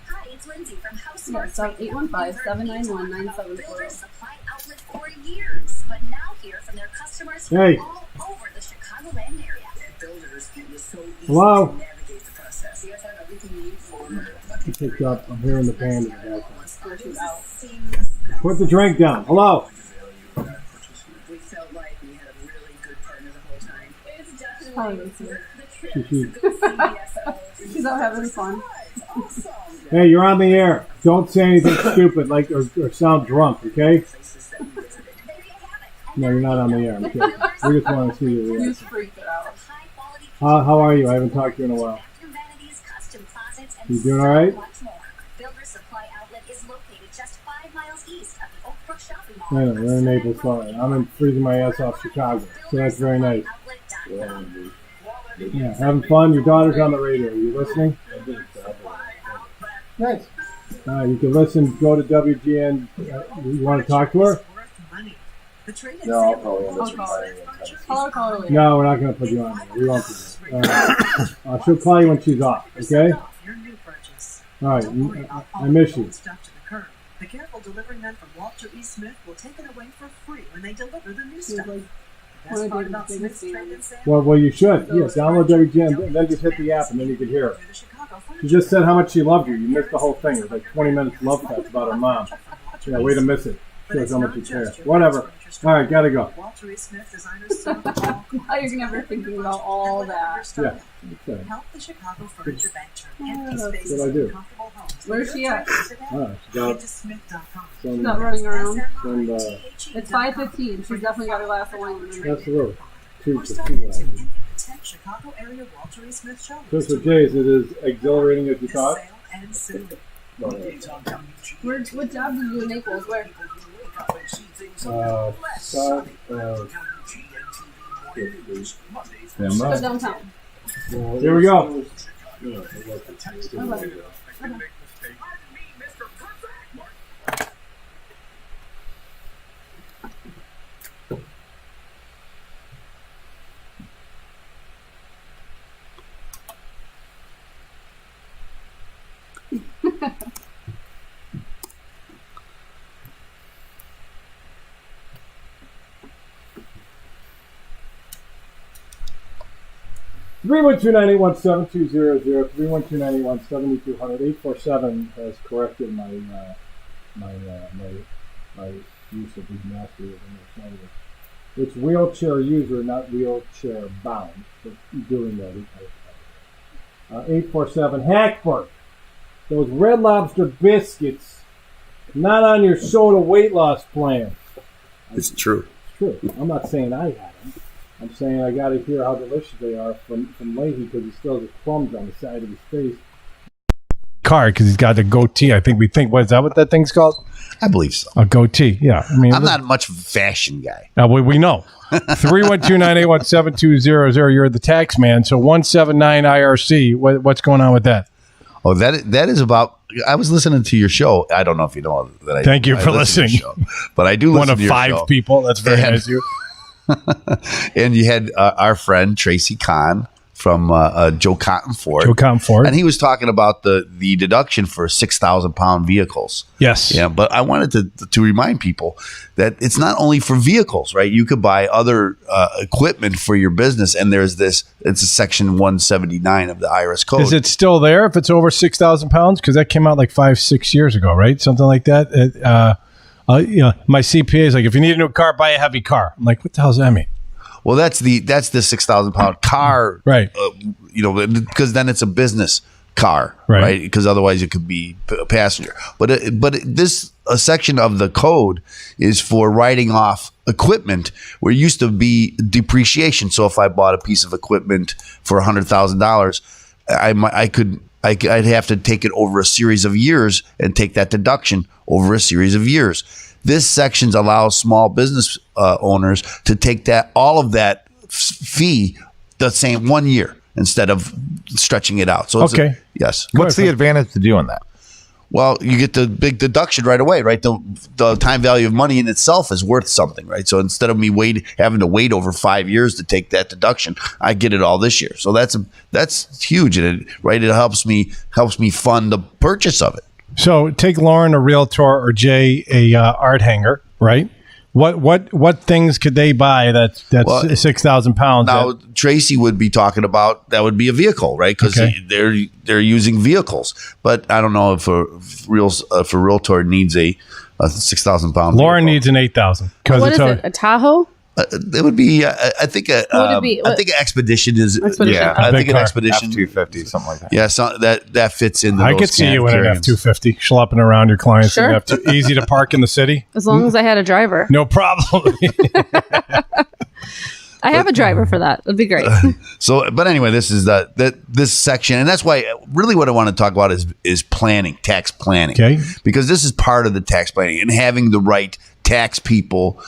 Hi, it's Lindsay from House Yeah, so 815-791-9740. Builders Supply Outlet for years, but now hear from their customers from Hey. all over the Chicagoland area. At Builders, it was so easy Hello? to navigate the process. You guys have everything you need for He picked up. I'm hearing the band in the background. Where she's out. Put the drink down. Hello? We felt like we had a really good partner the whole time. It's definitely Probably Lindsay. She- She's out having fun. Hey, you're on the air. Don't say anything stupid like or sound drunk, okay? No, you're not on the air. I'm kidding. We just want to see your You reaction. freaked it out. How are you? I haven't talked to you in a while. You doing all right? Builders Supply Outlet is located just 5 miles east of the Oak Brook Shopping I Mall. know, we're in Naples, Florida. I'm freezing my ass off Chicago, so that's very nice. Yeah, having fun. Your daughter's on the radio. Are you listening? Nice. You can listen. Go to WGN. You want to talk to her? No, I'll probably end up replying. Call her later. No, we're not going to put you on there. We won't do that. She'll call you when she's off, okay? All right. I miss you. Be careful delivering them from Walter E. Smith. Will take it away for free when they deliver the new She's stuff. like, The best part about Smith's trade-in sale? Well, you should. Yeah, download WGN, and then just hit the app, and then you can hear her. She just said how much she loved you. You missed the whole thing. It was like 20 minutes love fest about her mom. Yeah, way to miss it. Shows how much you care. Whatever. All right, gotta go. Walter E. Smith designers sell all Now you're never thinking about all that. Yeah. Okay. Help the Chicago Furniture Bank turn Yeah, empty that's spaces what I do. into comfortable homes. Where's she at? She got Smith.com. She's not running around. some, It's 5:15. She's definitely got a glass of wine. absolutely. We're starting to empty the 10 Chicago area Walter E. Smith showrooms. Just for Jay's, it is exhilarating as you This thought. sale ends soon. What job do you do in Naples? Where? South, Damn Go right. downtown. here we go. Okay. 312-981-7200, 312-981-7200. 847 has corrected my use of these master in this language. It's wheelchair user, not wheelchair bound. So doing that. 847 Hackberg. Those Red Lobster biscuits, not on your soda weight loss plan. It's true. It's true. I'm not saying I had them. I'm saying I got to hear how delicious they are from Leahy because he still has crumbs on the side of his face. Car because he's got the goatee. I think what is that what that thing's called? I believe so. A goatee. Yeah. I mean, I'm not much of a fashion guy. We know. 312-981-7200. You're the tax man. So 179 IRC. What's going on with that? Oh, that is about. I was listening to your show. I don't know if you know that. Thank you for listening. Show, but I do listen to your show. One of 5 people. That's very nice of you. And you had our friend Tracy Kahn from Joe Cotton Ford. And he was talking about the deduction for 6,000-pound vehicles. Yes. Yeah, but I wanted to remind people that it's not only for vehicles, right? You could buy other equipment for your business, and there's this. It's a section 179 of the IRS Code. Is it still there if it's over 6,000 pounds? Because that came out like 5-6 years ago, right? Something like that. My CPA is like, if you need a new car, buy a heavy car. I'm like, what the hell does that mean? Well, that's the 6,000-pound car, right? Because then it's a business car, right? Because otherwise it could be a passenger. But this section of the code is for writing off equipment where it used to be depreciation. So if I bought a piece of equipment for $100,000, I'd have to take it over a series of years and take that deduction over a series of years. This section allows small business owners to take all of that fee the same 1 year instead of stretching it out. So okay. Yes. What's the advantage to doing that? Well, you get the big deduction right away, right? The time value of money in itself is worth something, right? So instead of me having to wait over 5 years to take that deduction, I get it all this year. So that's huge, and it helps me fund the purchase of it. So take Lauren, a realtor, or Jay, a art hanger, right? What things could they buy that's 6,000 pounds? Now Tracy would be talking about that would be a vehicle, right? Because they're using vehicles. But I don't know if a realtor needs a 6,000 pound. Lauren needs an 8,000. What is it? A Tahoe? It would be, I think, I think an Expedition is. Yeah, I think an Expedition F-250, something like that. Yeah, so that fits in. I could see you in an F-250 schlepping around your clients. Sure. Easy to park in the city. As long as I had a driver. No problem. I have a driver for that. It'd be great. But anyway, this is this section, and that's why really what I want to talk about is planning, tax planning. Okay. Because this is part of the tax planning and having the right tax people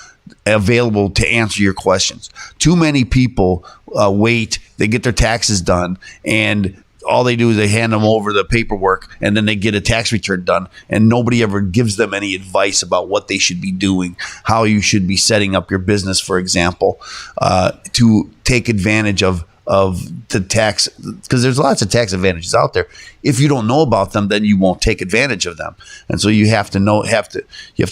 available to answer your questions. Too many people wait, they get their taxes done, and all they do is they hand them over the paperwork, and then they get a tax return done, and nobody ever gives them any advice about what they should be doing, how you should be setting up your business, for example, to take advantage of the tax, because there's lots of tax advantages out there. If you don't know about them, then you won't take advantage of them. And so you have to know, you have to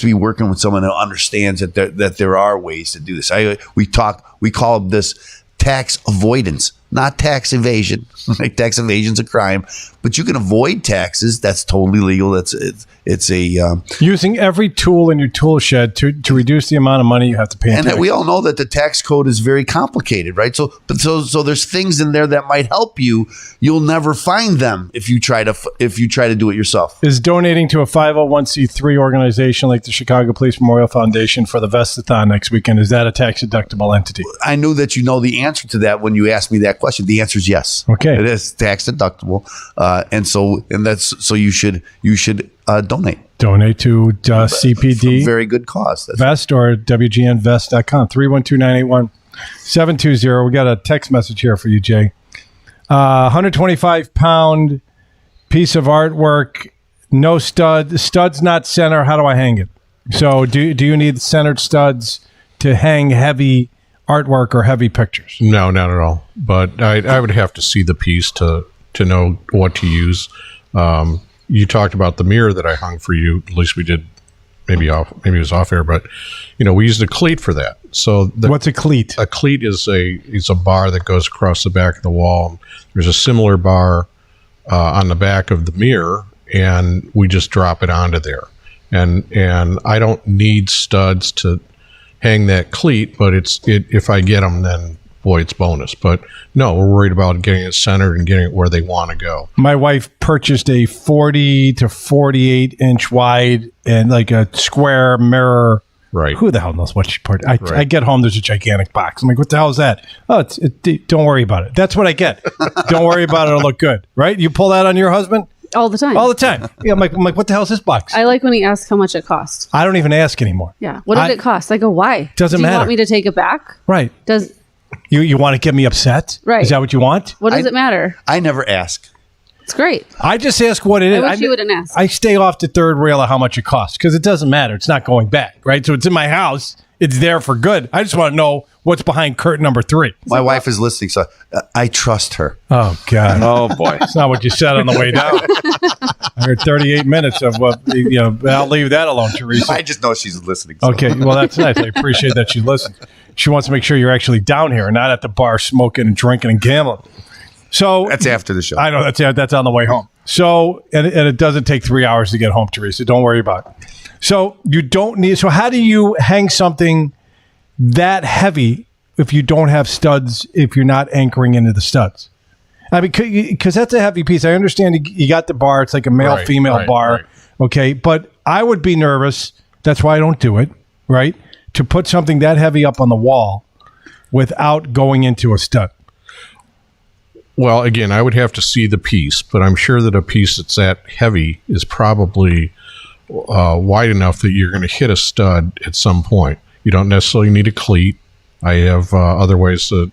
be working with someone who understands that there are ways to do this. We call this tax avoidance, not tax evasion. Like tax evasion's a crime, but you can avoid taxes. That's totally legal. It's a using every tool in your tool shed to reduce the amount of money you have to pay. And we all know that the tax code is very complicated, right? So there's things in there that might help you. You'll never find them if you try to do it yourself. Is donating to a 501c3 organization like the Chicago Police Memorial Foundation for the Vestathon next weekend, is that a tax deductible entity? I knew that you know the answer to that when you asked me that question. The answer is yes. Okay, it is tax deductible, so you should donate. Donate to CPD. Very good cause. Vest or WGNvest.com. 312-981-720. We got a text message here for you, Jay. 125-pound piece of artwork, no studs not center. How do I hang it? So do you need centered studs to hang heavy artwork or heavy pictures? No, not at all. But I would have to see the piece to know what to use. You talked about the mirror that I hung for you. At least we did maybe it was off air, but we used a cleat for that. So what's a cleat? A cleat is a bar that goes across the back of the wall. There's a similar bar on the back of the mirror, and we just drop it onto there. And I don't need studs to hang that cleat, but if I get them, then boy, it's bonus. But no, we're worried about getting it centered and getting it where they want to go. My wife purchased a 40 to 48 inch wide and like a square mirror. Right. Who the hell knows what she purchased? I get home, there's a gigantic box. I'm like, what the hell is that? Oh, don't worry about it. That's what I get. Don't worry about it. It'll look good. Right? You pull that on your husband? All the time. All the time. Yeah, I'm like, what the hell is this box? I like when he asks how much it cost. I don't even ask anymore. Yeah. What did it cost? I go, why? Doesn't matter. Do you want me to take it back? Right. Does you want to get me upset? Right. Is that what you want? What does it matter? I never ask. It's great. I just ask what it is. I wish you wouldn't ask. I stay off the third rail of how much it costs because it doesn't matter. It's not going back, right? So it's in my house. It's there for good. I just want to know what's behind curtain number 3. My wife is listening, so I trust her. Oh, God. Oh, boy. It's not what you said on the way down. I heard 38 minutes of what, I'll leave that alone, Teresa. I just know she's listening. So. Okay, well, that's nice. I appreciate that she listens. She wants to make sure you're actually down here and not at the bar smoking and drinking and gambling. So that's after the show. I know that's on the way home. So, and it doesn't take 3 hours to get home, Teresa. Don't worry about it. So you don't need. So how do you hang something that heavy if you don't have studs? If you're not anchoring into the studs, I mean, because that's a heavy piece. I understand you got the bar. It's like a male female bar. Right. Okay, but I would be nervous. That's why I don't do it. Right, to put something that heavy up on the wall without going into a stud. Well, again, I would have to see the piece, but I'm sure that a piece that's that heavy is probably wide enough that you're going to hit a stud at some point. You don't necessarily need a cleat. I have other ways to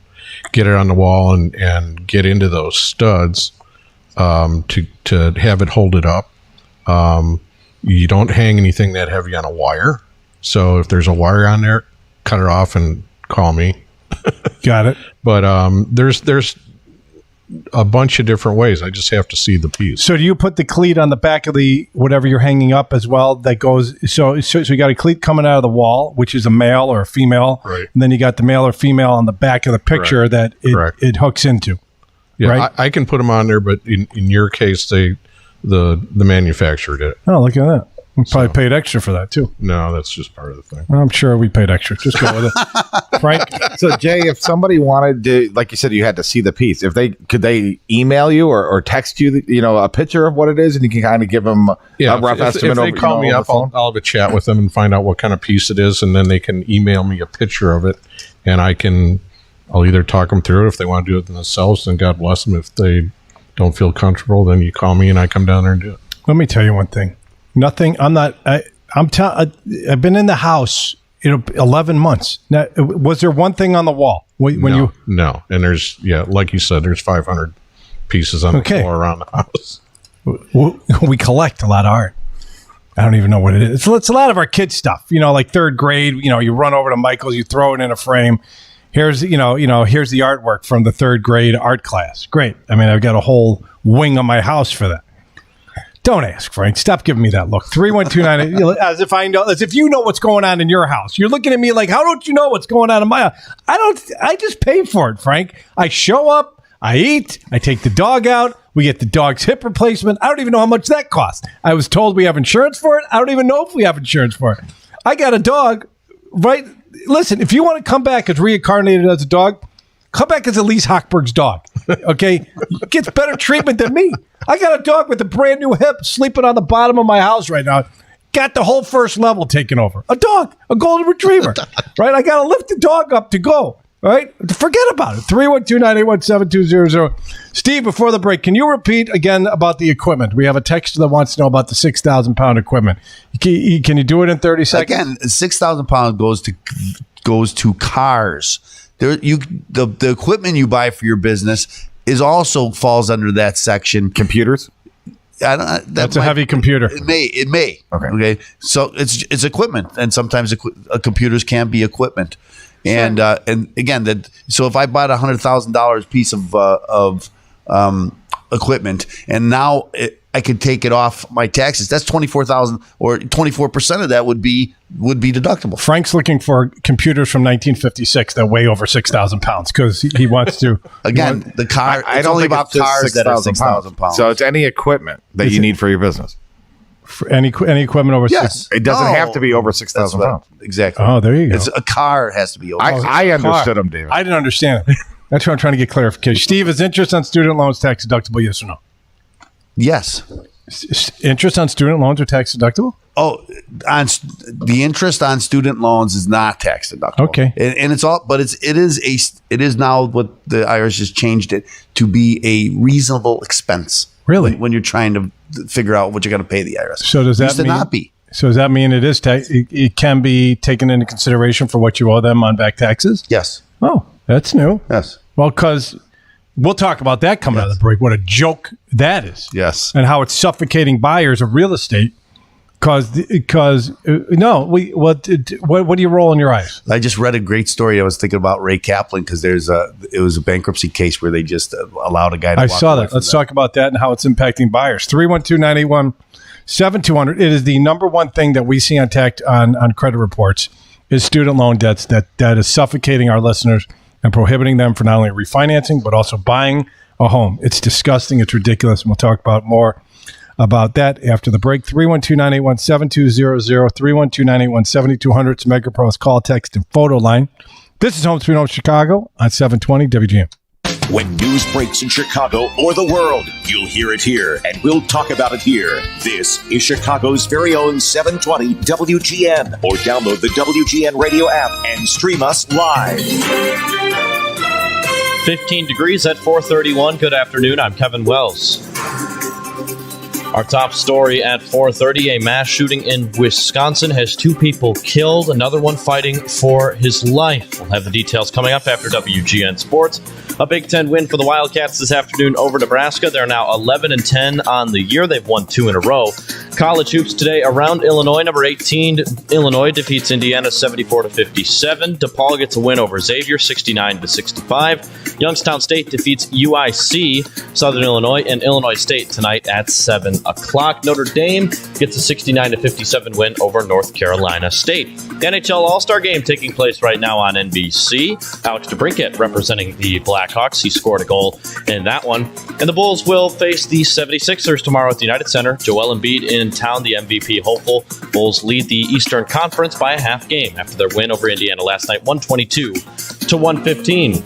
get it on the wall and get into those studs to have it hold it up. You don't hang anything that heavy on a wire. So if there's a wire on there, cut it off and call me. Got it. But there's a bunch of different ways. I just have to see the piece. So do you put the cleat on the back of the whatever you're hanging up as well? That goes. So you got a cleat coming out of the wall, which is a male or a female, right? And then you got the male or female on the back of the picture that it hooks into. Yeah, right? I can put them on there, but in your case, the manufacturer did it. Oh, look at that. We probably paid extra for that too. No, that's just part of the thing. I'm sure we paid extra. Just go with it, Frank. So Jay, if somebody wanted to, like you said, you had to see the piece. Could they email you or text you, a picture of what it is, and you can kind of give them a rough estimate. If they call me up, I'll have a chat with them and find out what kind of piece it is, and then they can email me a picture of it, and I'll either talk them through it if they want to do it themselves, then God bless them. If they don't feel comfortable, then you call me and I come down there and do it. Let me tell you one thing. Nothing. I'm not. I've been in the house, 11 months. Now, was there one thing on the wall No, and there's like you said, there's 500 pieces on the floor around the house. We collect a lot of art. I don't even know what it is. It's a lot of our kids' stuff. Like third grade. You run over to Michael's, you throw it in a frame. Here's here's the artwork from the third grade art class. Great. I mean, I've got a whole wing of my house for that. Don't ask, Frank. Stop giving me that look. 31298, as if I know, as if you know what's going on in your house. You're looking at me like, how don't you know what's going on in my house? I just pay for it, Frank. I show up, I eat, I take the dog out, we get the dog's hip replacement. I don't even know how much that costs. I was told we have insurance for it. I don't even know if we have insurance for it. I got a dog, right? Listen, if you want to come back as reincarnated as a dog, come back as Leahy Hochberg's dog, okay? Gets better treatment than me. I got a dog with a brand new hip sleeping on the bottom of my house right now. Got the whole first level taken over. A dog, a golden retriever, right? I got to lift the dog up to go, right? Forget about it. 312-981-7200. Steve, before the break, can you repeat again about the equipment? We have a texter that wants to know about the 6,000-pound equipment. Can you do it in 30 seconds? Again, 6,000 pounds goes to cars. The equipment you buy for your business also falls under that section. Computers? That's a heavy computer. It may. Okay. So it's equipment, and sometimes computers can be equipment. Sure. And again, so if I bought $100,000 piece of equipment, and now I could take it off my taxes. That's $24,000, or 24% of that would be deductible. Frank's looking for computers from 1956 that weigh over 6,000 pounds because he wants to. Again, the car. I it's don't only think about it's just cars that are 6,000 pounds. So it's any equipment that you need for your business. For any equipment over Yes. It doesn't have to be over 6,000 pounds. Exactly. Oh, there you go. It's a car has to be over. I understood him, David. I didn't understand it. That's what I'm trying to get clarification. Steve, is interest on student loans tax deductible? Yes or no? Yes. Interest on student loans are tax deductible? Oh, the interest on student loans is not tax deductible. Okay, and it's all, but it is now what the IRS just changed it to be a reasonable expense. Really, when you're trying to figure out what you're going to pay the IRS. So does that used to mean not be? So does that mean it is tax? It can be taken into consideration for what you owe them on back taxes? Yes. Oh, that's new. Yes. Well, because we'll talk about that coming out of the break. What a joke that is. Yes. And how it's suffocating buyers of real estate. What do you roll in your eyes? I just read a great story. I was thinking about Ray Kaplan because it was a bankruptcy case where they just allowed a guy to I walk saw away that. Let's talk about that and how it's impacting buyers. 312-981-7200. It is the number one thing that we see on credit reports is student loan debts that is suffocating our listeners and prohibiting them from not only refinancing but also buying a home. It's disgusting. It's ridiculous. And we'll talk about more about that after the break. 312-981-7200, 312-981-7200. It's MegaPro's call, text, and photo line. This is Home Sweet Home Chicago on 720 WGN. When news breaks in Chicago or the world, you'll hear it here, and we'll talk about it here. This is Chicago's very own 720 WGN, or download the WGN radio app and stream us live. 15 degrees at 4:31. Good afternoon. I'm Kevin Wells. Our top story at 4:30, a mass shooting in Wisconsin has 2 people killed, another one fighting for his life. We'll have the details coming up after WGN Sports. A Big Ten win for the Wildcats this afternoon over Nebraska. They're now 11-10 on the year. They've won 2 in a row. College hoops today around Illinois. Number 18, Illinois defeats Indiana 74-57. DePaul gets a win over Xavier 69-65. Youngstown State defeats UIC, Southern Illinois, and Illinois State tonight at 7 o'clock. Notre Dame gets a 69-57 win over North Carolina State. The NHL All-Star Game taking place right now on NBC. Alex DeBrincat representing the Blackhawks. He scored a goal in that one. And the Bulls will face the 76ers tomorrow at the United Center. Joel Embiid in town, the MVP hopeful. Bulls lead the Eastern Conference by a half game after their win over Indiana last night, 122-115.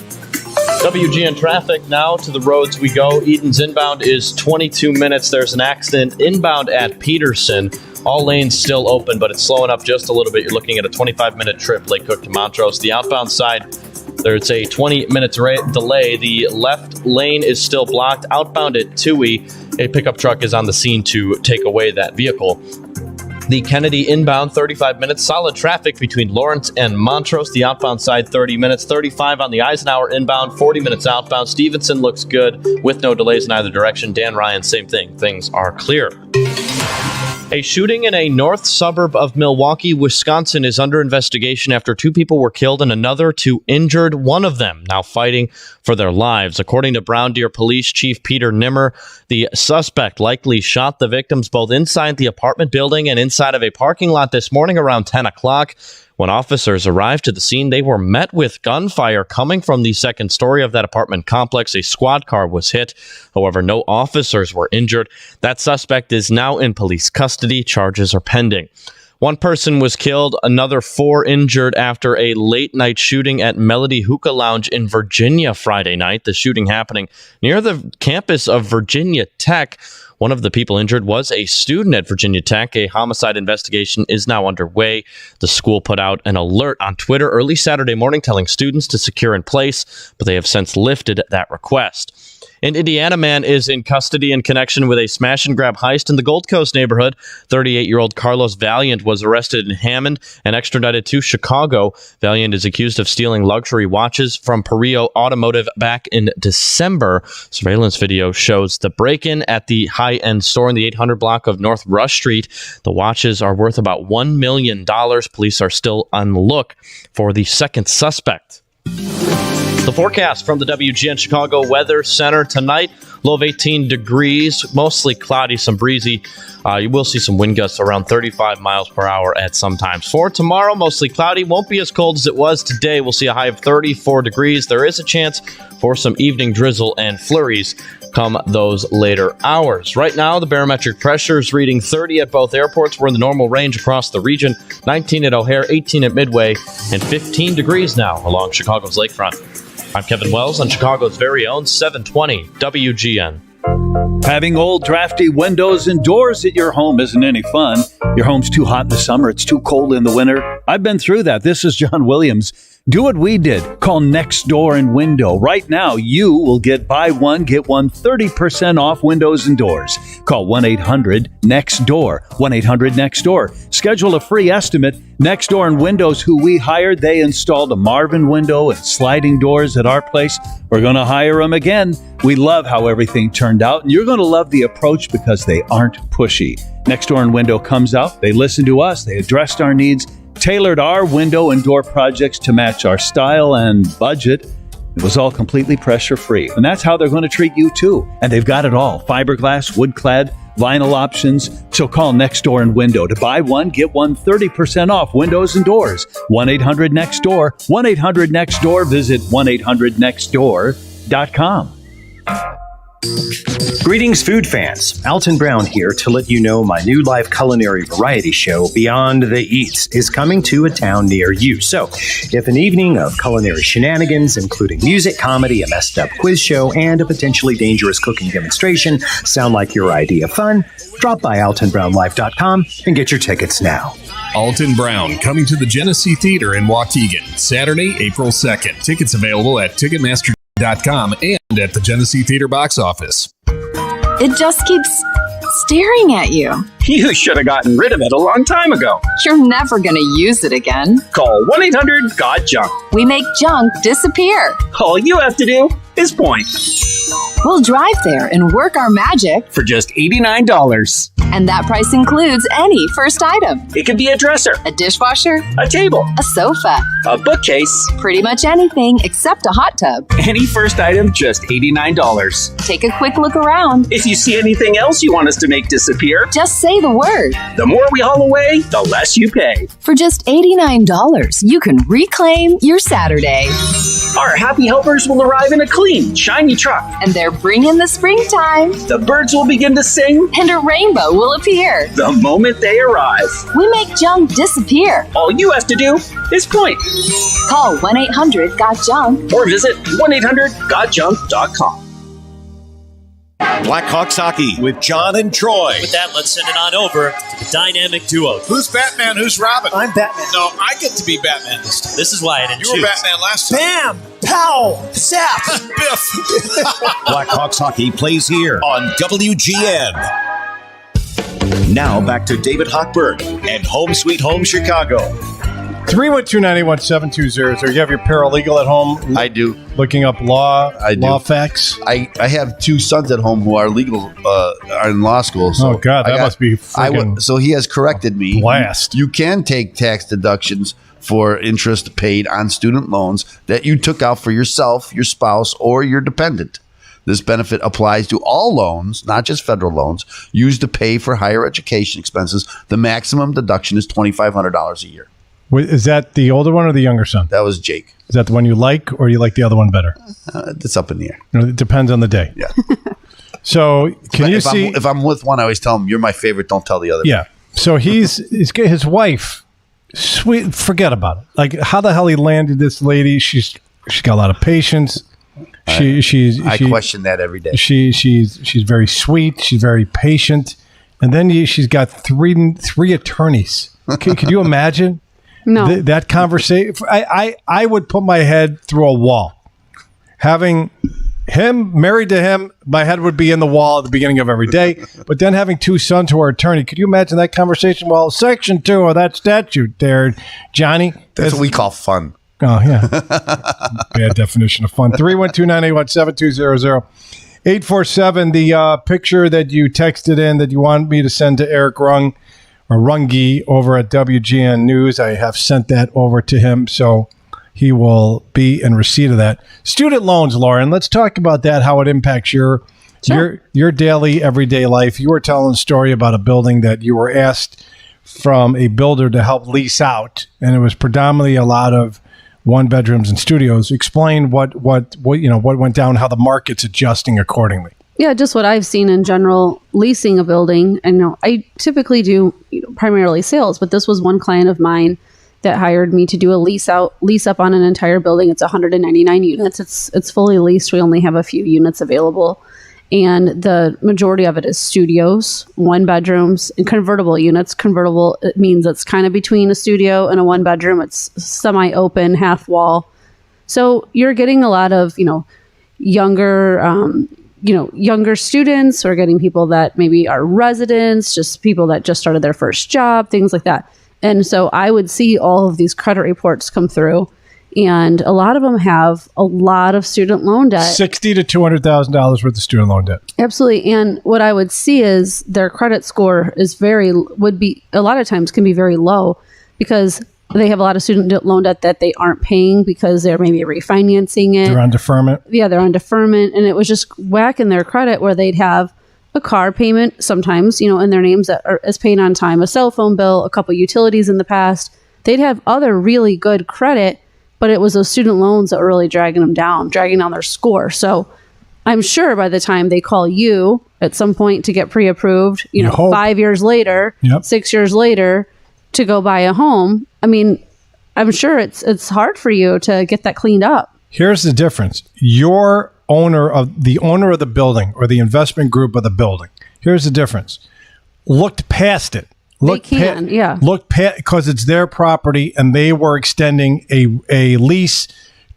WGN traffic now, to the roads we go. Eden's inbound is 22 minutes. There's an accident inbound at Peterson. All lanes still open, but it's slowing up just a little bit. You're looking at a 25-minute trip, Lake Cook to Montrose. The outbound side, there's a 20-minute delay. The left lane is still blocked. Outbound at Toohey, a pickup truck is on the scene to take away that vehicle. The Kennedy inbound, 35 minutes. Solid traffic between Lawrence and Montrose. The outbound side, 30 minutes. 35 on the Eisenhower inbound, 40 minutes outbound. Stevenson looks good with no delays in either direction. Dan Ryan, same thing. Things are clear. A shooting in a north suburb of Milwaukee, Wisconsin is under investigation after 2 people were killed and another 2 injured, one of them now fighting for their lives. According to Brown Deer Police Chief Peter Nimmer, the suspect likely shot the victims both inside the apartment building and inside of a parking lot this morning around 10 o'clock. When officers arrived to the scene, they were met with gunfire coming from the second story of that apartment complex. A squad car was hit. However, no officers were injured. That suspect is now in police custody. Charges are pending. 1 person was killed, another 4 injured after a late-night shooting at Melody Hookah Lounge in Virginia Friday night. The shooting happening near the campus of Virginia Tech. One of the people injured was a student at Virginia Tech. A homicide investigation is now underway. The school put out an alert on Twitter early Saturday morning telling students to secure in place, but they have since lifted that request. An Indiana man is in custody in connection with a smash-and-grab heist in the Gold Coast neighborhood. 38-year-old Carlos Valiant was arrested in Hammond and extradited to Chicago. Valiant is accused of stealing luxury watches from Perio Automotive back in December. Surveillance video shows the break-in at the high-end store in the 800 block of North Rush Street. The watches are worth about $1 million. Police are still on the look for the second suspect. The forecast from the WGN Chicago Weather Center tonight. Low of 18 degrees, mostly cloudy, some breezy. You will see some wind gusts around 35 miles per hour at some times. For tomorrow, mostly cloudy, won't be as cold as it was today. We'll see a high of 34 degrees. There is a chance for some evening drizzle and flurries come those later hours. Right now, the barometric pressure is reading 30 at both airports. We're in the normal range across the region. 19 at O'Hare, 18 at Midway, and 15 degrees now along Chicago's lakefront. I'm Kevin Wells on Chicago's very own 720 WGN. Having old, drafty windows and doors at your home isn't any fun. Your home's too hot in the summer. It's too cold in the winter. I've been through that. This is John Williams. Do what we did. Call Next Door and Window. Right now, you will get buy one, get one 30% off windows and doors. Call 1-800-NEXT-DOOR. 1-800-NEXT-DOOR. Schedule a free estimate. Next Door and Windows, who we hired, they installed a Marvin window and sliding doors at our place. We're going to hire them again. We love how everything turned out, and you're going to love the approach because they aren't pushy. Next Door and Window comes out. They listened to us. They addressed our needs, tailored our window and door projects to match our style and budget. It was all completely pressure-free. And that's how they're going to treat you, too. And they've got it all. Fiberglass, wood-clad, vinyl options. So call Next Door and Window to buy one, get one 30% off windows and doors. 1-800-NEXT-DOOR. 1-800-NEXT-DOOR. Visit 1-800-NEXT-DOOR.com. Greetings, food fans. Alton Brown here to let you know my new live culinary variety show, Beyond the Eats, is coming to a town near you. So, if an evening of culinary shenanigans, including music, comedy, a messed up quiz show, and a potentially dangerous cooking demonstration sound like your idea of fun, drop by AltonBrownLive.com and get your tickets now. Alton Brown coming to the Genesee Theater in Waukegan, Saturday, April 2nd. Tickets available at Ticketmaster.com and at the Genesee Theater box office. It just keeps staring at you. You should have gotten rid of it a long time ago. You're never going to use it again. Call 1-800-GOT-JUNK. We make junk disappear. All you have to do is point. We'll drive there and work our magic for just $89. And that price includes any first item. It could be a dresser, a dishwasher, a table, a sofa, a bookcase, pretty much anything except a hot tub. Any first item, just $89. Take a quick look around. If you see anything else you want us to make disappear, just say the word. The more we haul away, the less you pay. For just $89, you can reclaim your Saturday. Our happy helpers will arrive in a clean, shiny truck. And they're bringing the springtime. The birds will begin to sing. And a rainbow will appear. The moment they arrive. We make junk disappear. All you have to do is point. Call 1-800-GOT-JUNK. Or visit 1-800-GOTJUNK.com. Blackhawks hockey with John and Troy. With that, let's send it on over to the dynamic duo. Who's Batman? Who's Robin? I'm Batman. No, I get to be Batman this time. This is why I didn't choose. You were Batman last time. Bam! Pow! Zap! Biff! Blackhawks hockey plays here on WGN. Now back to David Hochberg and Home Sweet Home Chicago. 312-981-7200. You have your paralegal at home? I do. Looking up law facts? I have two sons at home who are legal, are in law school. So oh, God, that must be freaking so he has corrected me. Blast. You can take tax deductions for interest paid on student loans that you took out for yourself, your spouse, or your dependent. This benefit applies to all loans, not just federal loans, used to pay for higher education expenses. The maximum deduction is $2,500 a year. Is that the older one or the younger son? That was Jake. Is that the one you like, or you like the other one better? It's up in the air. It depends on the day. Yeah. So if I'm with one, I always tell him, "You're my favorite. Don't tell the other." Yeah. So his wife. Sweet. Forget about it. Like, how the hell he landed this lady? She's got a lot of patience. I question that every day. She's very sweet. She's very patient, and then she's got three attorneys. Could you imagine? No. That conversation. I would put my head through a wall. Having him married to him, my head would be in the wall at the beginning of every day. But then having two sons who are attorney, could you imagine that conversation? Well, Section 2 of that statute there, Johnny. That's what we call fun. Oh, yeah. Bad definition of fun. 312-981-7200. 847, the picture that you texted in that you want me to send to Eric Runge over at WGN News. I have sent that over to him, so he will be in receipt of that. Student loans, Lauren, let's talk about that, how it impacts your your daily, everyday life. You were telling a story about a building that you were asked from a builder to help lease out, and it was predominantly a lot of one bedrooms and studios. Explain what went down, how the market's adjusting accordingly. Yeah, just what I've seen in general, leasing a building. And I typically do primarily sales, but this was one client of mine that hired me to do a lease up on an entire building. It's 199 units. It's fully leased. We only have a few units available. And the majority of it is studios, one bedrooms, and convertible units. Convertible, it means it's kind of between a studio and a one bedroom. It's semi-open, half wall. So you're getting a lot of, younger students, or getting people that maybe are residents, just people that just started their first job, things like that. And so I would see all of these credit reports come through, and a lot of them have a lot of student loan debt. $60,000 to $200,000 worth of student loan debt. Absolutely. And what I would see is their credit score would be a lot of times can be very low, because they have a lot of student loan debt that they aren't paying because they're maybe refinancing it. They're on deferment. Yeah, they're on deferment. And it was just whacking their credit, where they'd have a car payment sometimes, in their names that is paid on time, a cell phone bill, a couple utilities in the past. They'd have other really good credit, but it was those student loans that were really dragging down their score. So I'm sure by the time they call you at some point to get pre-approved, 5 years later, 6 years later, to go buy a home, I'm sure it's hard for you to get that cleaned up. Here's the difference. Your owner of the building, or the investment group of the building, here's the difference. Looked past it. Look past, because it's their property, and they were extending a lease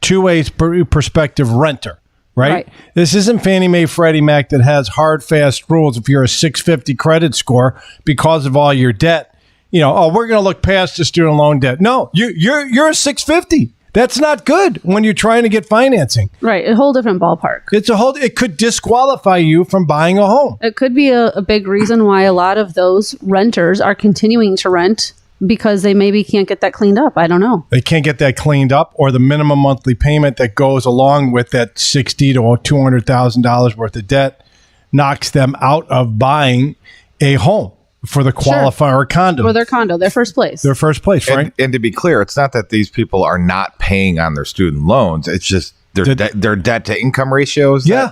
to a prospective renter. Right? This isn't Fannie Mae, Freddie Mac that has hard, fast rules. If you're a 650 credit score because of all your debt, we're going to look past the student loan debt. No, you're a 650. That's not good when you're trying to get financing. Right. A whole different ballpark. It could disqualify you from buying a home. It could be a big reason why a lot of those renters are continuing to rent, because they maybe can't get that cleaned up. I don't know. They can't get that cleaned up, or the minimum monthly payment that goes along with that $60,000 to $200,000 worth of debt knocks them out of buying a home for the qualifier or condo. For their condo, their first place. Right? And to be clear, it's not that these people are not paying on their student loans. It's just their debt to income ratios. Okay.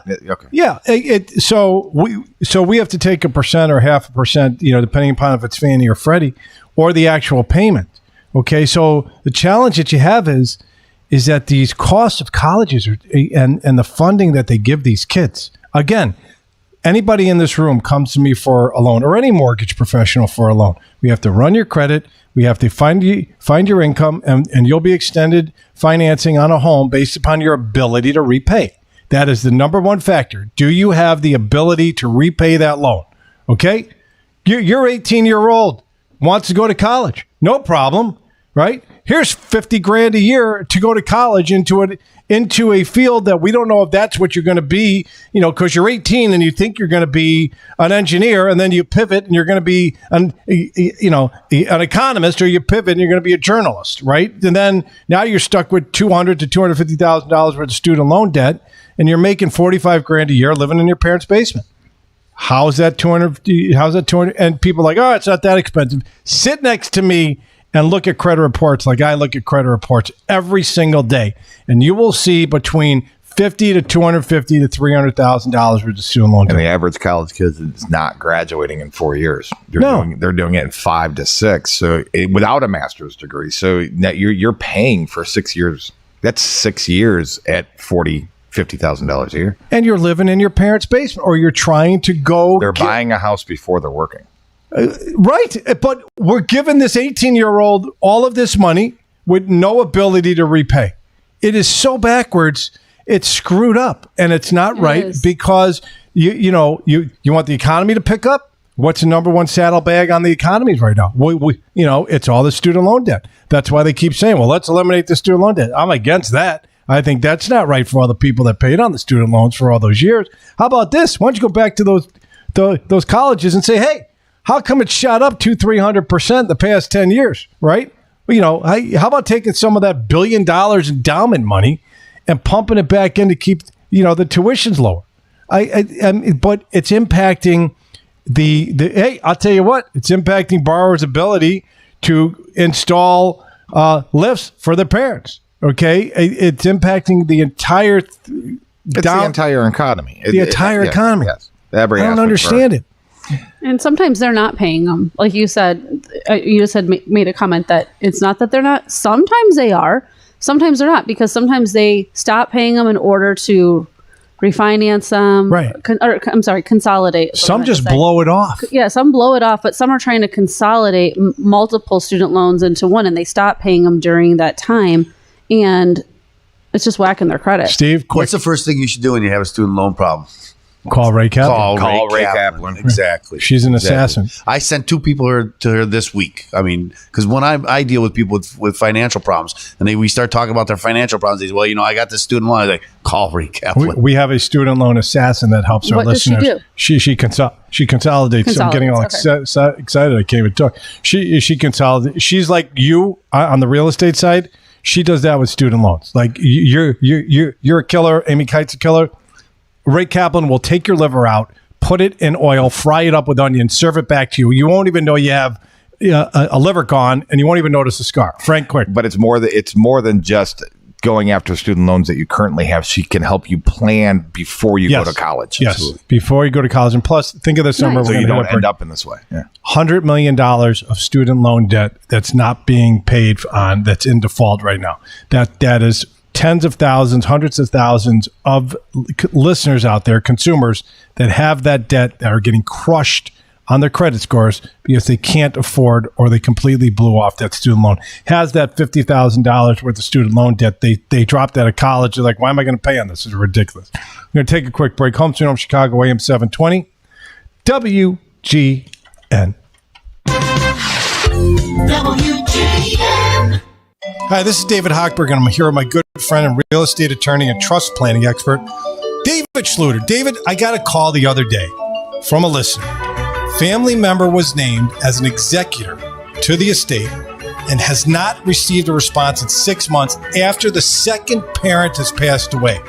Yeah. So we have to take 1% or 0.5%, depending upon if it's Fannie or Freddie, or the actual payment. Okay. So the challenge that you have is that these costs of colleges and the funding that they give these kids, again, anybody in this room comes to me for a loan, or any mortgage professional for a loan. We have to run your credit. We have to find your income, and you'll be extended financing on a home based upon your ability to repay. That is the number one factor. Do you have the ability to repay that loan? Okay? You're 18-year-old, wants to go to college. No problem, right? Here's $50,000 a year to go to college into a field that we don't know if that's what you're going to be, because you're 18 and you think you're going to be an engineer, and then you pivot and you're going to be an economist, or you pivot and you're going to be a journalist, right? And then now you're stuck with $200,000 to $250,000 worth of student loan debt, and you're making $45,000 a year living in your parents' basement. How's that 200? How's that 200? And people are like, oh, it's not that expensive. Sit next to me and look at credit reports like I look at credit reports every single day, and you will see between $50,000 to $250,000 to $300,000 worth of student loan debt. And the average college kid is not graduating in 4 years. They're doing it in 5 to 6. So without a master's degree, so that you're paying for 6 years. That's 6 years at $50,000 a year, and you're living in your parents' basement, or you're trying to go. They're buying a house before they're working. Right. But we're giving this 18-year-old all of this money with no ability to repay. It is so backwards. It's screwed up, and it's not right, because you want the economy to pick up. What's the number one saddlebag on the economies right now? It's all the student loan debt. That's why they keep saying, well, let's eliminate the student loan debt. I'm against that. I think that's not right for all the people that paid on the student loans for all those years. How about this? Why don't you go back to those colleges and say, hey, how come it shot up 200-300% the past 10 years, right? How about taking some of that $1 billion endowment money and pumping it back in to keep, the tuitions lower? But it's impacting the. Hey, I'll tell you what, it's impacting borrowers' ability to install lifts for their parents. Okay, it's impacting the entire. The entire economy. The entire economy. Yes. Every I don't understand it. And sometimes they're not paying them. Like you said, you just had made a comment that it's not that they're not. Sometimes they are. Sometimes they're not, because sometimes they stop paying them in order to refinance them. Right. Consolidate. Some just blow it off. Yeah, some blow it off, but some are trying to consolidate multiple student loans into one, and they stop paying them during that time. And it's just whacking their credit. Steve, what's the first thing you should do when you have a student loan problem? Call Ray Kaplan. Call Ray Kaplan. Exactly. She's an assassin. I sent 2 people to her this week. I mean, because when I deal with people with financial problems, and we start talking about their financial problems, they say, well, I got this student loan. I was like, call Ray Kaplan. We have a student loan assassin that helps our What does she listeners. do? She consolidates. So I'm getting all excited. I can't even talk. She consolidates. She's like you on the real estate side. She does that with student loans. Like you're a killer. Amy Kite's a killer. Ray Kaplan will take your liver out, put it in oil, fry it up with onions, serve it back to you. You won't even know you have a liver gone, and you won't even notice a scar. Frank, quick. But it's more than just going after student loans that you currently have. She can help you plan before you go to college. Yes, Absolutely. Before you go to college. And plus, think of this number. So you don't end up in this way. Yeah. $100 million of student loan debt that's not being paid on, that's in default right now. That is tens of thousands, hundreds of thousands of listeners out there, consumers that have that debt, that are getting crushed on their credit scores because they can't afford, or they completely blew off that student loan. Has that $50,000 worth of student loan debt. They dropped out of college. They're like, why am I going to pay on this? This is ridiculous. I'm going to take a quick break. Home Street Home Chicago, AM 720, WGN. WGN. Hi, this is David Hochberg, and I'm here with my good friend and real estate attorney and trust planning expert, David Schluter. David, I got a call the other day from a listener. Family member was named as an executor to the estate and has not received a response in 6 months after the second parent has passed away.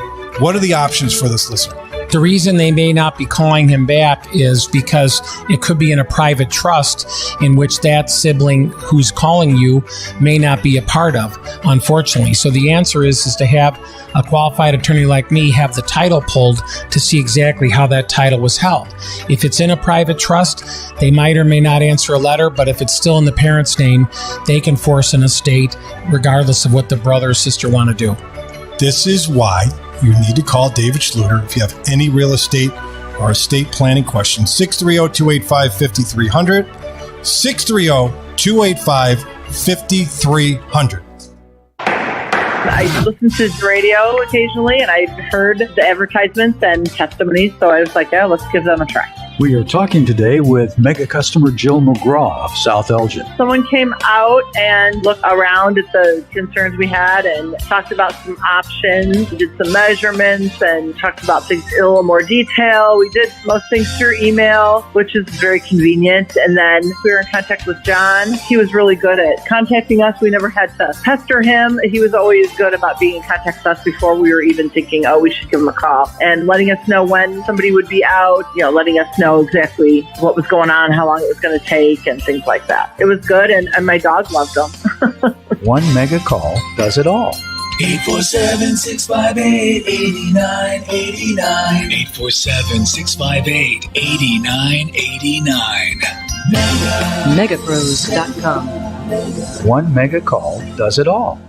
What are the options for this listener? The reason they may not be calling him back is because it could be in a private trust in which that sibling who's calling you may not be a part of, unfortunately. So the answer is to have a qualified attorney like me have the title pulled to see exactly how that title was held. If it's in a private trust, they might or may not answer a letter, but if it's still in the parent's name, they can force an estate regardless of what the brother or sister want to do. This is why you need to call David Schluter if you have any real estate or estate planning questions. 630-285-5300. 630-285-5300. I listen to the radio occasionally, and I heard the advertisements and testimonies, so I was like, yeah, let's give them a try. We are talking today with mega customer Jill McGraw of South Elgin. Someone came out and looked around at the concerns we had and talked about some options, did some measurements, and talked about things in a little more detail. We did most things through email, which is very convenient. And then we were in contact with John. He was really good at contacting us. We never had to pester him. He was always good about being in contact with us before we were even thinking, oh, we should give him a call, and letting us know when somebody would be out, letting us know exactly what was going on, how long it was going to take, and things like that. It was good, and my dog loved them. One mega call does it all. 847-658-8989. 847-658-8989. Megapros.com. One mega call does it all.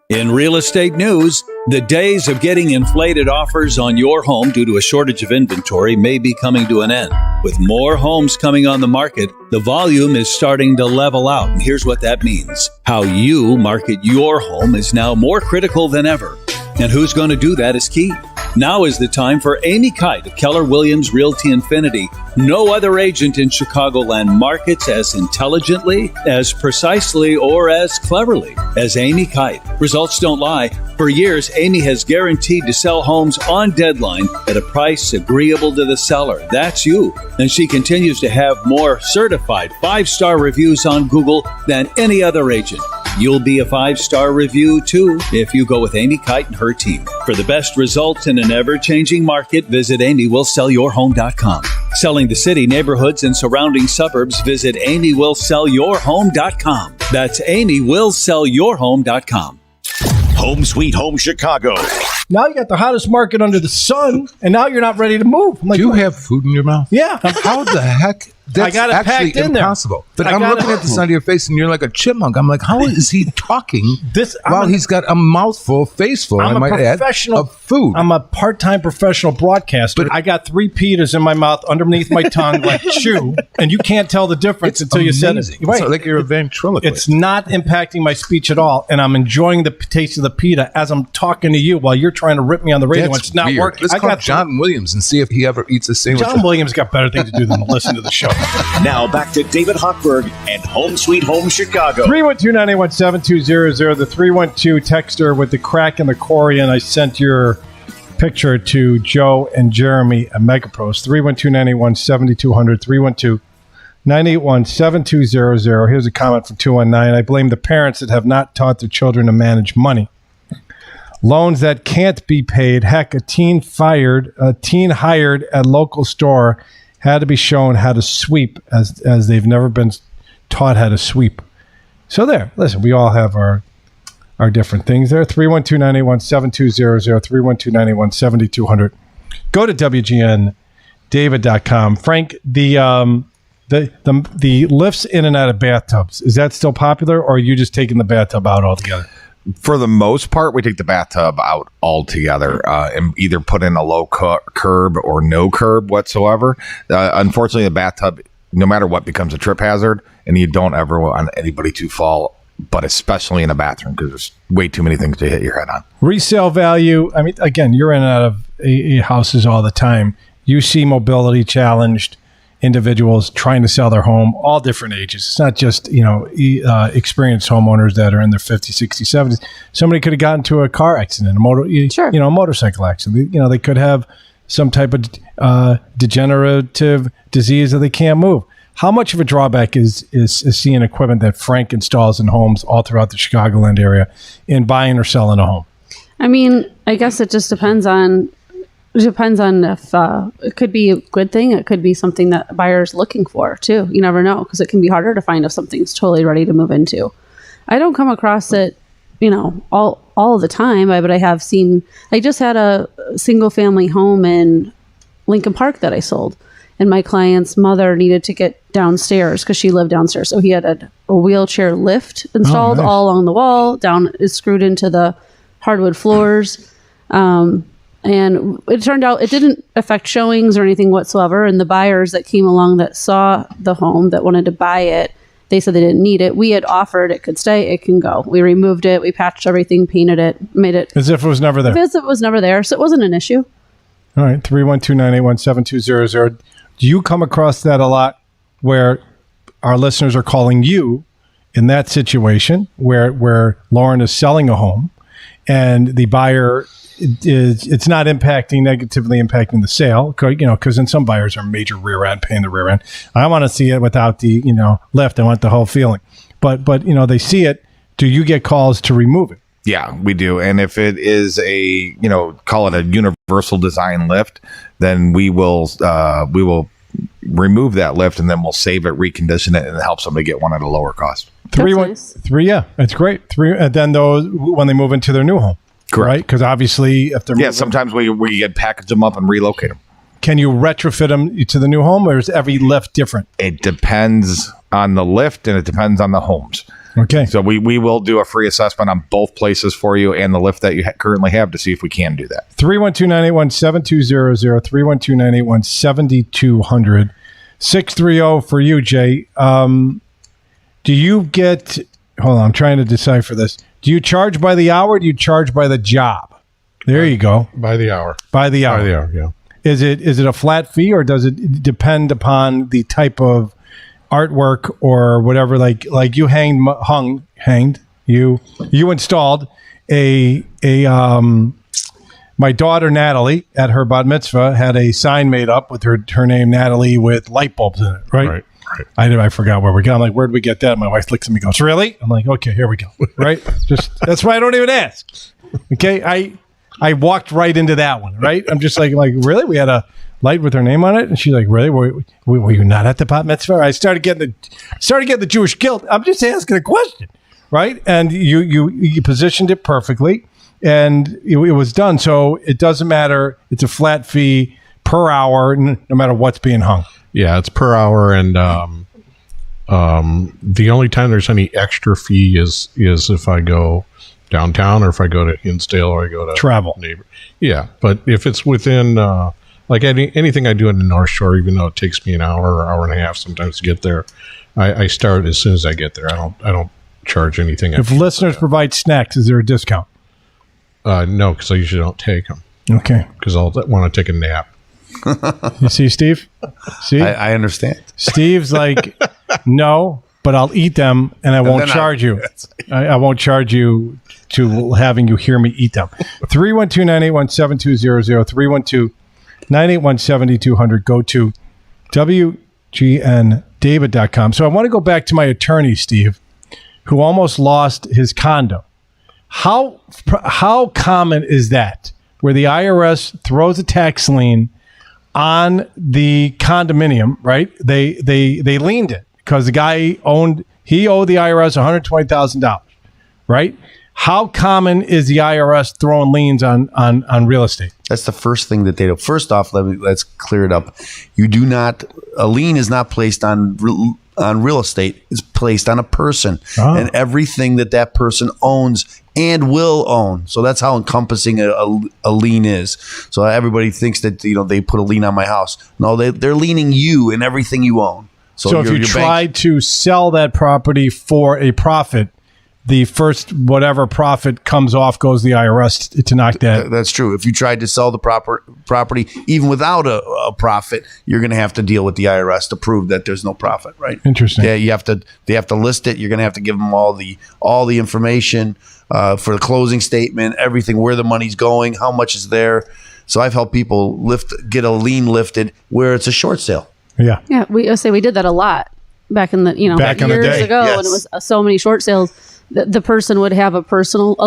In real estate news, the days of getting inflated offers on your home due to a shortage of inventory may be coming to an end. With more homes coming on the market, the volume is starting to level out. And here's what that means. How you market your home is now more critical than ever. And who's going to do that is key. Now is the time for Amy Kite of Keller Williams Realty Infinity. No other agent in Chicagoland markets as intelligently, as precisely, or as cleverly as Amy Kite. Results don't lie. For years, Amy has guaranteed to sell homes on deadline at a price agreeable to the seller. That's you. And she continues to have more certified 5-star reviews on Google than any other agent. You'll be a 5-star review, too, if you go with Amy Kite and her team. For the best results in an ever-changing market, visit AmyWillSellYourHome.com. Selling the city, neighborhoods, and surrounding suburbs, visit AmyWillSellYourHome.com. That's AmyWillSellYourHome.com. Home Sweet Home Chicago. Now you got the hottest market under the sun, and now you're not ready to move. I'm like, do you have food in your mouth? Yeah. How the heck? That's I got it actually packed in impossible. there. But I'm looking at this on your face, and you're like a chipmunk. I'm like, how is he talking while he's got a mouthful, faceful, I might add, of food? I'm a part-time professional broadcaster. But I got 3 pitas in my mouth underneath my tongue like chew, and you can't tell the difference until you said it. Right. It's like you're a ventriloquist. It's not impacting my speech at all, and I'm enjoying the taste of the pita as I'm talking to you while you're trying to rip me on the radio. That's it's not weird. working. Let's call John Williams and see if he ever eats a sandwich. John Williams got better things to do than to listen to the show. Now back to David Hochberg and Home Sweet Home Chicago. 312-981-7200. The 312 texter with the crack in the Corian. I sent your picture to Joe and Jeremy at Megapost. 312-981-7200. 312-981-7200. Here's a comment from 219. I blame the parents that have not taught their children to manage money. Loans that can't be paid. Heck, a teen hired at local store had to be shown how to sweep as they've never been taught how to sweep. So there, listen, we all have our different things there. 312-981-7200, 312-981-7200. Go to WGNDavid.com. Frank, the lifts in and out of bathtubs, is that still popular, or are you just taking the bathtub out altogether? For the most part, we take the bathtub out altogether and either put in a low curb or no curb whatsoever. Unfortunately, the bathtub, no matter what, becomes a trip hazard, and you don't ever want anybody to fall, but especially in a bathroom, because there's way too many things to hit your head on. Resale value. I mean, again, you're in and out of houses all the time. You see mobility challenged individuals trying to sell their home, all different ages. It's not just, experienced homeowners that are in their 50s, 60s, 70s. Somebody could have gotten into a car accident, a motorcycle accident. They could have some type of degenerative disease that they can't move. How much of a drawback is seeing equipment that Frank installs in homes all throughout the Chicagoland area in buying or selling a home? I mean, I guess it just depends on if it could be a good thing. It could be something that a buyer's looking for too. You never know, because it can be harder to find if something's totally ready to move into. I don't come across it, all the time, but I have seen. I just had a single family home in Lincoln Park that I sold, and my client's mother needed to get downstairs because she lived downstairs. So he had a wheelchair lift installed all along the wall, down is screwed into the hardwood floors. And it turned out it didn't affect showings or anything whatsoever. And the buyers that came along that saw the home that wanted to buy it, they said they didn't need it. We had offered it could stay, it can go. We removed it, we patched everything, painted it, made it as if it was never there. As if it was never there, so it wasn't an issue. All right, 312-981-7200. Do you come across that a lot, where our listeners are calling you in that situation where Lauren is selling a home and the buyer it's not negatively impacting the sale, because then some buyers are major rear end, paying the rear end. I want to see it without the lift. I want the whole feeling, but they see it. Do you get calls to remove it? Yeah, we do. And if it is call it a universal design lift, then we will remove that lift, and then we'll save it, recondition it, and help somebody get one at a lower cost. Three, yeah, that's great. And then those when they move into their new home. Correct. Right? Because obviously, if they're sometimes we get package them up and relocate them. Can you retrofit them to the new home, or is every lift different? It depends on the lift, and it depends on the homes. Okay. So we will do a free assessment on both places for you and the lift that you currently have to see if we can do that. 312-981-7200, 312-981-7200, 630 for you, Jay. Do you get... Hold on, I'm trying to decipher this. Do you charge by the hour, or do you charge by the job? There you go. By the hour. By the hour. By the hour, yeah. Is it a flat fee, or does it depend upon the type of artwork or whatever? Like you you installed a my daughter Natalie at her bat mitzvah had a sign made up with her name Natalie with light bulbs in it, right? I forgot where we got. I'm like, where did we get that? My wife looks at me and goes, really? I'm like, okay, here we go. Right? That's why I don't even ask. Okay, I walked right into that one, right? I'm just like, really? We had a light with her name on it? And she's like, really? Were you not at the bat mitzvah? I started getting the Jewish guilt. I'm just asking a question, right? And you positioned it perfectly, and it was done. So it doesn't matter. It's a flat fee per hour, no matter what's being hung. Yeah, it's per hour, and the only time there's any extra fee is if I go downtown, or if I go to Hinsdale, or I go to travel. Neighbor. Yeah, but if it's within like anything I do in the North Shore, even though it takes me an hour or hour and a half sometimes to get there, I start as soon as I get there. I don't charge anything. If listeners provide snacks, is there a discount? No, because I usually don't take them. Okay, because I'll want to take a nap. You see, Steve? See, I understand. Steve's like, no, but I'll eat them, and I won't charge you. I won't charge you to having you hear me eat them. 312-981-7200, 312-981-7200. Go to WGNDavid.com. So I want to go back to my attorney, Steve, who almost lost his condo. How common is that, where the IRS throws a tax lien on the condominium, right? They liened it because the guy owed the IRS $120,000, right? How common is the IRS throwing liens on real estate? That's the first thing that they do. First off, let's clear it up. A lien is not placed on real estate. It's placed on a person and everything that person owns and will own. So that's how encompassing a lien is. So everybody thinks that they put a lien on my house. No, they're liening you and everything you own. So if you tried to sell that property for a profit, the first whatever profit comes off goes the IRS to knock that. That's true. If you tried to sell the property even without a profit, you're going to have to deal with the IRS to prove that there's no profit, right? Interesting. Yeah, they have to list it. You're going to have to give them all the information for the closing statement, everything, where the money's going, how much is there. So I've helped people get a lien lifted where it's a short sale. Yeah. Yeah, we did that a lot back in the years ago, yes. when it was so many short sales. The person would have a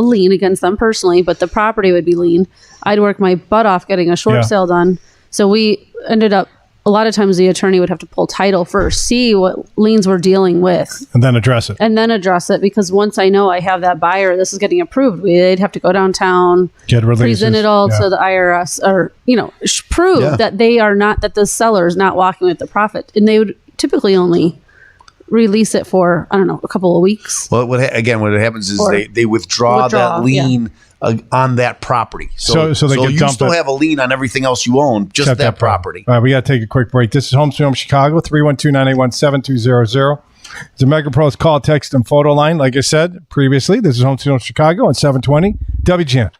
lien against them personally, but the property would be liened. I'd work my butt off getting a short sale done. So we ended up, a lot of times the attorney would have to pull title first, see what liens we're dealing with. And then address it. Because once I know I have that buyer, this is getting approved, they'd have to go downtown, get releases, present it all to the IRS, or, prove that that the seller is not walking with the profit. And they would typically only release it for, I don't know, a couple of weeks. Well, what happens is they withdraw that lien on that property. So they can you dump still it. have a lien on everything else you own, just that property. All right, we got to take a quick break. This is Home Sweet Home Chicago, 312-981-7200. It's a Mega Pros call, text, and photo line. Like I said previously, this is Home Sweet Home Chicago on 720 WGN.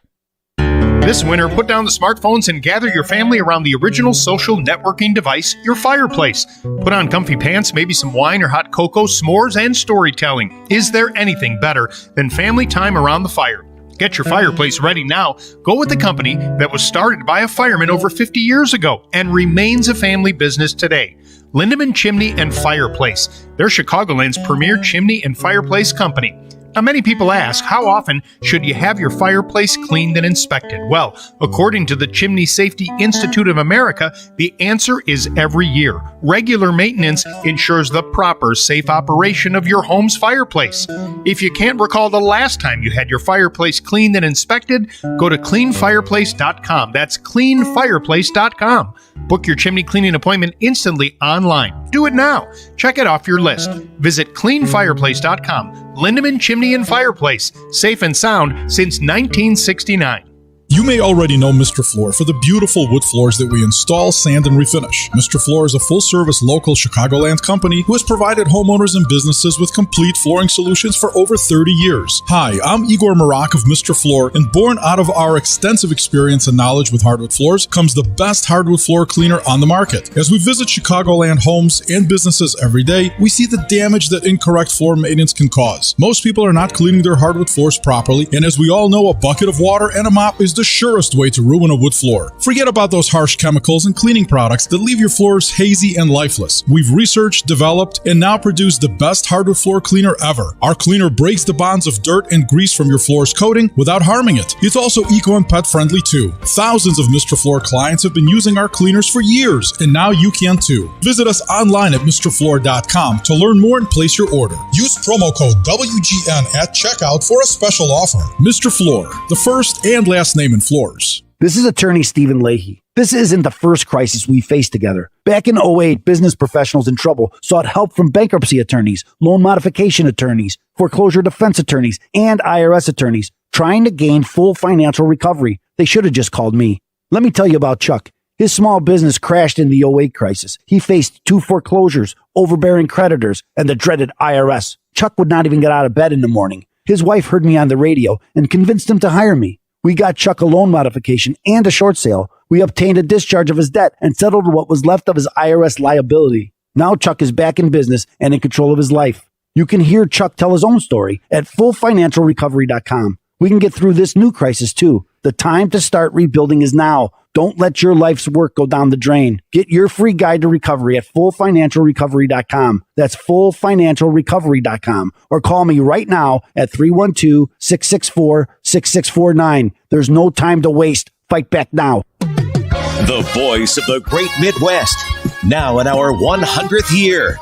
This winter, put down the smartphones and gather your family around the original social networking device, your fireplace. Put on comfy pants, maybe some wine or hot cocoa, s'mores, and storytelling. Is there anything better than family time around the fire? Get your fireplace ready now. Go with the company that was started by a fireman over 50 years ago and remains a family business today. Lindemann Chimney and Fireplace. They're Chicagoland's premier chimney and fireplace company. Now, many people ask, how often should you have your fireplace cleaned and inspected? Well, according to the Chimney Safety Institute of America, the answer is every year. Regular maintenance ensures the proper, safe operation of your home's fireplace. If you can't recall the last time you had your fireplace cleaned and inspected, go to cleanfireplace.com. That's cleanfireplace.com. Book your chimney cleaning appointment instantly online. Do it now. Check it off your list. Visit cleanfireplace.com. Lindemann Chimney and Fireplace. Safe and sound since 1969. You may already know Mr. Floor for the beautiful wood floors that we install, sand, and refinish. Mr. Floor is a full-service local Chicagoland company who has provided homeowners and businesses with complete flooring solutions for over 30 years. Hi, I'm Igor Marak of Mr. Floor, and born out of our extensive experience and knowledge with hardwood floors comes the best hardwood floor cleaner on the market. As we visit Chicagoland homes and businesses every day, we see the damage that incorrect floor maintenance can cause. Most people are not cleaning their hardwood floors properly, and as we all know, a bucket of water and a mop is the surest way to ruin a wood floor. Forget about those harsh chemicals and cleaning products that leave your floors hazy and lifeless. We've researched, developed, and now produce the best hardwood floor cleaner ever. Our cleaner breaks the bonds of dirt and grease from your floor's coating without harming it. It's also eco and pet friendly too. Thousands of Mr. Floor clients have been using our cleaners for years, and now you can too. Visit us online at MrFloor.com to learn more and place your order. Use promo code WGN at checkout for a special offer. Mr. Floor, the first and last name in floors. This is attorney Stephen Leahy. This isn't the first crisis we faced together. Back in 2008, business professionals in trouble sought help from bankruptcy attorneys, loan modification attorneys, foreclosure defense attorneys, and IRS attorneys trying to gain full financial recovery. They should have just called me. Let me tell you about Chuck. His small business crashed in the 2008 crisis. He faced 2 foreclosures, overbearing creditors, and the dreaded IRS. Chuck would not even get out of bed in the morning. His wife heard me on the radio and convinced him to hire me. We got Chuck a loan modification and a short sale. We obtained a discharge of his debt and settled what was left of his IRS liability. Now Chuck is back in business and in control of his life. You can hear Chuck tell his own story at fullfinancialrecovery.com. We can get through this new crisis too. The time to start rebuilding is now. Don't let your life's work go down the drain. Get your free guide to recovery at fullfinancialrecovery.com. That's fullfinancialrecovery.com. Or call me right now at 312-664-6649. There's no time to waste. Fight back now. The voice of the great Midwest, now in our 100th year.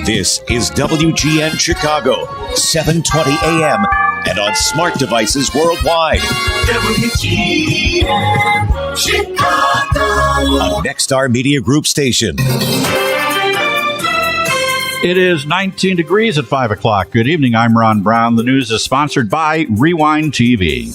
This is WGN Chicago, 720 AM, and on smart devices worldwide. WGN Chicago, a Nexstar Media Group station. It is 19 degrees at 5 o'clock. Good evening. I'm Ron Brown. The news is sponsored by Rewind TV.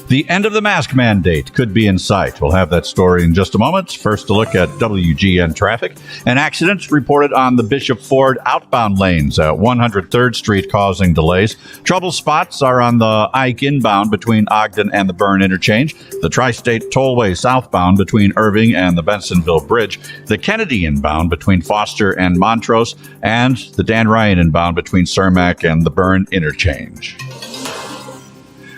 The end of the mask mandate could be in sight. We'll have that story in just a moment. First, a look at WGN traffic. An accident reported on the Bishop Ford outbound lanes at 103rd Street causing delays. Trouble spots are on the Ike inbound between Ogden and the Byrne interchange, the Tri-State Tollway southbound between Irving and the Bensonville Bridge, the Kennedy inbound between Foster and Montrose, and the Dan Ryan inbound between Cermak and the Byrne interchange.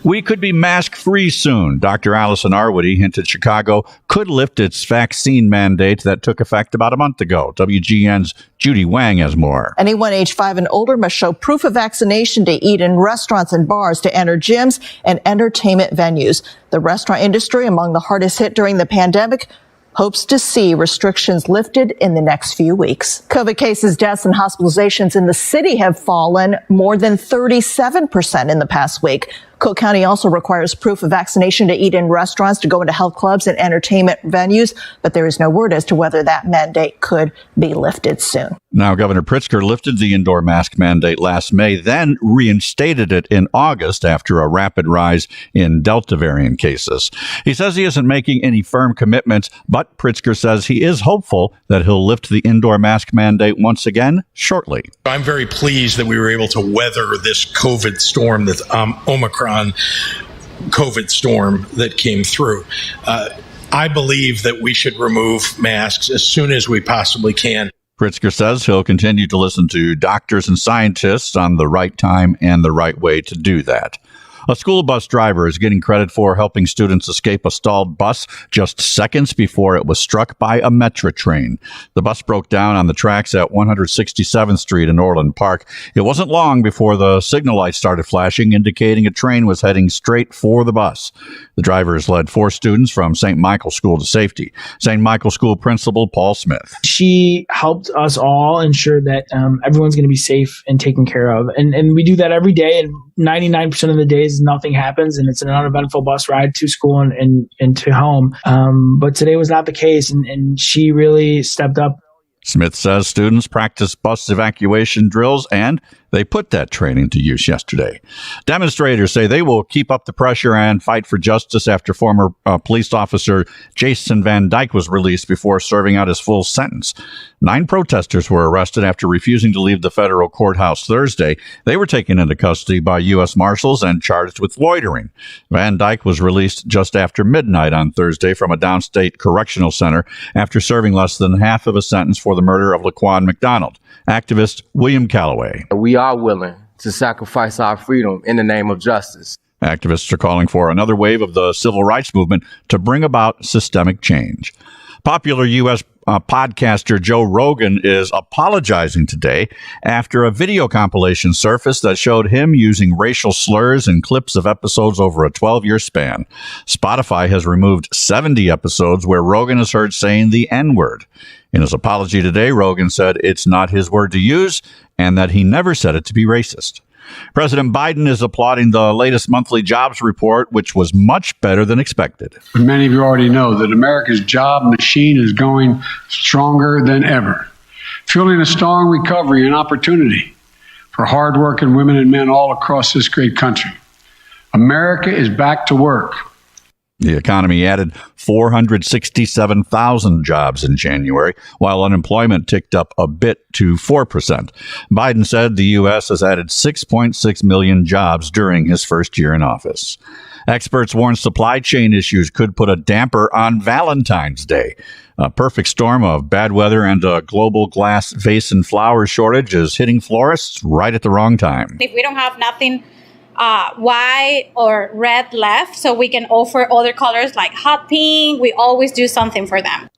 We could be mask-free soon. Dr. Allison Arwoody hinted Chicago could lift its vaccine mandate that took effect about a month ago. WGN's Judy Wang has more. Anyone age 5 and older must show proof of vaccination to eat in restaurants and bars, to enter gyms and entertainment venues. The restaurant industry, among the hardest hit during the pandemic, hopes to see restrictions lifted in the next few weeks. COVID cases, deaths, and hospitalizations in the city have fallen more than 37% in the past week. Cook County also requires proof of vaccination to eat in restaurants, to go into health clubs and entertainment venues, but there is no word as to whether that mandate could be lifted soon. Now, Governor Pritzker lifted the indoor mask mandate last May, then reinstated it in August after a rapid rise in Delta variant cases. He says he isn't making any firm commitments, but Pritzker says he is hopeful that he'll lift the indoor mask mandate once again shortly. I'm very pleased that we were able to weather this COVID storm, this Omicron COVID storm that came through. I believe that we should remove masks as soon as we possibly can. Pritzker says he'll continue to listen to doctors and scientists on the right time and the right way to do that. A school bus driver is getting credit for helping students escape a stalled bus just seconds before it was struck by a Metra train. The bus broke down on the tracks at 167th Street in Orland Park. It wasn't long before the signal lights started flashing, indicating a train was heading straight for the bus. The drivers led 4 students from St. Michael's School to safety. St. Michael's School principal Paul Smith. She helped us all ensure that everyone's going to be safe and taken care of. And we do that every day, and 99% of the days nothing happens, and it's an uneventful bus ride to school and to home. But today was not the case, and she really stepped up. Smith says students practice bus evacuation drills, and they put that training to use yesterday. Demonstrators say they will keep up the pressure and fight for justice after former police officer Jason Van Dyke was released before serving out his full sentence. 9 protesters were arrested after refusing to leave the federal courthouse Thursday. They were taken into custody by U.S. Marshals and charged with loitering. Van Dyke was released just after midnight on Thursday from a downstate correctional center after serving less than half of a sentence for the murder of Laquan McDonald. Activist William Calloway. We are willing to sacrifice our freedom in the name of justice. Activists are calling for another wave of the civil rights movement to bring about systemic change. Popular U.S. Podcaster Joe Rogan is apologizing today after a video compilation surfaced that showed him using racial slurs in clips of episodes over a 12-year span. Spotify has removed 70 episodes where Rogan is heard saying the N-word. In his apology today, Rogan said it's not his word to use and that he never said it to be racist. President Biden is applauding the latest monthly jobs report, which was much better than expected. Many of you already know that America's job machine is going stronger than ever, fueling a strong recovery and opportunity for hardworking women and men all across this great country. America is back to work. The economy added 467,000 jobs in January, while unemployment ticked up a bit to 4%. Biden said the U.S. has added 6.6 million jobs during his first year in office. Experts warn supply chain issues could put a damper on Valentine's Day. A perfect storm of bad weather and a global glass vase and flower shortage is hitting florists right at the wrong time. If we don't have nothing white or red left, so we can offer other colors like hot pink. We always do something for them.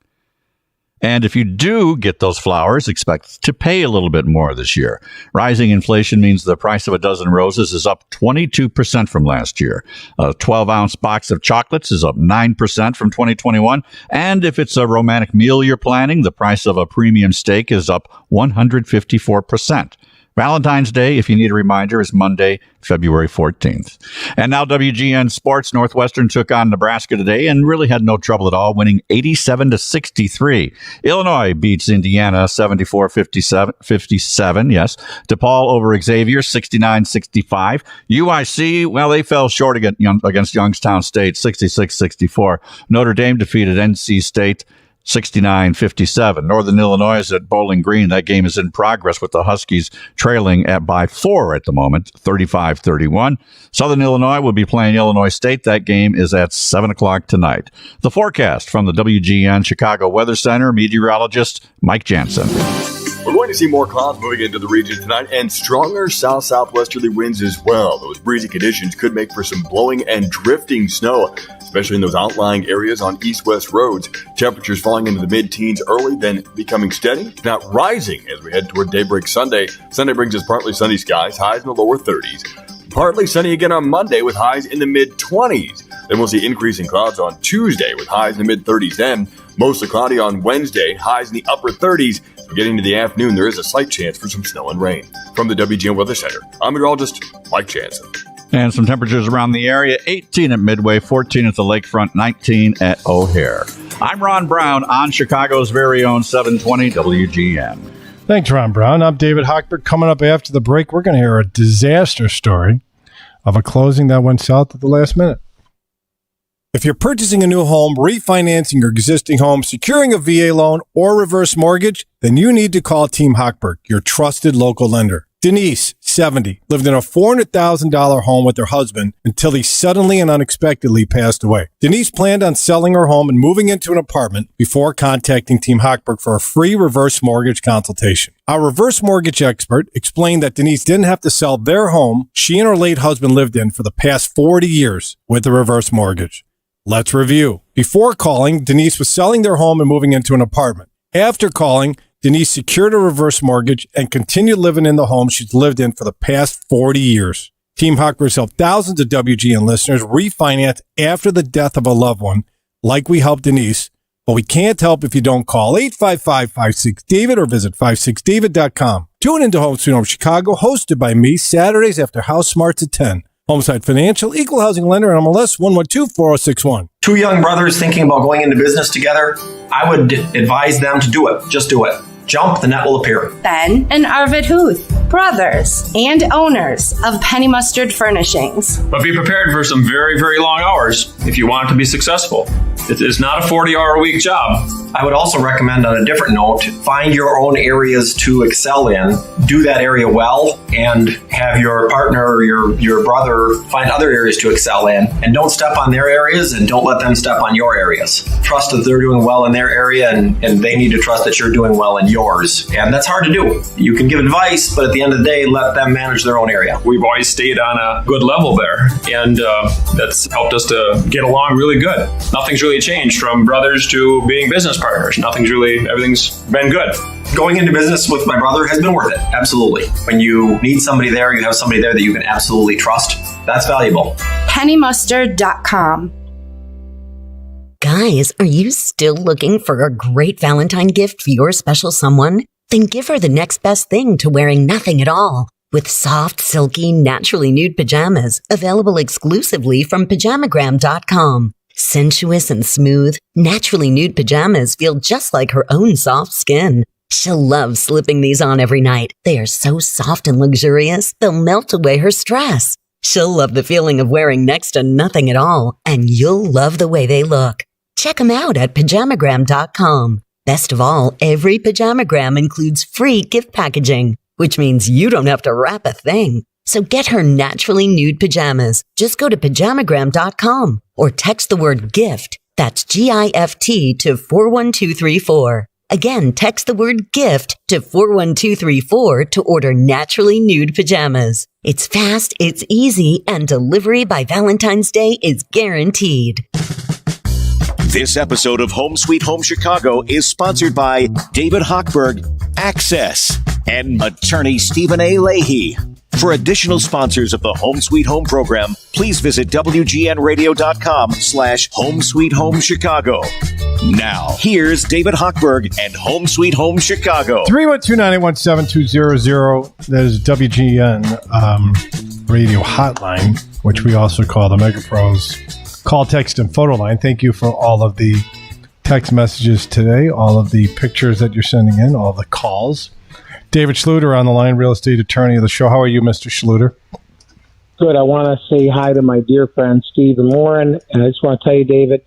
And if you do get those flowers, expect to pay a little bit more this year. Rising inflation means the price of a dozen roses is up 22% from last year. A 12-ounce box of chocolates is up 9% from 2021. And if it's a romantic meal you're planning, the price of a premium steak is up 154%. Valentine's Day, if you need a reminder, is Monday, February 14th. And now WGN Sports. Northwestern took on Nebraska today and really had no trouble at all, winning 87-63. Illinois beats Indiana 74-57. Yes. DePaul over Xavier 69-65. UIC, well, they fell short against Youngstown State 66-64. Notre Dame defeated NC State 69-57. Northern Illinois is at Bowling Green. That game is in progress with the Huskies trailing by 4 at the moment, 35-31. Southern Illinois will be playing Illinois State. That game is at 7 o'clock tonight. The forecast from the WGN Chicago Weather Center, meteorologist Mike Jansen. We're going to see more clouds moving into the region tonight and stronger south-southwesterly winds as well. Those breezy conditions could make for some blowing and drifting snow, especially in those outlying areas on east-west roads. Temperatures falling into the mid-teens early, then becoming steady, not rising as we head toward daybreak Sunday. Sunday brings us partly sunny skies, highs in the lower 30s. Partly sunny again on Monday with highs in the mid-20s. Then we'll see increasing clouds on Tuesday with highs in the mid-30s then. Mostly cloudy on Wednesday, highs in the upper 30s. As we get into the afternoon, there is a slight chance for some snow and rain. From the WGN Weather Center, I'm meteorologist Mike Jansen. And some temperatures around the area, 18 at Midway, 14 at the lakefront, 19 at O'Hare. I'm Ron Brown on Chicago's very own 720 WGN. Thanks, Ron Brown. I'm David Hochberg. Coming up after the break, we're going to hear a disaster story of a closing that went south at the last minute. If you're purchasing a new home, refinancing your existing home, securing a VA loan, or reverse mortgage, then you need to call Team Hochberg, your trusted local lender. Denise, 70, lived in a $400,000 home with her husband until he suddenly and unexpectedly passed away. Denise planned on selling her home and moving into an apartment before contacting Team Hochberg for a free reverse mortgage consultation. Our reverse mortgage expert explained that Denise didn't have to sell their home she and her late husband lived in for the past 40 years with a reverse mortgage. Let's review. Before calling, Denise was selling their home and moving into an apartment. After calling, Denise secured a reverse mortgage and continued living in the home she's lived in for the past 40 years. Team Hochberg's helped thousands of WGN listeners refinance after the death of a loved one, like we helped Denise, but we can't help if you don't call 855-56-DAVID or visit 56david.com. Tune into Home Sweet Home Chicago, hosted by me, Saturdays after House Smarts at 10. Homeside Financial, Equal Housing Lender, and MLS 112-4061. Two young brothers thinking about going into business together, I would advise them to do it. Just do it. Jump, the net will appear. Ben and Arvid Huth, brothers and owners of Penny Mustard Furnishings. But be prepared for some very, very long hours if you want to be successful. It's not a 40-hour-a-week job. I would also recommend, on a different note, find your own areas to excel in, do that area well, and have your partner or your brother find other areas to excel in. And don't step on their areas, and don't let them step on your areas. Trust that they're doing well in their area, and they need to trust that you're doing well in yours. And that's hard to do. You can give advice, but at the end of the day, let them manage their own area. We've always stayed on a good level there, and that's helped us to get along really good. Nothing's really changed from brothers to being business partners. Everything's been good. Going into business with my brother has been worth it. Absolutely. When you need somebody there, you have somebody there that you can absolutely trust. That's valuable. Pennymustard.com. Guys, are you still looking for a great Valentine gift for your special someone? Then give her the next best thing to wearing nothing at all. With soft, silky, naturally nude pajamas available exclusively from Pajamagram.com. Sensuous and smooth, naturally nude pajamas feel just like her own soft skin. She'll love slipping these on every night. They are so soft and luxurious, they'll melt away her stress. She'll love the feeling of wearing next to nothing at all, and you'll love the way they look. Check them out at Pajamagram.com. Best of all, every Pajamagram includes free gift packaging, which means you don't have to wrap a thing. So get her naturally nude pajamas. Just go to Pajamagram.com or text the word GIFT, that's GIFT, to 41234. Again, text the word GIFT to 41234 to order naturally nude pajamas. It's fast, it's easy, and delivery by Valentine's Day is guaranteed. This episode of Home Sweet Home Chicago is sponsored by David Hochberg, Access, and attorney Stephen A. Leahy. For additional sponsors of the Home Sweet Home program, please visit WGNradio.com/Home Sweet Home Chicago. Now, here's David Hochberg and Home Sweet Home Chicago. 312-981-7200. That is WGN radio hotline, which we also call the Mega Pros call, text, and photo line. Thank you for all of the text messages today, all of the pictures that you're sending in, all the calls. David Schluter on the line, real estate attorney of the show. How are you, Mr. Schluter? Good. I want to say hi to my dear friend Steve and Lauren, and I just want to tell you, David,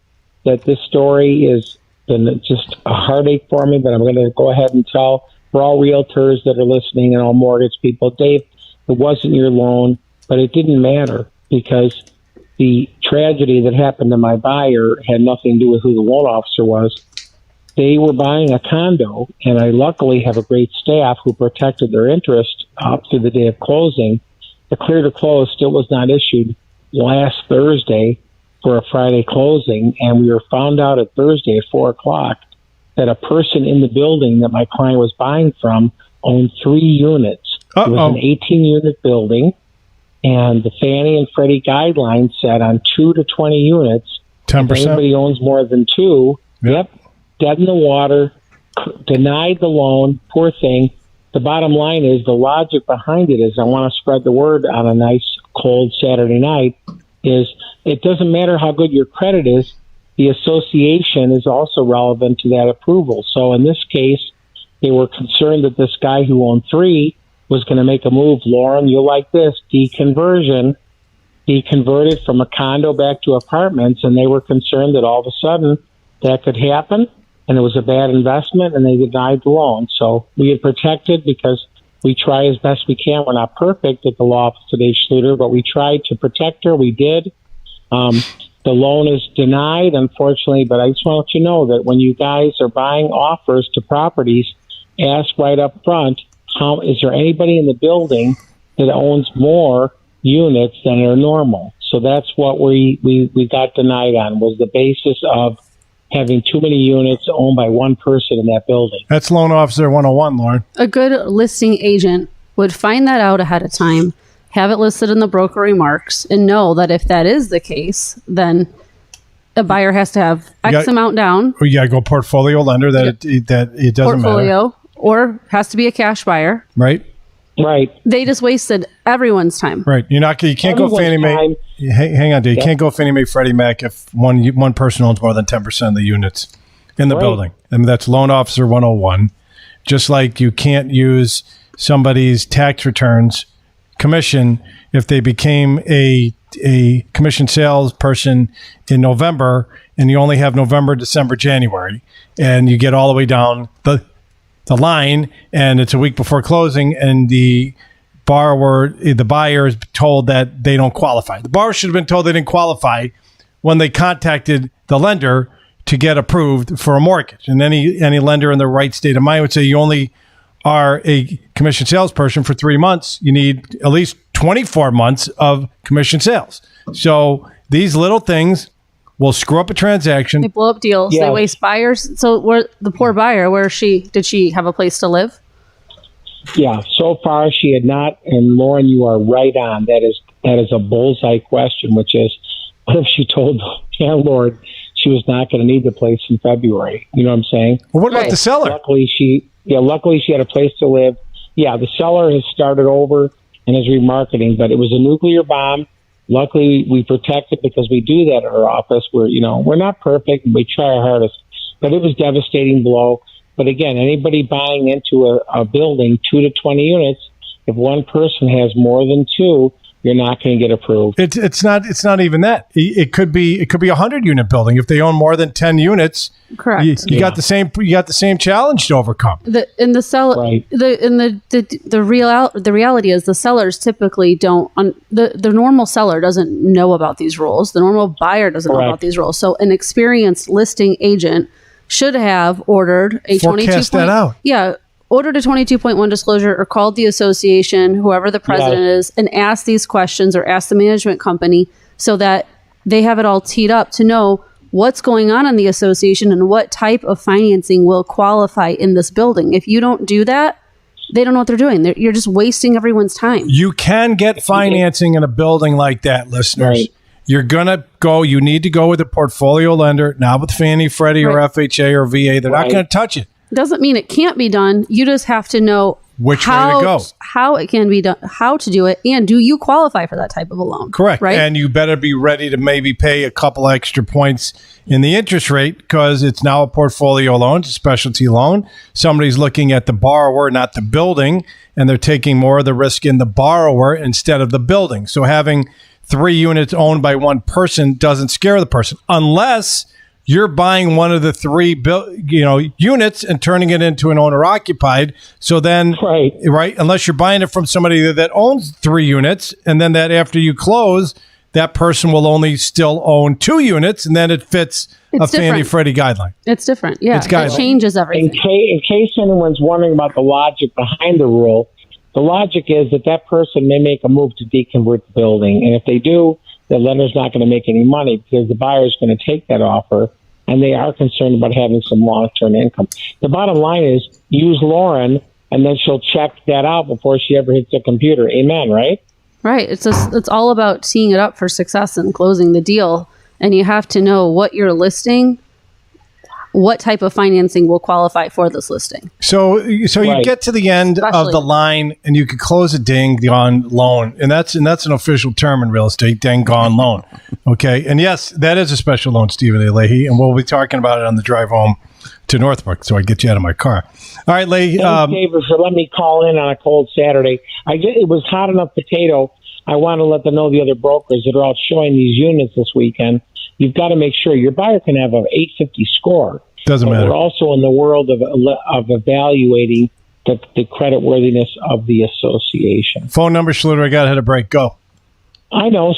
that this story has been just a heartache for me, but I'm going to go ahead and tell for all realtors that are listening and all mortgage people, Dave, it wasn't your loan, but it didn't matter because the tragedy that happened to my buyer had nothing to do with who the loan officer was. They were buying a condo, and I luckily have a great staff who protected their interest up to the day of closing. The clear to close still was not issued last Thursday for a Friday closing, and we were found out at Thursday at 4 o'clock that a person in the building that my client was buying from owned 3 units. It was an 18-unit building, and the Fannie and Freddie guidelines said on 2 to 20 units, 10%. If anybody owns more than 2, dead in the water, denied the loan, poor thing. The bottom line is the logic behind it is I want to spread the word on a nice cold Saturday night is it doesn't matter how good your credit is. The association is also relevant to that approval. So in this case, they were concerned that this guy who owned 3 was going to make a move. Lauren, you'll like this, deconversion. He converted from a condo back to apartments, and they were concerned that all of a sudden that could happen. And it was a bad investment, and they denied the loan. So we had protected because we try as best we can. We're not perfect at the law office today, Schluter, but we tried to protect her. We did. The loan is denied, unfortunately, but I just want to let you know that when you guys are buying offers to properties, ask right up front, is there anybody in the building that owns more units than are normal? So that's what we got denied on, was the basis of having too many units owned by one person in that building. That's Loan Officer 101, Lauren. A good listing agent would find that out ahead of time, have it listed in the broker remarks, and know that if that is the case, then a buyer has to have X amount down. Or you got to go portfolio lender that it doesn't portfolio, matter. Or has to be a cash buyer. Right. Right. They just wasted everyone's time. Right. You can't go Fannie Mae. Hang on, Dave. You can't go Fannie Mae, Freddie Mac if one person owns more than 10% of the units in the building. I mean, that's Loan Officer 101. Just like you can't use somebody's tax returns commission if they became a commission salesperson in November, and you only have November, December, January, and you get all the way down the line, and it's a week before closing, and the buyer is told that they don't qualify. The borrower should have been told they didn't qualify when they contacted the lender to get approved for a mortgage. And any lender in the right state of mind would say you only are a commission salesperson for 3 months. You need at least 24 months of commission sales. So these little things will screw up a transaction. They blow up deals. Yeah. They waste buyers. So the poor buyer, did she have a place to live? Yeah, so far she had not. And Lauren, you are right on. That is a bullseye question, which is, what if she told the landlord she was not going to need the place in February? You know what I'm saying? Well, what about the seller? Luckily she had a place to live. Yeah, the seller has started over and is remarketing, but it was a nuclear bomb. Luckily, we protect it because we do that at our office. We're not perfect. We try our hardest, but it was a devastating blow. But again, anybody buying into a building 2 to 20 units, if one person has more than two, you're not going to get approved. It's not even that. It could be a 100-unit building. If they own more than 10 units, correct. You got the same challenge to overcome. The reality is the sellers typically don't. The normal seller doesn't know about these rules. The normal buyer doesn't know about these rules. So an experienced listing agent should have ordered a 22. Ordered a 22.1 disclosure or called the association, whoever the president is, and asked these questions or asked the management company so that they have it all teed up to know what's going on in the association and what type of financing will qualify in this building. If you don't do that, they don't know what they're doing. You're just wasting everyone's time. You can get financing in a building like that, listeners. Right. You need to go with a portfolio lender, not with Fannie, Freddie, or FHA or VA. They're not going to touch it. Doesn't mean it can't be done. You just have to know which way to go, how it can be done, how to do it, and do you qualify for that type of a loan? Correct. Right? And you better be ready to maybe pay a couple extra points in the interest rate because it's now a portfolio loan, it's a specialty loan. Somebody's looking at the borrower, not the building, and they're taking more of the risk in the borrower instead of the building. So having 3 units owned by one person doesn't scare the person unless you're buying one of the 3 units and turning it into an owner occupied. So then, right, unless you're buying it from somebody that owns 3 units, and then that after you close, that person will only still own 2 units, and then it fits Fannie Freddie guideline. It's different. Yeah, it changes everything. In case anyone's wondering about the logic behind the rule, the logic is that person may make a move to deconvert the building, and if they do, the lender's not going to make any money because the buyer's going to take that offer, and they are concerned about having some long-term income. The bottom line is use Lauren, and then she'll check that out before she ever hits the computer. Amen, right? Right. It's all about teeing it up for success and closing the deal, and you have to know what you're listing, what type of financing will qualify for this listing. So you get to the end of the line and you could close a dang gone loan. And that's an official term in real estate, dang gone loan. Okay. And yes, that is a special loan, Stephen A. Leahy, and we'll be talking about it on the drive home to Northbrook. So I get you out of my car. All right, Leahy. Thanks, David, for letting me call in on a cold Saturday. It was hot enough potato. I want to let them know the other brokers that are out showing these units this weekend. You've got to make sure your buyer can have an 850 score. Doesn't matter. We're also in the world of evaluating the creditworthiness of the association. Phone number, Schluter. I got to hit a break. Go. I know,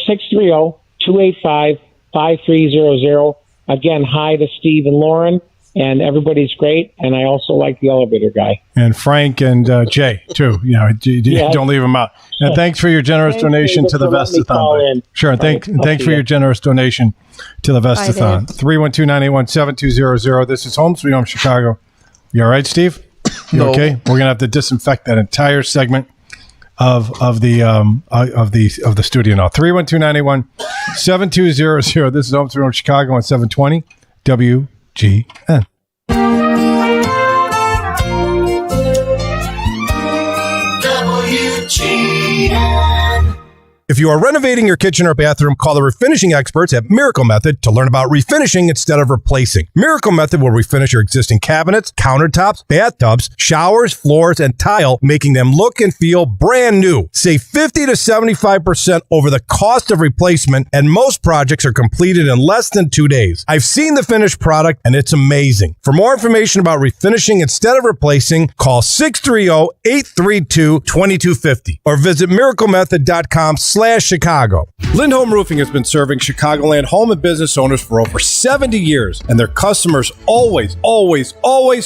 630-285-5300. Again, hi to Steve and Lauren, and everybody's great. And I also like the elevator guy. And Frank and Jay, too. Don't leave them out. And thanks for your generous donation to the Vestathon. Sure. And thanks for your generous donation to the Vestathon. 312-981-7200. This is Home Sweet Home Chicago. You all right, Steve? You okay? We're gonna have to disinfect that entire segment of the studio now. 312-981-7200. This is Home Sweet Home Chicago on 720 WGN. WGN. If you are renovating your kitchen or bathroom, call the refinishing experts at Miracle Method to learn about refinishing instead of replacing. Miracle Method will refinish your existing cabinets, countertops, bathtubs, showers, floors, and tile, making them look and feel brand new. Save 50 to 75% over the cost of replacement, and most projects are completed in less than 2 days. I've seen the finished product, and it's amazing. For more information about refinishing instead of replacing, call 630-832-2250 or visit miraclemethod.com/Chicago. Lindholm Roofing has been serving Chicagoland home and business owners for over 70 years, and their customers always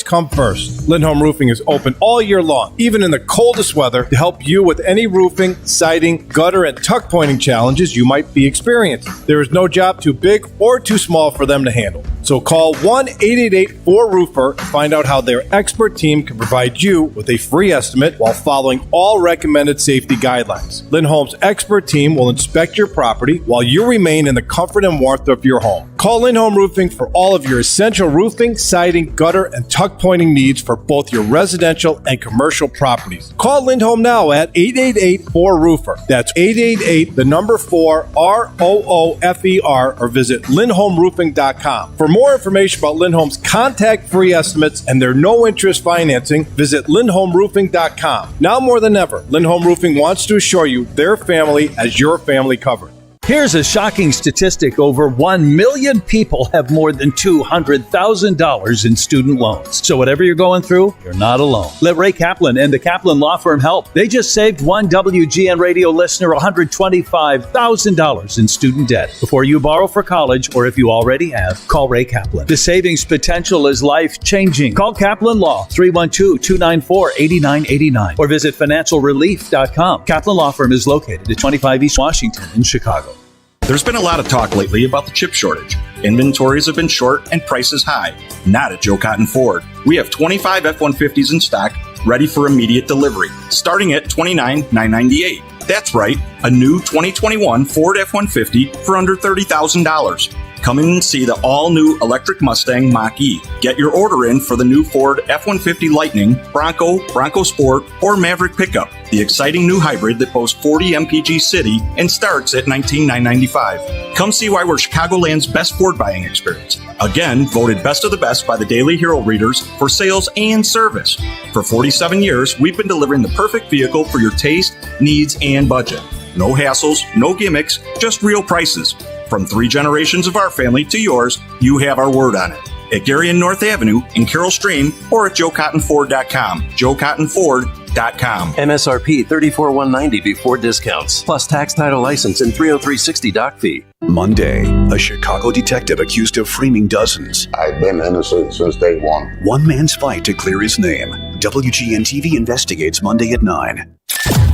come first. Lindholm Roofing is open all year long, even in the coldest weather, to help you with any roofing, siding, gutter, and tuck pointing challenges you might be experiencing. There is no job too big or too small for them to handle. So call 1-888-4ROOFER to find out how their expert team can provide you with a free estimate while following all recommended safety guidelines. Lindholm's expert team will inspect your property while you remain in the comfort and warmth of your home. Call Lindholm Roofing for all of your essential roofing, siding, gutter, and tuck pointing needs for both your residential and commercial properties. Call Lindholm now at 888-4ROOFER. That's 888-4ROOFER, or visit lindholmroofing.com. For more information about Lindholm's contact-free estimates and their no-interest financing, visit lindholmroofing.com. Now more than ever, Lindholm Roofing wants to assure you their family has your family covered. Here's a shocking statistic. Over 1 million people have more than $200,000 in student loans. So whatever you're going through, you're not alone. Let Ray Kaplan and the Kaplan Law Firm help. They just saved one WGN radio listener $125,000 in student debt. Before you borrow for college, or if you already have, call Ray Kaplan. The savings potential is life-changing. Call Kaplan Law, 312-294-8989, or visit financialrelief.com. Kaplan Law Firm is located at 25 East Washington in Chicago. There's been a lot of talk lately about the chip shortage. Inventories have been short and prices high. Not at Joe Cotton Ford. We have 25 F-150s in stock, ready for immediate delivery, starting at $29,998. That's right, a new 2021 Ford F-150 for under $30,000. Come in and see the all-new electric Mustang Mach-E. Get your order in for the new Ford F-150 Lightning, Bronco, Bronco Sport, or Maverick pickup, the exciting new hybrid that boasts 40 MPG City and starts at $19,995. Come see why we're Chicagoland's best Ford buying experience. Again, voted best of the best by the Daily Hero readers for sales and service. For 47 years, we've been delivering the perfect vehicle for your taste, needs, and budget. No hassles, no gimmicks, just real prices. From 3 generations of our family to yours, you have our word on it. At Gary and North Avenue in Carroll Stream or at JoeCottonFord.com. JoeCottonFord.com. MSRP $34,190 before discounts, plus tax, title, license, and $303.60 doc fee. Monday, a Chicago detective accused of framing dozens. I've been innocent since day one. One man's fight to clear his name. WGN TV investigates Monday at 9.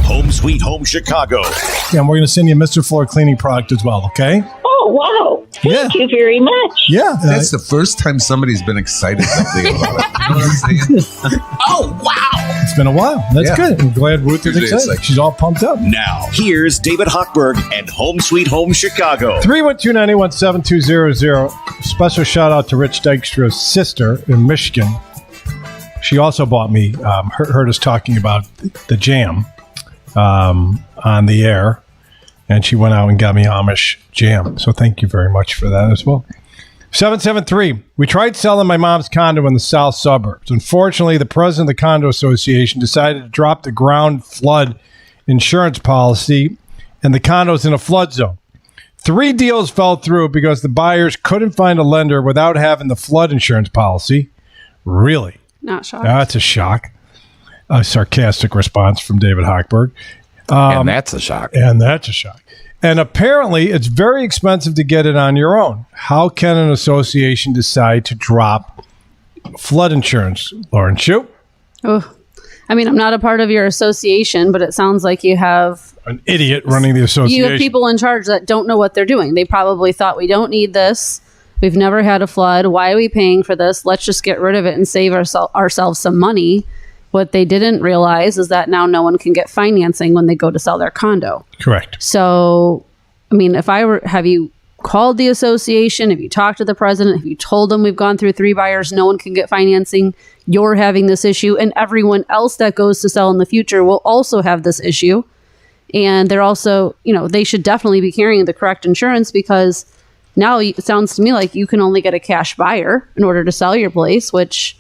Home Sweet Home Chicago. Yeah, and we're going to send you a Mr. Floor cleaning product as well, okay? Oh, wow. Thank you very much. Yeah. That's the first time somebody's been excited something about it. You know what I'm saying? Oh, wow. It's been a while. That's good. I'm glad Ruth is Usually it's excited. She's all pumped up. Now, here's David Hochberg and Home Sweet Home Chicago. 312-981-7200. Special shout out to Rich Dykstra's sister in Michigan. She also bought me, heard us talking about the jam on the air, and she went out and got me Amish jam. So thank you very much for that as well. 773. We tried selling my mom's condo in the south suburbs. Unfortunately, the president of the condo association decided to drop the ground flood insurance policy, and the condo's in a flood zone. 3 deals fell through because the buyers couldn't find a lender without having the flood insurance policy. Really? Not shocked. That's a shock. A sarcastic response from David Hochberg. And that's a shock. And that's a shock. And apparently, it's very expensive to get it on your own. How can an association decide to drop flood insurance, Lauren Shue? Oh, I mean, I'm not a part of your association, but it sounds like you have an idiot running the association. You have people in charge that don't know what they're doing. They probably thought, we don't need this. We've never had a flood. Why are we paying for this? Let's just get rid of it and save ourselves some money. What they didn't realize is that now no one can get financing when they go to sell their condo. Correct. So, I mean, have you called the association? Have you talked to the president? Have you told them we've gone through 3 buyers? No one can get financing. You're having this issue, and everyone else that goes to sell in the future will also have this issue. And they're also, they should definitely be carrying the correct insurance, because now it sounds to me like you can only get a cash buyer in order to sell your place, which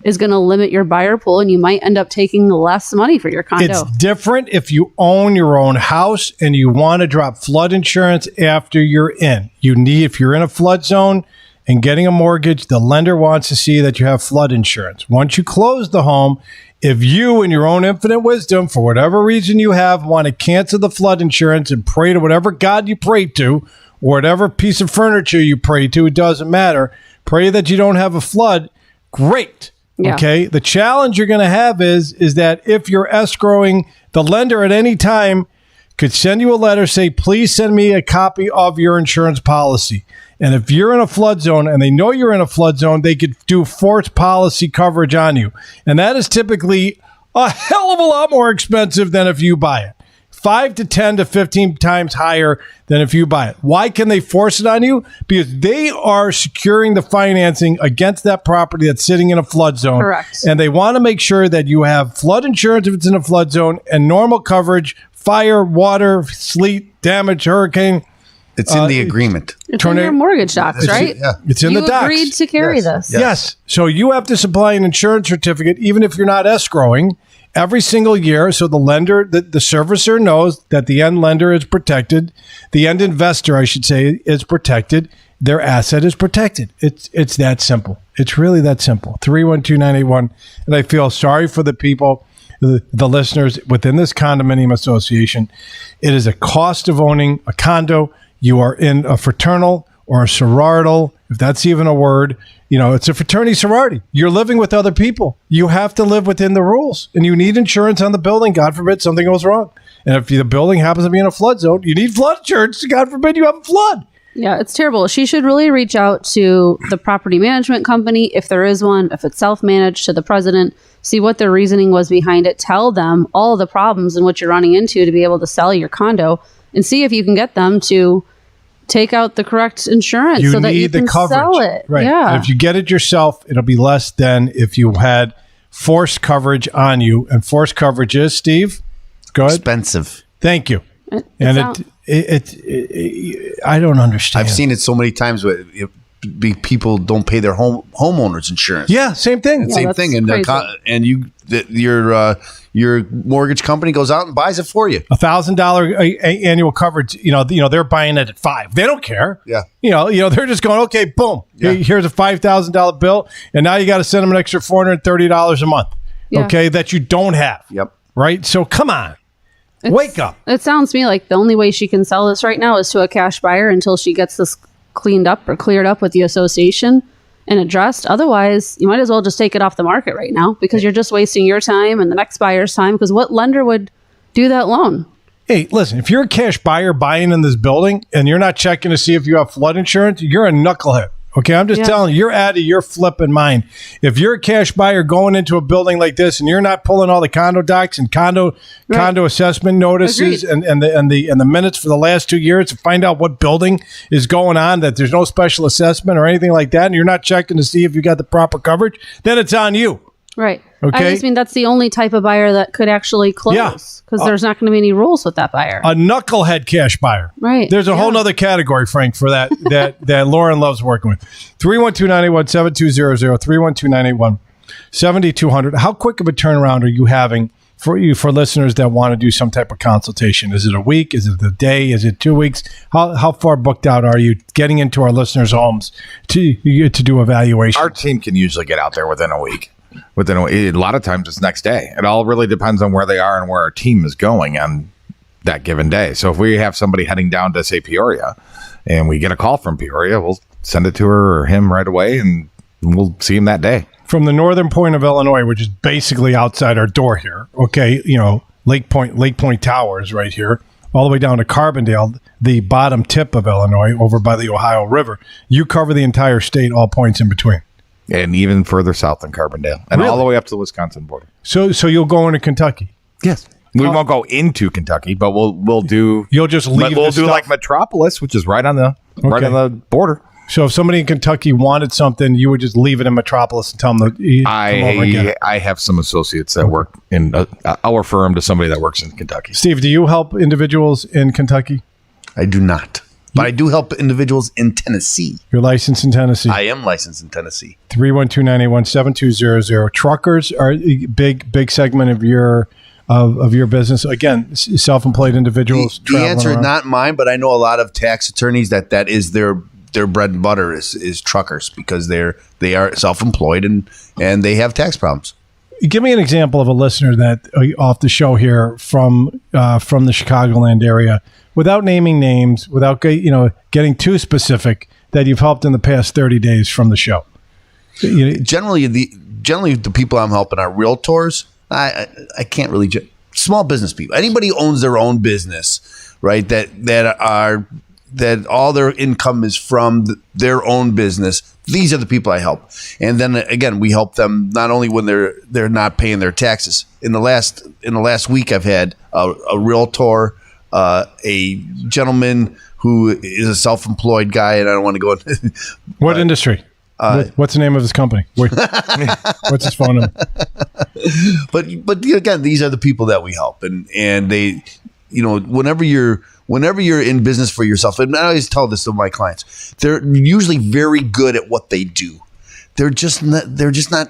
is going to limit your buyer pool, and you might end up taking less money for your condo. It's different if you own your own house and you want to drop flood insurance after you're in. If you're in a flood zone and getting a mortgage, the lender wants to see that you have flood insurance. Once you close the home, if you, in your own infinite wisdom, for whatever reason you have, want to cancel the flood insurance and pray to whatever God you pray to, or whatever piece of furniture you pray to, it doesn't matter. Pray that you don't have a flood. Great. Yeah. Okay. The challenge you're going to have is that if you're escrowing, the lender at any time could send you a letter, say, please send me a copy of your insurance policy. And if you're in a flood zone and they know you're in a flood zone, they could do forced policy coverage on you. And that is typically a hell of a lot more expensive than if you buy it. 5 to 10 to 15 times higher than if you buy it. Why can they force it on you? Because they are securing the financing against that property that's sitting in a flood zone. Correct. And they want to make sure that you have flood insurance if it's in a flood zone and normal coverage, fire, water, sleet, damage, hurricane. It's in the agreement. It's in your mortgage docs, right? It's in the docs. You agreed to carry this. Yes. So you have to supply an insurance certificate, even if you're not escrowing, every single year. So the lender, the servicer knows that the end lender is protected. The end investor, I should say, is protected. Their asset is protected. It's that simple. It's really that simple. 312-981. And I feel sorry for the people, the listeners within this condominium association. It is a cost of owning a condo. You are in a fraternal or a sororital, if that's even a word. It's a fraternity sorority. You're living with other people. You have to live within the rules, and you need insurance on the building. God forbid something goes wrong. And if the building happens to be in a flood zone, you need flood insurance. God forbid you have a flood. Yeah, it's terrible. She should really reach out to the property management company, if there is one, if it's self-managed, to the president, see what their reasoning was behind it, tell them all the problems and what you're running into to be able to sell your condo, and see if you can get them to take out the correct insurance so that you can sell it. Right. Yeah. And if you get it yourself, it'll be less than if you had forced coverage on you. And forced coverage is, Steve? Go ahead. Expensive. Thank you. I don't understand. I've seen it so many times where people don't pay their homeowners insurance. Yeah, same thing. Same thing. And your mortgage company goes out and buys it for you. $1,000 annual coverage. They're buying it at $5,000. They don't care. Yeah. They're just going, okay, boom. Yeah. Here's a $5,000 bill, and now you got to send them an extra $430 a month. Yeah. Okay, that you don't have. Yep. Right. So come on, wake up. It sounds to me like the only way she can sell this right now is to a cash buyer until she gets this cleaned up or cleared up with the association and addressed. Otherwise, you might as well just take it off the market right now, because you're just wasting your time and the next buyer's time, because what lender would do that loan? Hey, listen, if you're a cash buyer buying in this building and you're not checking to see if you have flood insurance, you're a knucklehead. Okay, I'm just telling you, you're out of your flipping mind. If you're a cash buyer going into a building like this and you're not pulling all the condo docs and condo assessment notices and the minutes for the last 2 years to find out what building is going on, that there's no special assessment or anything like that, and you're not checking to see if you got the proper coverage, then it's on you. Right. Okay. I just mean that's the only type of buyer that could actually close, because there's not going to be any rules with that buyer. A knucklehead cash buyer. Right. There's a whole nother category, Frank, for that that Lauren loves working with. 312-981-7200, 312-981-7200. How quick of a turnaround are you having for listeners that want to do some type of consultation? Is it a week? Is it a day? Is it 2 weeks? How far booked out are you getting into our listeners' homes to do evaluation? Our team can usually get out there within a week. A lot of times it's next day. It all really depends on where they are and where our team is going on that given day. So if we have somebody heading down to, say, Peoria, and we get a call from Peoria, we'll send it to her or him right away, and we'll see him that day. From the northern point of Illinois, which is basically outside our door here, okay, Lake Point Towers right here, all the way down to Carbondale, the bottom tip of Illinois, over by the Ohio River. You cover the entire state, all points in between. And even further south than Carbondale. And all the way up to the Wisconsin border. So you'll go into Kentucky? Yes. We won't go into Kentucky, but we'll do... You'll just leave We'll do like Metropolis, which is right on the border. So if somebody in Kentucky wanted something, you would just leave it in Metropolis and tell them to come over and get it. I have some associates that work in I'll refer them to somebody that works in Kentucky. Steve, do you help individuals in Kentucky? I do not. But I do help individuals in Tennessee. You're licensed in Tennessee? I am licensed in Tennessee. 312-981-7200. Truckers are a big segment of your business. Again, self-employed individuals. The answer is not mine, but I know a lot of tax attorneys that is their bread and butter is truckers, because they are self-employed and they have tax problems. Give me an example of a listener that off the show here from the Chicagoland area, without naming names, without getting too specific, that you've helped in the past 30 days from the show. Generally the people I'm helping are realtors. I can't really small business people. Anybody who owns their own business, right? That all their income is from their own business. These are the people I help. And then again, we help them not only when they're not paying their taxes. In the last week, I've had a realtor, a gentleman who is a self-employed guy, and I don't want to go into what industry. What's the name of his company? What's his phone number? But again, these are the people that we help, and they, whenever you're in business for yourself, and I always tell this to my clients, they're usually very good at what they do. They're just not.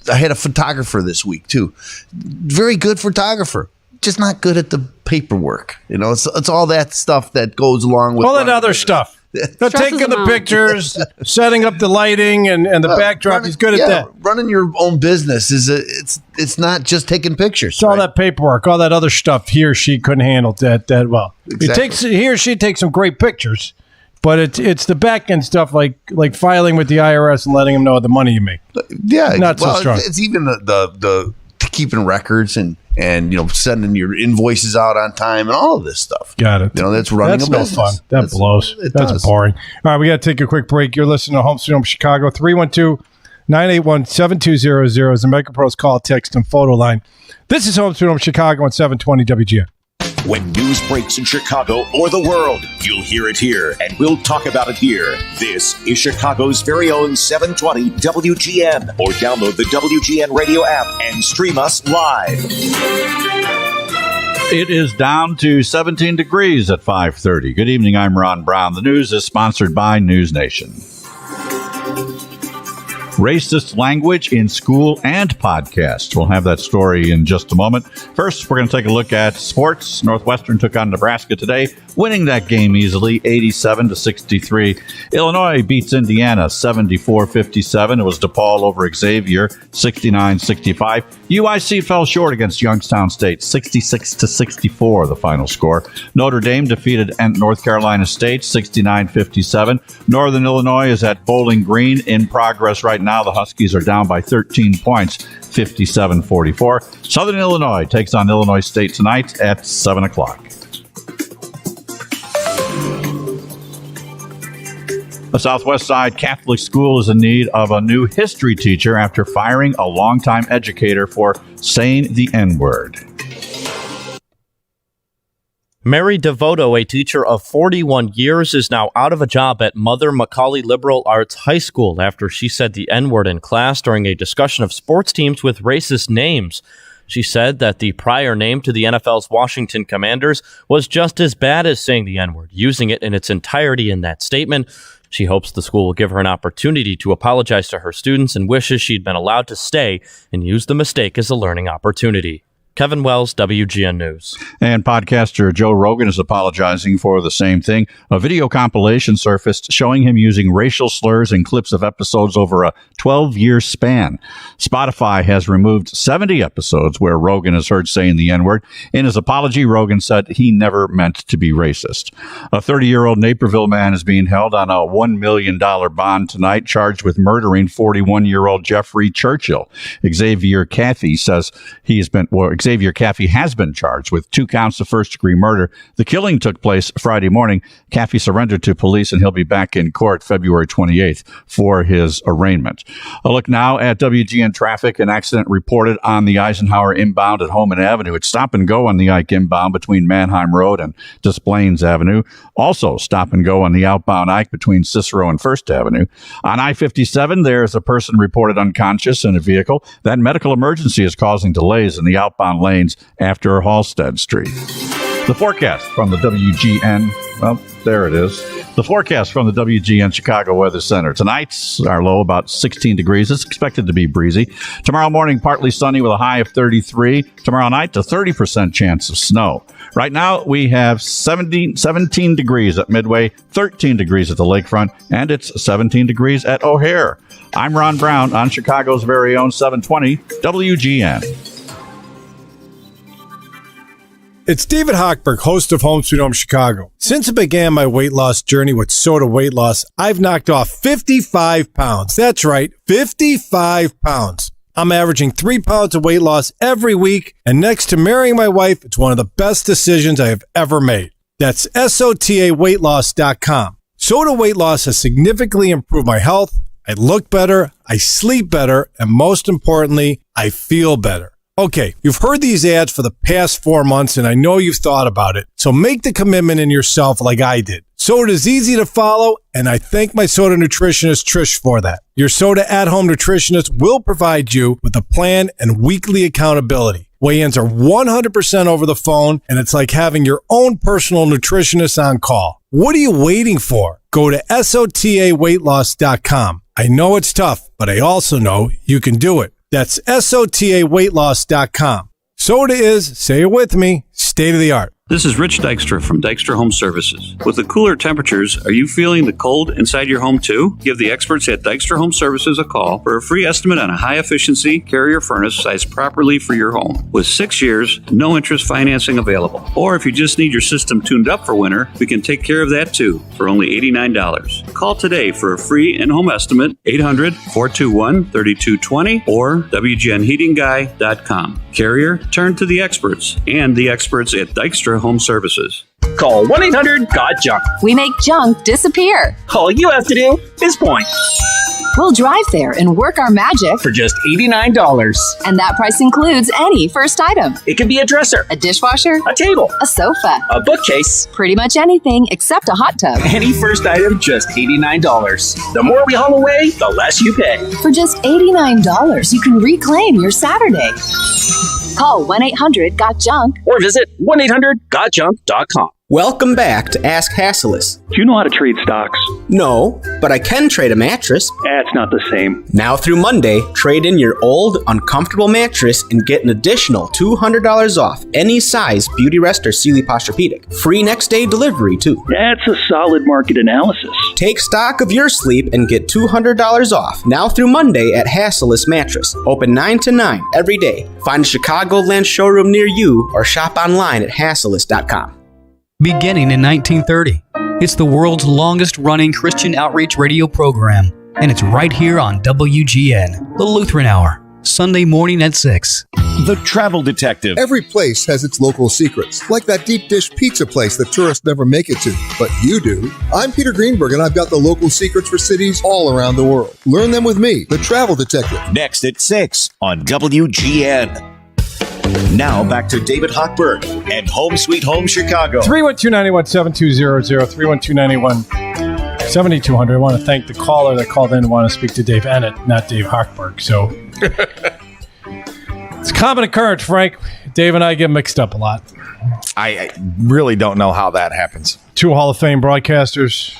I had a photographer this week too, very good photographer, just not good at the paperwork. It's all that stuff that goes along with all that other stuff. They're taking the pictures, setting up the lighting and the backdrop. He's good at that. Running your own business it's not just taking pictures. It's all that paperwork, all that other stuff he or she couldn't handle that well. Exactly. He or she takes some great pictures, but it's the back end stuff like filing with the IRS and letting them know the money you make. Yeah, not so strong. It's even the keeping records and sending your invoices out on time and all of this stuff. Got it. That's running a business. No fun. That blows. That's boring. All right, we got to take a quick break. You're listening to Home Sweet Home Chicago. 312-981-7200 is the MegaPro's call, text, and photo line. This is Home Sweet Home Chicago on 720 WGN. When news breaks in Chicago or the world, you'll hear it here, and we'll talk about it here. This is Chicago's very own 720 WGN, or download the WGN radio app and stream us live. It is down to 17 degrees at 5:30. Good evening, I'm Ron Brown. The news is sponsored by News Nation. Racist language in school and podcasts. We'll have that story in just a moment. First, we're going to take a look at sports. Northwestern took on Nebraska today, winning that game easily, 87-63. Illinois beats Indiana, 74-57. It was DePaul over Xavier, 69-65. UIC fell short against Youngstown State, 66-64, the final score. Notre Dame defeated North Carolina State, 69-57. Northern Illinois is at Bowling Green, in progress right now. The Huskies are down by 13 points, 57-44. Southern Illinois takes on Illinois State tonight at 7 o'clock. The Southwest Side Catholic School is in need of a new history teacher after firing a longtime educator for saying the N-word. Mary Devoto, a teacher of 41 years, is now out of a job at Mother Macaulay Liberal Arts High School after she said the N-word in class during a discussion of sports teams with racist names. She said that the prior name to the NFL's Washington Commanders was just as bad as saying the N-word, using it in its entirety in that statement. She hopes the school will give her an opportunity to apologize to her students and wishes she'd been allowed to stay and use the mistake as a learning opportunity. Kevin Wells, WGN News. And podcaster Joe Rogan is apologizing for the same thing. A video compilation surfaced showing him using racial slurs in clips of episodes over a 12-year span. Spotify has removed 70 episodes where Rogan is heard saying the N-word. In his apology, Rogan said he never meant to be racist. A 30-year-old Naperville man is being held on a $1 million bond tonight, charged with murdering 41-year-old Jeffrey Churchill. Xavier Cathy says Xavier Xavier Caffey has been charged with 2 counts of first-degree murder. The killing took place Friday morning. Caffey surrendered to police, and he'll be back in court February 28th for his arraignment. A look now at WGN traffic. An accident reported on the Eisenhower inbound at Holman Avenue. It's stop and go on the Ike inbound between Mannheim Road and Des Plaines Avenue. Also stop and go on the outbound Ike between Cicero and First Avenue. On I-57, there's a person reported unconscious in a vehicle. That medical emergency is causing delays in the outbound lanes after Halstead Street. The forecast from the WGN, well, there it is. The forecast from the WGN Chicago Weather Center. Tonight's our low about 16 degrees. It's expected to be breezy. Tomorrow morning, partly sunny with a high of 33. Tomorrow night, a 30% chance of snow. Right now, we have 17 degrees at Midway, 13 degrees at the lakefront, and it's 17 degrees at O'Hare. I'm Ron Brown on Chicago's very own 720 WGN. It's David Hochberg, host of Home Sweet Home Chicago. Since I began my weight loss journey with Soda Weight Loss, I've knocked off 55 pounds. That's right, 55 pounds. I'm averaging 3 pounds of weight loss every week, and next to marrying my wife, it's one of the best decisions I have ever made. That's SOTAweightloss.com. Soda Weight Loss has significantly improved my health. I look better, I sleep better, and most importantly, I feel better. Okay, you've heard these ads for the past 4 months, and I know you've thought about it. So make the commitment in yourself like I did. Soda is easy to follow, and I thank my Soda nutritionist, Trish, for that. Your Soda at-home nutritionist will provide you with a plan and weekly accountability. Weigh-ins are 100% over the phone, and it's like having your own personal nutritionist on call. What are you waiting for? Go to SOTAweightloss.com. I know it's tough, but I also know you can do it. That's SOTAweightloss.com. Soda is, say it with me, state of the art. This is Rich Dykstra from Dykstra Home Services. With the cooler temperatures, are you feeling the cold inside your home too? Give the experts at Dykstra Home Services a call for a free estimate on a high-efficiency carrier furnace sized properly for your home. With 6 years, no interest financing available. Or if you just need your system tuned up for winter, we can take care of that too for only $89. Call today for a free in-home estimate, 800-421-3220 or WGNHeatingGuy.com. Carrier, turn to the experts and the experts at Dykstra Home Services. Call 1-800-GOT-JUNK. We make junk disappear. All you have to do is point. We'll drive there and work our magic for just $89. And that price includes any first item. It could be a dresser, a dishwasher, a table, a sofa, a bookcase, pretty much anything except a hot tub. Any first item, just $89. The more we haul away, the less you pay. For just $89, you can reclaim your Saturday. Call 1-800-GOT-JUNK or visit 1-800-GOTJUNK.com. Welcome back to Ask Hasselus. Do you know how to trade stocks? No, but I can trade a mattress. It's not the same. Now through Monday, trade in your old, uncomfortable mattress and get an additional $200 off any size Beautyrest or Sealy Posturepedic. Free next day delivery, too. That's a solid market analysis. Take stock of your sleep and get $200 off now through Monday at Hasselus Mattress. Open 9 to 9 every day. Find a Chicagoland showroom near you or shop online at Hasselus.com. Beginning in 1930, it's the world's longest-running Christian outreach radio program, and it's right here on WGN, the Lutheran Hour, Sunday morning at 6. The Travel Detective. Every place has its local secrets, like that deep dish pizza place that tourists never make it to, but you do. I'm Peter Greenberg, and I've got the local secrets for cities all around the world. Learn them with me, The Travel Detective. Next at 6 on WGN. Now back to David Hochberg and Home Sweet Home Chicago. 312-917-200, 312-917-7200. I want to thank the caller that called in and want to speak to Dave Ennett, not Dave Hochberg. So it's a common occurrence, Frank. Dave and I get mixed up a lot. I really don't know how that happens. 2 Hall of Fame broadcasters.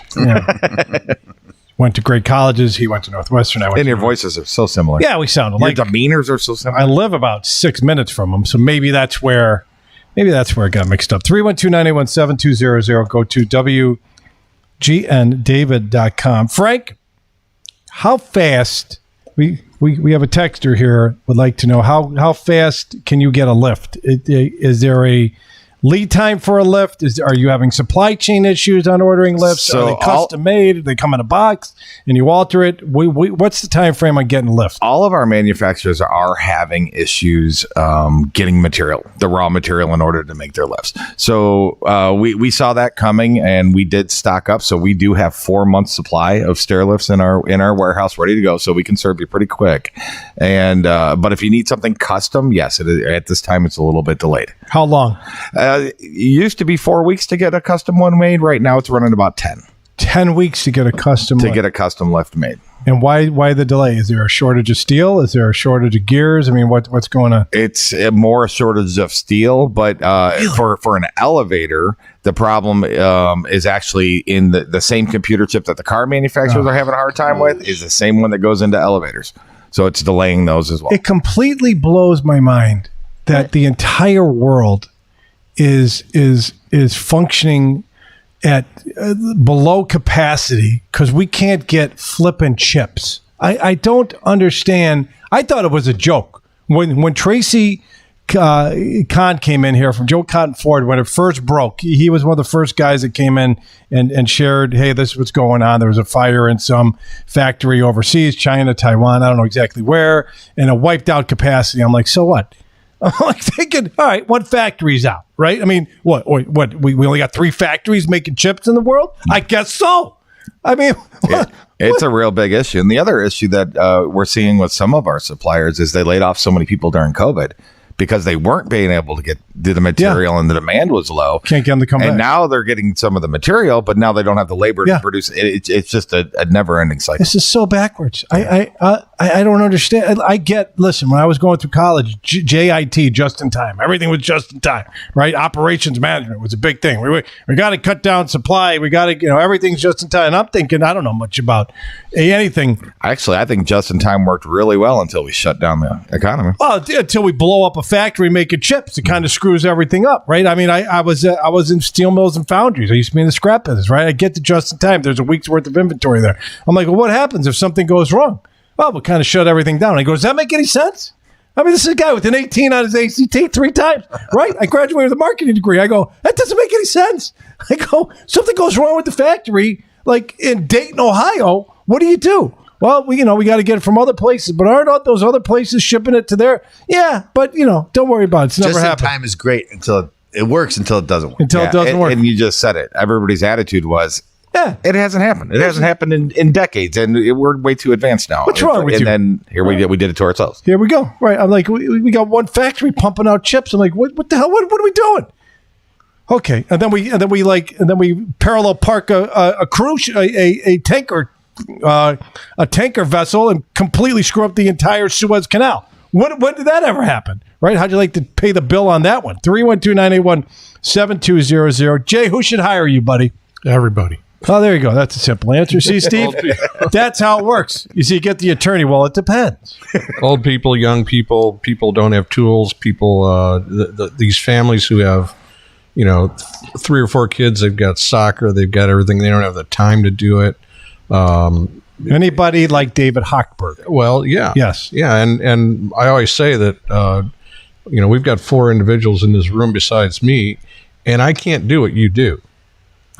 Went to great colleges. He went to Northwestern. And your voices are so similar. Yeah, we sound alike. Your demeanors are so similar. I live about 6 minutes from him, so maybe that's where it got mixed up. 312-981-7200. Go to WGNDavid.com. Frank, how fast? We have a texter here would like to know how fast can you get a lift? Is there a Lead time for a lift? Are you having supply chain issues on ordering lifts? So are they custom made? They come in a box and you alter it? What's the time frame on getting a lift? All of our manufacturers are having issues getting material, the raw material, in order to make their lifts. So we saw that coming, and we did stock up. So we do have 4 months supply of stair lifts in our warehouse ready to go, so we can serve you pretty quick. And but if you need something custom, yes, at this time it's a little bit delayed. How long? It used to be 4 weeks to get a custom one made. Right now it's running about 10. 10 weeks to get a custom get a custom lift made. And why the delay? Is there a shortage of steel? Is there a shortage of gears? I mean, what's going on? It's more a shortage of steel, but for an elevator, the problem is actually in the same computer chip that the car manufacturers are having a hard time with is the same one that goes into elevators. So it's delaying those as well. It completely blows my mind that the entire world is functioning at below capacity because we can't get flipping chips. I don't understand. I thought it was a joke when Tracy Kahn came in here from Joe Cotton Ford when it first broke. He was one of the first guys that came in and shared, hey, this is what's going on. There was a fire in some factory overseas, China, Taiwan, I don't know exactly where, and it wiped out capacity. I'm like, so what? I'm like thinking, all right, one factory's out, right? I mean, what? We only got 3 factories making chips in the world? I guess so. I mean, it's a real big issue. And the other issue that we're seeing with some of our suppliers is they laid off so many people during COVID because they weren't being able to get the material and the demand was low. Can't get them to come and back. Now they're getting some of the material, but now they don't have the labor to produce it. It's just a never-ending cycle. This is so backwards. I don't understand. Listen, when I was going through college, JIT, just in time. Everything was just in time, right? Operations management was a big thing. We got to cut down supply. We got to, everything's just in time. And I'm thinking, I don't know much about anything. Actually, I think just in time worked really well until we shut down the economy. Well, until we blow up a factory making chips, it kind of screws everything up, right? I mean, I was in steel mills and foundries. I used to be in the scrap business, right? I get to just in time. There's a week's worth of inventory there. I'm like, well, what happens if something goes wrong? Well, we'll kind of shut everything down. I go, does that make any sense? I mean, this is a guy with an 18 on his ACT 3 times, right? I graduated with a marketing degree. I go, that doesn't make any sense. I go, something goes wrong with the factory, like in Dayton, Ohio. What do? Well, we got to get it from other places, but aren't those other places shipping it to there? Yeah, but don't worry about it. It's never happened. Just in time is great until it works until it doesn't work. It doesn't work. And you just said it. Everybody's attitude was, it hasn't happened. It hasn't happened in decades, and we're way too advanced now. What's wrong with you? And then here we did it to ourselves. Here we go. Right. I'm like, we got one factory pumping out chips. I'm like, what the hell? What are we doing? Okay. And then we parallel park a cruise, a tanker vessel and completely screw up the entire Suez Canal. When did that ever happen? Right? How'd you like to pay the bill on that one? 312-981-7200. Jay, who should hire you, buddy? Everybody. Oh, there you go. That's a simple answer. See, Steve? That's how it works. You see, you get the attorney. Well, it depends. Old people, young people, people don't have tools, people, these families who have, 3 or 4 kids, they've got soccer, they've got everything. They don't have the time to do it. Anybody like David Hochberg? Well, yeah. Yes. Yeah. And I always say that, we've got 4 individuals in this room besides me, and I can't do what you do.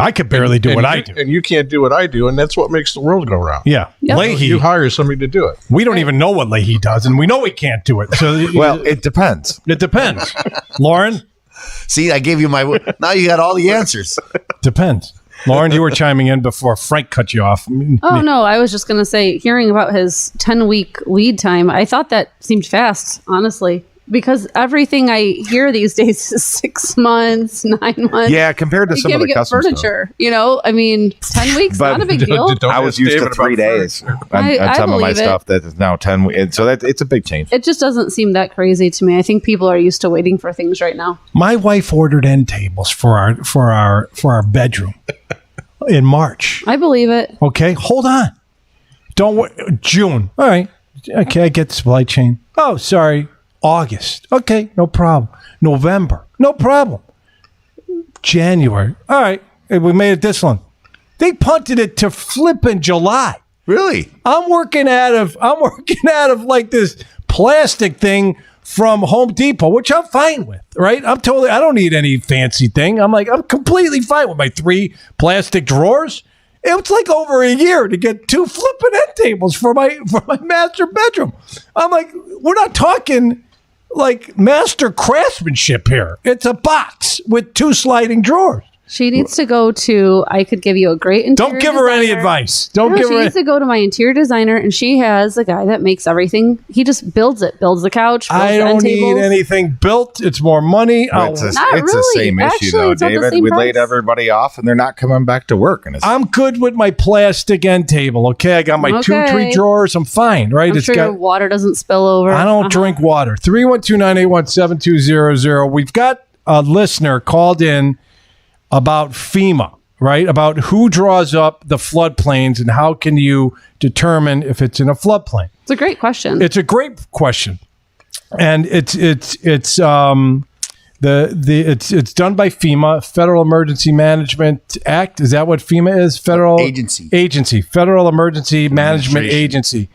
I could barely do what I do. And you can't do what I do, and that's what makes the world go round. Yeah. Yep. Leahy. You hire somebody to do it. We don't even know what Leahy does, and we know he can't do it. So well, it depends. It depends. Lauren? See, I gave you now you got all the answers. Depends. Lauren, you were chiming in before Frank cut you off. Oh, no, I was just going to say, hearing about his 10-week lead time, I thought that seemed fast, honestly. Because everything I hear these days is 6 months, 9 months. Yeah, compared to some of the custom furniture. I mean, 10 weeks, not a big deal. I was used to 3 days on some of my stuff that is now 10 weeks. So it's a big change. It just doesn't seem that crazy to me. I think people are used to waiting for things right now. My wife ordered end tables for our bedroom in March. I believe it. Okay, hold on. Don't worry. June. All right. Okay, I get the supply chain. Oh, sorry. August. Okay, no problem. November. No problem. January. All right. We made it this long. They punted it to flipping July. Really? I'm working out of like this plastic thing from Home Depot, which I'm fine with, right? I don't need any fancy thing. I'm completely fine with my 3 plastic drawers. It was like over a year to get 2 flipping end tables for my master bedroom. I'm like, we're not talking like master craftsmanship here. It's a box with 2 sliding drawers. She needs to go to, I could give you a great interior Don't give her any advice. She needs to go to my interior designer, and she has a guy that makes everything. He just builds the couch, builds I the don't end need tables. anything built. It's more money. It's the same issue, though, David. We laid everybody off, and they're not coming back to work. And I'm good with my plastic end table, okay? I got my 2 tree drawers. I'm fine, right? I'm sure your water doesn't spill over. I don't drink water. 312-981-7200. We've got a listener called in about FEMA, right? About who draws up the floodplains and how can you determine if it's in a floodplain? It's a great question. It's a great question, and it's done by FEMA, Federal Emergency Management Act. Is that what FEMA is? Federal Agency, Federal Emergency Management Agency,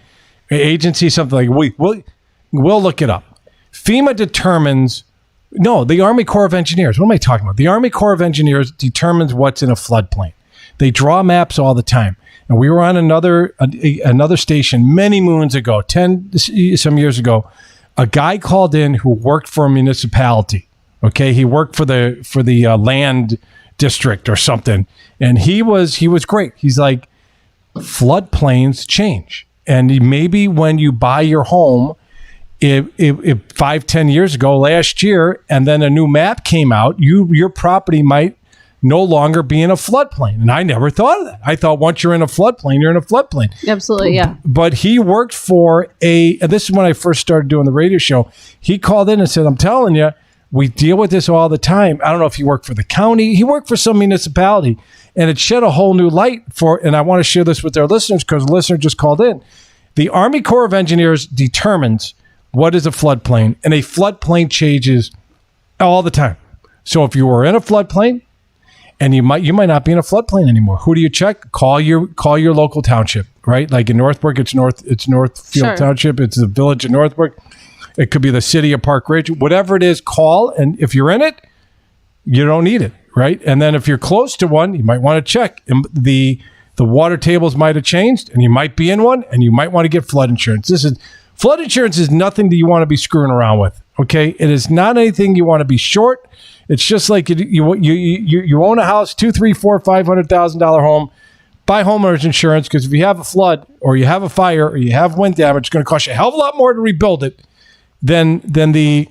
something like. We'll look it up. FEMA determines. No, the Army Corps of Engineers. What am I talking about? The Army Corps of Engineers determines what's in a floodplain. They draw maps all the time. And we were on another station many moons ago, 10 some years ago. A guy called in who worked for a municipality. Okay, he worked for the land district or something, and he was great. He's like, floodplains change, and maybe when you buy your home. If 5-10 years ago, last year, and then a new map came out, your property might no longer be in a floodplain. And I never thought of that. I thought once you're in a floodplain, you're in a floodplain. Absolutely, yeah. But he worked for and this is when I first started doing the radio show. He called in and said, I'm telling you, we deal with this all the time. I don't know if he worked for the county. He worked for some municipality, and it shed a whole new light and I want to share this with our listeners because the listener just called in. The Army Corps of Engineers determines what is a floodplain? And a floodplain changes all the time. So if you were in a floodplain, and you might not be in a floodplain anymore, who do you check? Call your local township, right? Like in Northbrook, it's Northfield Township. It's the village of Northbrook. It could be the city of Park Ridge. Whatever it is, call. And if you're in it, you don't need it, right? And then if you're close to one, you might want to check. And the water tables might have changed, and you might be in one, and you might want to get flood insurance. Flood insurance is nothing that you want to be screwing around with, okay? It is not anything you want to be short. It's just like you own a house, $200,000, $300,000, $400,000, $500,000 home. Buy homeowners insurance because if you have a flood or you have a fire or you have wind damage, it's going to cost you a hell of a lot more to rebuild it than the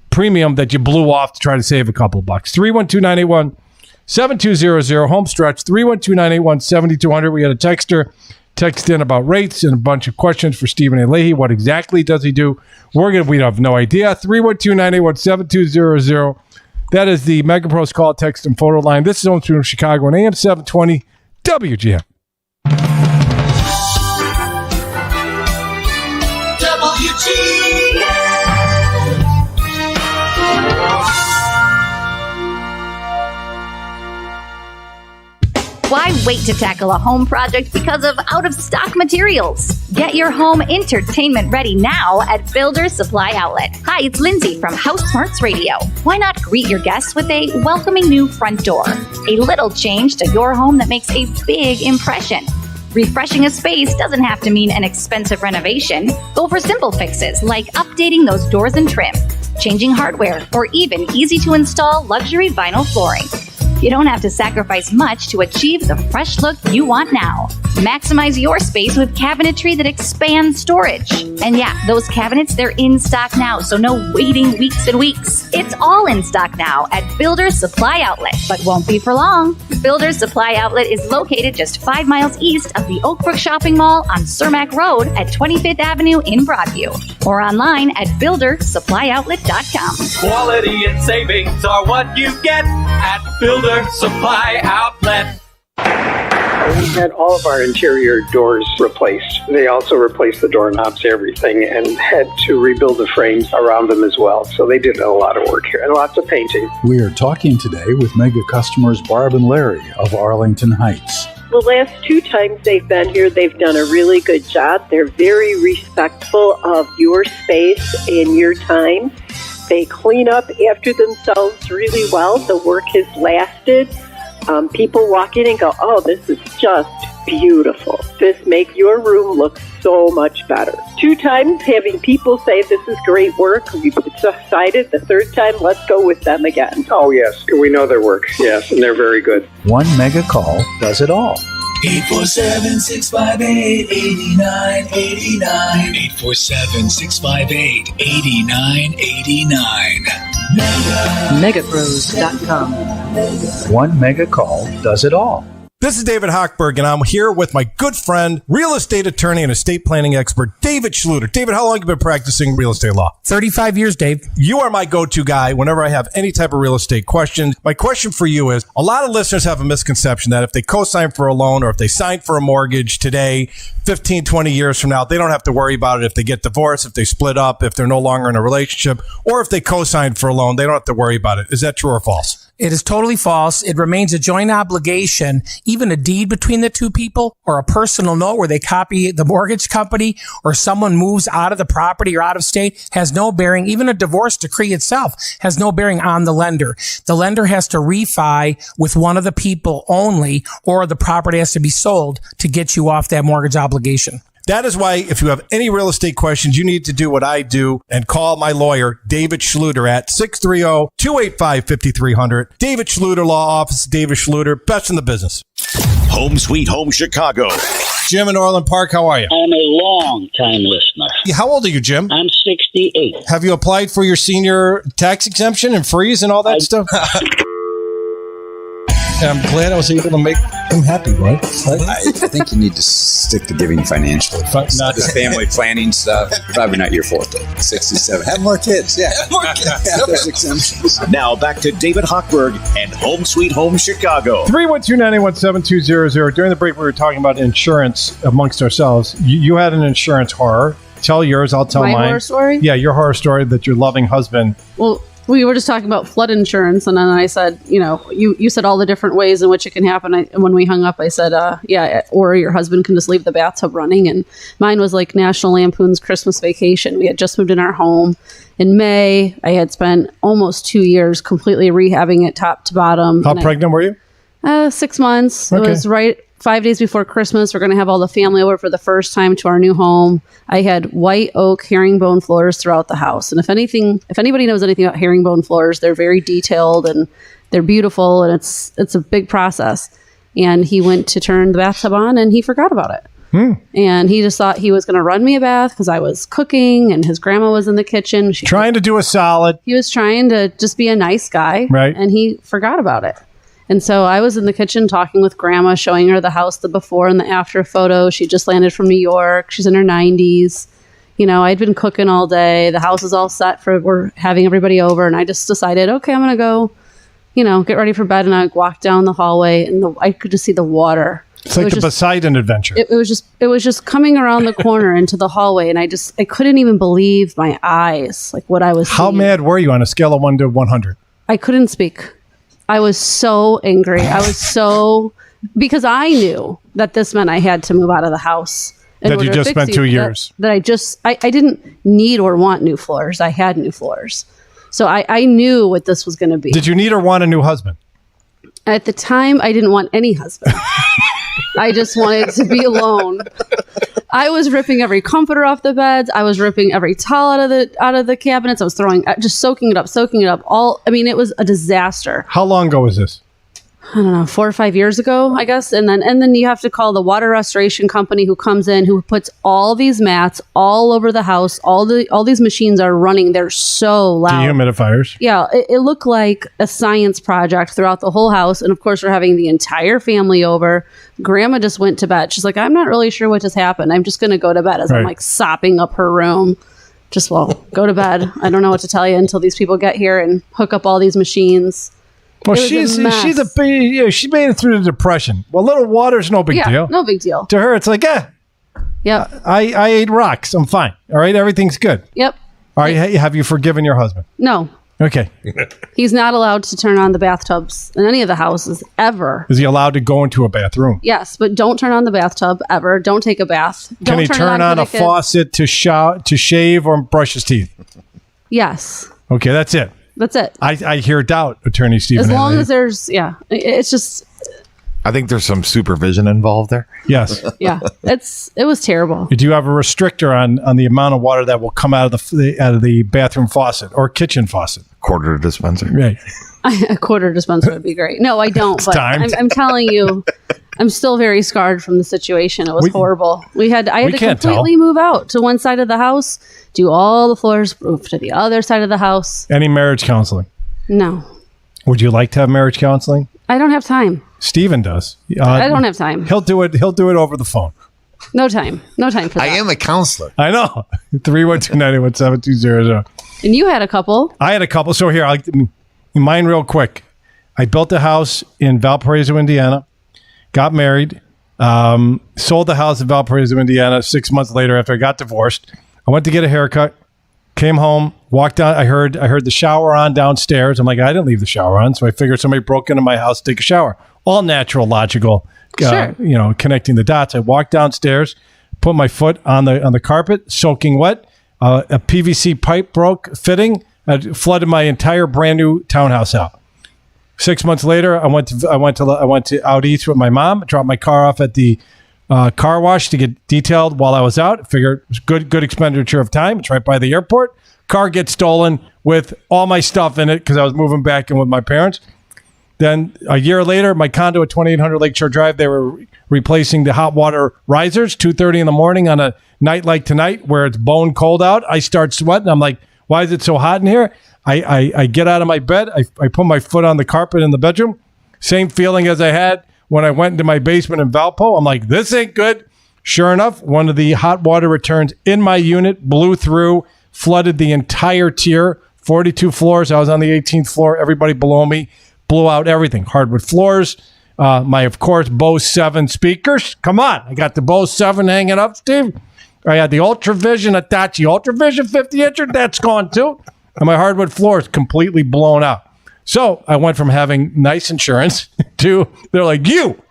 premium that you blew off to try to save a couple of bucks. 312-981-7200, home stretch, 312-981-7200. We had a texter text in about rates and a bunch of questions for Stephen A. Leahy. What exactly does he do? We have no idea. 312-981-7200. That is the MegaPros call, text, and photo line. This is on through Chicago on AM 720 WGN. Why wait to tackle a home project because of out-of-stock materials? Get your home entertainment ready now at Builder's Supply Outlet. Hi, it's Lindsay from House Smarts Radio. Why not greet your guests with a welcoming new front door? A little change to your home that makes a big impression. Refreshing a space doesn't have to mean an expensive renovation. Go for simple fixes like updating those doors and trim, changing hardware, or even easy-to-install luxury vinyl flooring. You don't have to sacrifice much to achieve the fresh look you want now. Maximize your space with cabinetry that expands storage. And yeah, those cabinets, they're in stock now, so no waiting weeks and weeks. It's all in stock now at Builder's Supply Outlet, but won't be for long. Builder's Supply Outlet is located just 5 miles east of the Oakbrook Shopping Mall on Cermak Road at 25th Avenue in Broadview, or online at buildersuppplyoutlet.com. Quality and savings are what you get at Builder Supply Outlet. We had all of our interior doors replaced. They also replaced the doorknobs, everything, and had to rebuild the frames around them as well. So they did a lot of work here and lots of painting. We are talking today with mega customers Barb and Larry of Arlington Heights. The last 2 times they've been here, they've done a really good job. They're very respectful of your space and your time. They clean up after themselves really well. The work has lasted. People walk in and go, oh, this is just beautiful. This makes your room look so much better. 2 times having people say this is great work. We've decided the 3rd time, let's go with them again. Oh, yes. We know their work. Yes, and they're very good. One mega call does it all. 847-658-8989. 847-658-8989. Megapros.com. One mega call does it all. This is David Hochberg, and I'm here with my good friend, real estate attorney and estate planning expert, David Schluter. David, how long have you been practicing real estate law? 35 years, Dave. You are my go-to guy whenever I have any type of real estate question. My question for you is, a lot of listeners have a misconception that if they co-sign for a loan or if they sign for a mortgage today, 15, 20 years from now, they don't have to worry about it if they get divorced, if they split up, if they're no longer in a relationship, or if they co-sign for a loan, they don't have to worry about it. Is that true or false? It is totally false. It remains a joint obligation. Even a deed between the two people or a personal note where they copy the mortgage company or someone moves out of the property or out of state has no bearing. Even a divorce decree itself has no bearing on the lender. The lender has to refi with one of the people only, or the property has to be sold to get you off that mortgage obligation. That is why if you have any real estate questions, you need to do what I do and call my lawyer, David Schluter, at 630-285-5300. David Schluter Law Office, David Schluter, best in the business. Home Sweet Home Chicago. Jim in Orland Park, how are you? I'm a long-time listener. How old are you, Jim? I'm 68. Have you applied for your senior tax exemption and freeze and all that stuff? I'm glad I was able to make him happy, right? I think you need to stick to giving financial advice. Not this family planning stuff. Probably not your forte. 67. Have more kids. Yeah. Have more kids. Have those exemptions. Now back to David Hochberg and Home Sweet Home Chicago. 312-981-7200. During the break, we were talking about insurance amongst ourselves. You had an insurance horror. Tell yours. I'll tell My mine. horror story? Yeah, your horror story that your loving husband. Well, we were just talking about flood insurance, and then I said, you said all the different ways in which it can happen. When we hung up, I said, or your husband can just leave the bathtub running. And mine was like National Lampoon's Christmas Vacation. We had just moved in our home in May. I had spent almost 2 years completely rehabbing it top to bottom. How pregnant were you? 6 months. Okay. It was right 5 days before Christmas. We're going to have all the family over for the first time to our new home. I had white oak herringbone floors throughout the house. And if anybody knows anything about herringbone floors, they're very detailed and they're beautiful, and it's a big process. And he went to turn the bathtub on and he forgot about it. And he just thought he was going to run me a bath because I was cooking and his grandma was in the kitchen. Trying to do a solid. He was trying to just be a nice guy. Right. And he forgot about it. And so I was in the kitchen talking with grandma, showing her the house, the before and the after photo. She just landed from New York. She's in her 90s. I'd been cooking all day. The house is all set we're having everybody over. And I just decided, okay, I'm going to go, get ready for bed. And I walked down the hallway and I could just see the water. It's like the Poseidon Adventure. It was just coming around the corner into the hallway. And I couldn't even believe my eyes, like what I was seeing. How mad were you on a scale of 1 to 100? I couldn't speak. I was so angry. Because I knew that this meant I had to move out of the house. That you just spent 2 years. I didn't need or want new floors. I had new floors. So I knew what this was going to be. Did you need or want a new husband? At the time, I didn't want any husband. I just wanted to be alone. I was ripping every comforter off the beds. I was ripping every towel out of the cabinets. I was just soaking it up. It was a disaster. How long ago was this? I don't know, 4 or 5 years ago, I guess. And then you have to call the water restoration company who comes in, who puts all these mats all over the house. All these machines are running. They're so loud. Dehumidifiers. Yeah, it looked like a science project throughout the whole house. And of course, we're having the entire family over. Grandma just went to bed. She's like, I'm not really sure what just happened. I'm just going to go to bed, as I'm like sopping up her room. Go to bed. I don't know what to tell you until these people get here and hook up all these machines. Well, she made it through the depression. Well, little water's no big deal. No big deal. To her, it's like, Yep. I ate rocks. I'm fine. All right, everything's good. Yep. All right, have you forgiven your husband? No. Okay. He's not allowed to turn on the bathtubs in any of the houses ever. Is he allowed to go into a bathroom? Yes, but don't turn on the bathtub ever. Don't take a bath. Can he turn on a for the kids. faucet to shave or brush his teeth? Yes. Okay, that's it. That's it. I hear doubt, Attorney Stephen. As long as there's, it's just, I think there's some supervision involved there. Yes. yeah, it was terrible. Do you have a restrictor on the amount of water that will come out of the bathroom faucet or kitchen faucet? Quarter dispenser. Right. A quarter dispenser would be great. No, I don't. It's But time. I'm telling you, I'm still very scarred from the situation. It was horrible. I had to completely move out to one side of the house, do all the floors, move to the other side of the house. Any marriage counseling? No, Would you like to have marriage counseling? I don't have time. Stephen does. I don't have time. He'll do it over the phone. No time. No time for that. I am a counselor. I know. 312-981-7200. And you had a couple. I had a couple. So here, mine real quick. I built a house in Valparaiso, Indiana. Got married. Sold the house in Valparaiso, Indiana 6 months later after I got divorced. I went to get a haircut. Came home, walked out. I heard the shower on downstairs. I'm like, I didn't leave the shower on, so I figured somebody broke into my house to take a shower. All natural, logical, Sure. Connecting the dots. I walked downstairs, put my foot on the carpet, soaking wet. A PVC pipe broke, fitting, flooded my entire brand new townhouse out. 6 months later, I went to out east with my mom. Dropped my car off at the car wash to get detailed while I was out. Figured it was good expenditure of time. It's right by the airport. Car gets stolen with all my stuff in it because I was moving back in with my parents. Then a year later, my condo at 2800 Lakeshore Drive, they were replacing the hot water risers, 2:30 in the morning on a night like tonight where it's bone cold out. I start sweating. I'm like, why is it so hot in here? I get out of my bed. I put my foot on the carpet in the bedroom. Same feeling as I had when I went into my basement in Valpo. I'm like, this ain't good. Sure enough, one of the hot water returns in my unit blew through, flooded the entire tier, 42 floors. I was on the 18th floor. Everybody below me blew out everything. Hardwood floors. My, of course, Bose 7 speakers. Come on. I got the Bose 7 hanging up, Steve. I had the Ultravision Hitachi Ultravision 50-incher. That's gone too. And my hardwood floor is completely blown out. So I went from having nice insurance to, they're like, you,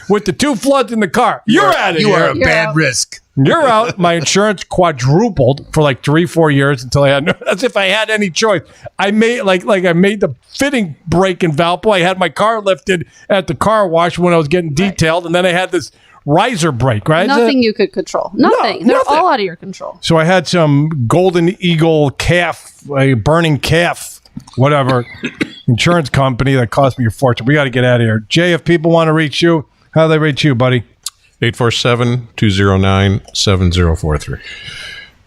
with the two floods in the car, you're out of here. You are a bad risk. You're out. My insurance quadrupled for like 3-4 years until I had, as if I had any choice. I made I made the fitting break in Valpo. I had my car lifted at the car wash when I was getting detailed, and then I had this riser break, right? Nothing you could control. Nothing. They're nothing. all out of your control. So I had some Golden Eagle calf, a burning calf, whatever, insurance company that cost me a fortune. We got to get out of here. Jay, if people want to reach you, how do they reach you, buddy? 847-209-7043.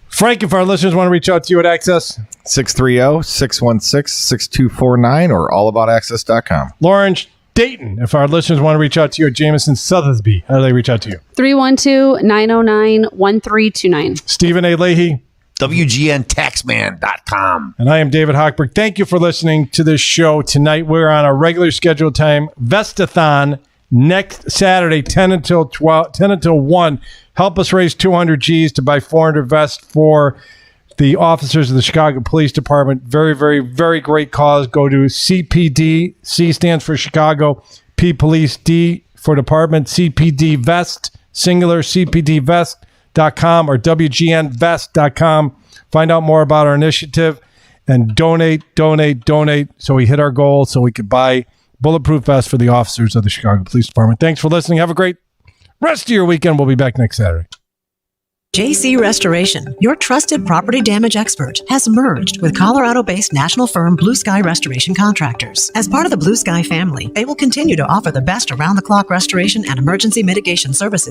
Frank, if our listeners want to reach out to you at Access, 630-616-6249 or allaboutaccess.com. Lauren Dayton, if our listeners want to reach out to you at Jameson Sotheby's, how do they reach out to you? 312-909-1329. Stephen A. Leahy, WGNTaxman.com. And I am David Hochberg. Thank you for listening to this show tonight. We're on a regular scheduled time, Vestathon, next Saturday, 10 until 1. Help us raise 200 G's to buy 400 vests for the officers of the Chicago Police Department. Very, very, very great cause. Go to CPD. C stands for Chicago. P Police. D for Department. CPD Vest, singular, CPDvest.com or WGNvest.com. Find out more about our initiative and donate so we hit our goal so we could buy bulletproof vests for the officers of the Chicago Police Department. Thanks for listening. Have a great rest of your weekend. We'll be back next Saturday. JC Restoration, your trusted property damage expert, has merged with Colorado-based national firm Blue Sky Restoration Contractors. As part of the Blue Sky family, they will continue to offer the best around-the-clock restoration and emergency mitigation services